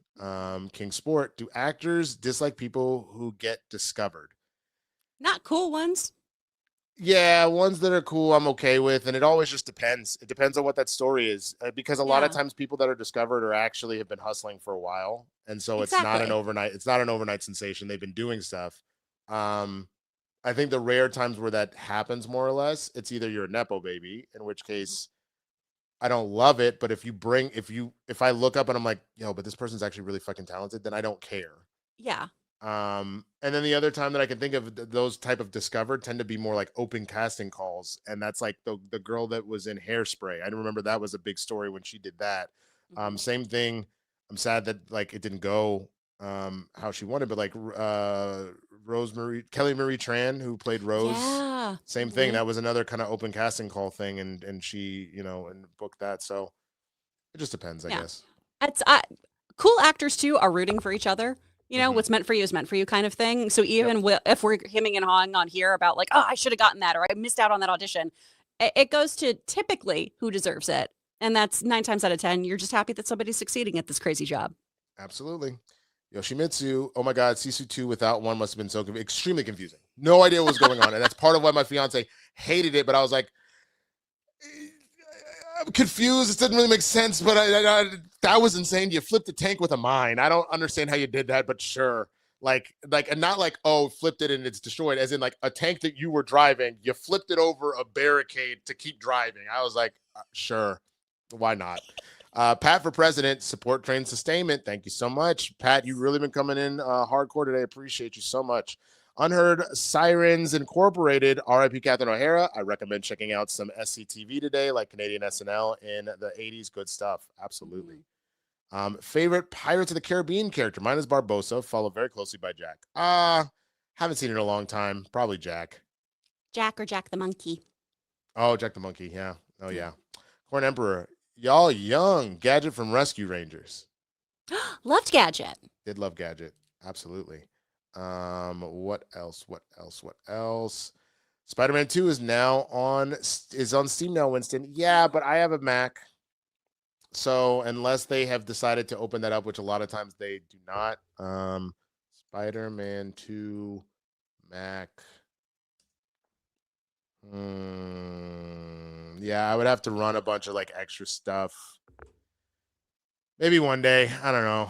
King Sport. Do actors dislike people who get discovered? Not cool ones. Yeah, ones that are cool, I'm okay with, and it always just depends. It depends on what that story is, because a lot of times people that are discovered are actually have been hustling for a while, and so it's not an overnight. It's not an overnight sensation. They've been doing stuff. I think the rare times where that happens, more or less, it's either you're a nepo baby, in which case I don't love it, but if I look up and I'm like, yo, but this person's actually really fucking talented, then I don't care. Yeah. And then the other time that I can think of those type of discovered tend to be more like open casting calls, and that's like the girl that was in Hairspray. I remember that was a big story when she did that. Same thing. I'm sad that like it didn't go how she wanted, but like Kelly Marie Tran, who played Rose, same thing. That was another kind of open casting call thing, and she and booked that. So it just depends, I guess. It's cool actors too are rooting for each other. What's meant for you is meant for you kind of thing. So even if we're hemming and hawing on here about like, oh, I should have gotten that, or I missed out on that audition, it goes to typically who deserves it. And that's 9 times out of 10. You're just happy that somebody's succeeding at this crazy job. Absolutely. Yoshimitsu, oh my God, Sisu 2 without one must have been so extremely confusing. No idea what was going on. And that's part of why my fiance hated it. But I was like, I'm confused. It didn't really make sense, but that was insane. You flipped the tank with a mine. I don't understand how you did that, but sure. Like, and not like, oh, flipped it and it's destroyed, as in like a tank that you were driving, you flipped it over a barricade to keep driving. I was like, sure, why not? Pat for President, support train sustainment. Thank you so much. Pat, you've really been coming in hardcore today. Appreciate you so much. Unheard Sirens Incorporated, RIP Catherine O'Hara. I recommend checking out some SCTV today, like Canadian SNL in the 80s. Good stuff. Absolutely. Favorite Pirates of the Caribbean character? Mine is Barbossa, followed very closely by Jack. Haven't seen it in a long time. Probably Jack. Jack or Jack the Monkey. Oh, Jack the Monkey. Yeah. Oh, yeah. Corn Emperor. Y'all young. Gadget from Rescue Rangers. Loved Gadget. Did love Gadget. Absolutely. What else? Spider-Man 2 is on Steam now, Winston. Yeah, but I have a Mac. So unless they have decided to open that up, which a lot of times they do not, Spider-Man 2 Mac. Yeah, I would have to run a bunch of like extra stuff. Maybe one day. I don't know.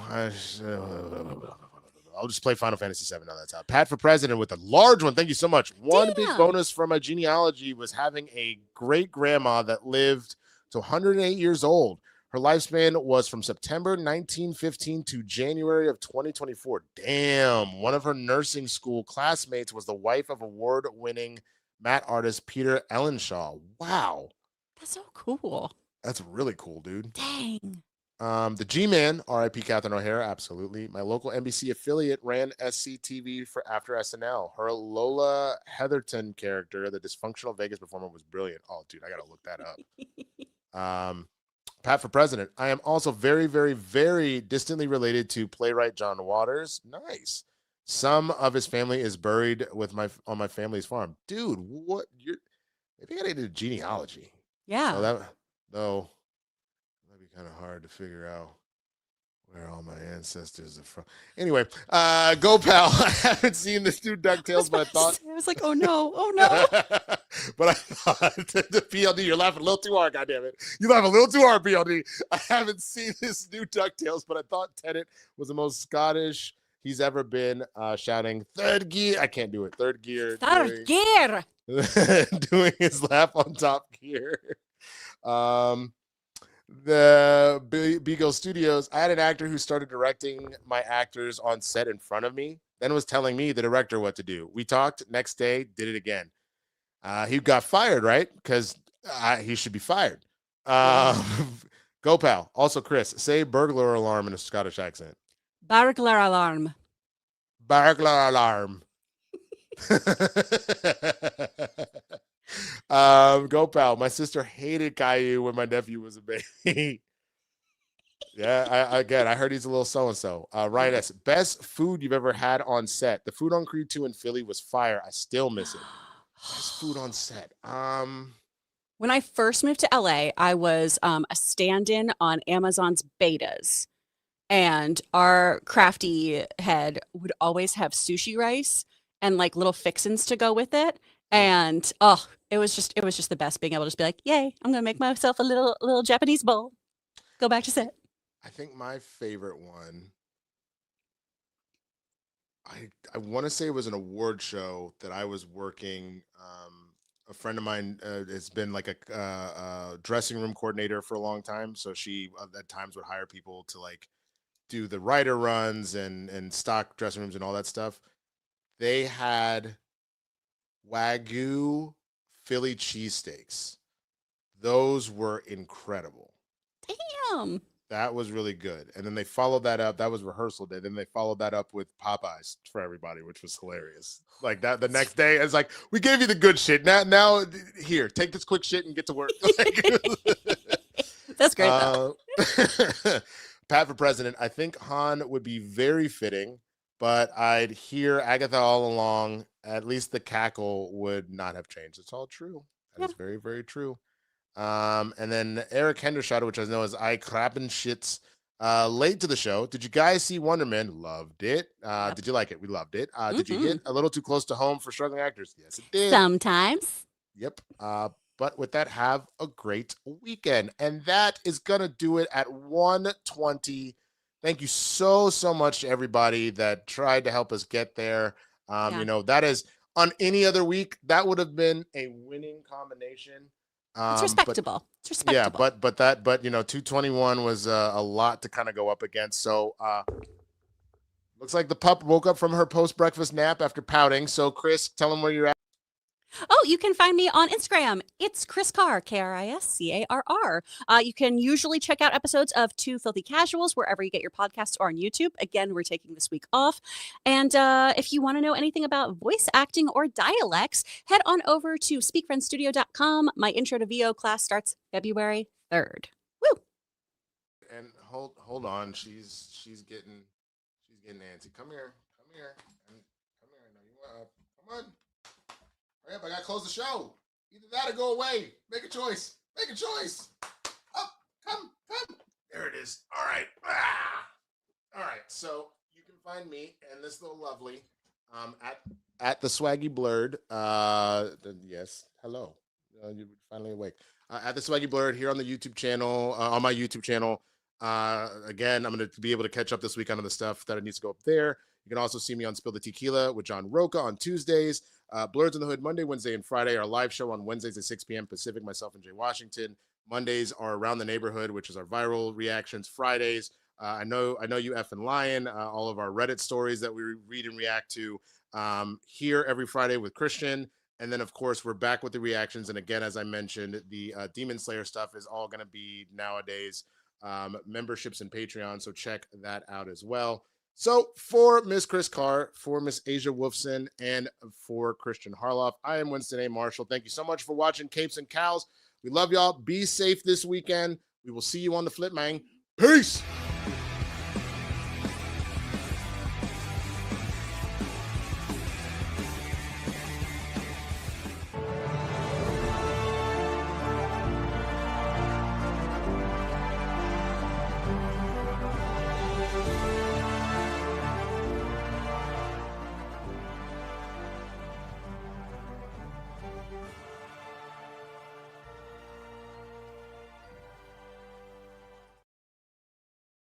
I'll just play Final Fantasy VII on that top. Pat for president with a large one. Thank you so much. One big bonus from my genealogy was having a great grandma that lived to 108 years old. Her lifespan was from September 1915 to January of 2024. Damn. One of her nursing school classmates was the wife of award-winning matte artist Peter Ellenshaw. Wow. That's so cool. That's really cool, dude. Dang. The G-Man, R.I.P. Catherine O'Hara, absolutely. My local NBC affiliate ran SCTV for after SNL. Her Lola Heatherton character, the dysfunctional Vegas performer, was brilliant. Oh, dude, I gotta look that up. Pat for president. I am also very, very, very distantly related to playwright John Waters. Nice. Some of his family is buried with on my family's farm. Dude, what? Maybe I gotta do genealogy. Yeah. So that'd be kind of hard to figure out where all my ancestors are from. Anyway, go pal. I haven't seen this new DuckTales, but I thought I was like, oh no. But I thought the PLD, you're laughing a little too hard, goddammit. You laugh a little too hard, PLD. I haven't seen this new DuckTales, but I thought Tenet was the most Scottish he's ever been, shouting third gear. I can't do it. Third gear. Doing his laugh on Top Gear. The Beagle Studios, I had an actor who started directing my actors on set in front of me, then was telling me, the director, what to do. We talked, next day, did it again. He got fired, right? Because he should be fired. Go, pal. Also, Chris, say burglar alarm in a Scottish accent. Burglar alarm. Burglar alarm. Go, pal. My sister hated Caillou when my nephew was a baby. Yeah, I heard he's a little so-and-so. Ryan S. Best food you've ever had on set. The food on Creed 2 in Philly was fire. I still miss it. Best food on set. When I first moved to LA, I was a stand-in on Amazon's betas. And our crafty head would always have sushi rice and like little fixins to go with it. And it was just the best being able to just be like, yay, I'm gonna make myself a little Japanese bowl. Go back to set. I think my favorite one, I want to say it was an award show that I was working. A friend of mine has been like a dressing room coordinator for a long time. So she at times would hire people to like do the writer runs and stock dressing rooms and all that stuff. They had Wagyu Philly cheesesteaks. Those were incredible. Damn. That was really good. And then they followed that up. That was rehearsal day. Then they followed that up with Popeyes for everybody, which was hilarious. Like that the next day, it's like, we gave you the good shit. Now here, take this quick shit and get to work. That's great. Pat for president. I think Han would be very fitting, but I'd hear Agatha all along. At least the cackle would not have changed. It's all true. That is very, very true. And then Eric Hendershot, which I know as I Crappin' Shits, late to the show. Did you guys see Wonder Man? Loved it. Did you like it? We loved it. Did you hit a little too close to home for struggling actors? Yes, it did. Sometimes. Yep. But with that, have a great weekend. And that is going to do it at 1:20. Thank you so much to everybody that tried to help us get there. You know, that is on any other week, that would have been a winning combination. It's respectable. It's respectable. Yeah, but you know, 221 was a lot to kind of go up against. So looks like the pup woke up from her post-breakfast nap after pouting. So Chris, tell him where you're at. Oh, you can find me on Instagram. It's Chris Carr, KRISCARR. You can usually check out episodes of Two Filthy Casuals wherever you get your podcasts or on YouTube. Again, we're taking this week off. And if you want to know anything about voice acting or dialects, head on over to speakfriendstudio.com. My intro to VO class starts February 3rd. Woo! And hold on, she's getting antsy. Come here. No, come on. Hurry up, I gotta close the show. Either that or go away. Make a choice. Up, come. There it is. All right. All right, so you can find me and this little lovely At the Swaggy Blurred. Yes, hello. You're finally awake. At the Swaggy Blurred here on the YouTube channel, on my YouTube channel. Again, I'm going to be able to catch up this week on the stuff that needs to go up there. You can also see me on Spill the Tequila with John Roca on Tuesdays. Blurs in the Hood Monday, Wednesday, and Friday. Our live show on Wednesdays at 6 p.m. Pacific, myself and Jay Washington. Mondays are Around the Neighborhood, which is our viral reactions. Fridays, I know you effing lying. All of our Reddit stories that we read and react to here every Friday with Kristian. And then, of course, we're back with the reactions. And again, as I mentioned, the Demon Slayer stuff is all going to be nowadays memberships and Patreon. So check that out as well. So for Miss Chris Carr, for Miss Asia Wolfson, and for Kristian Harloff, I am Winston A. Marshall. Thank you so much for watching Capes and Cows. We love y'all. Be safe this weekend. We will see you on the flip, man. Peace.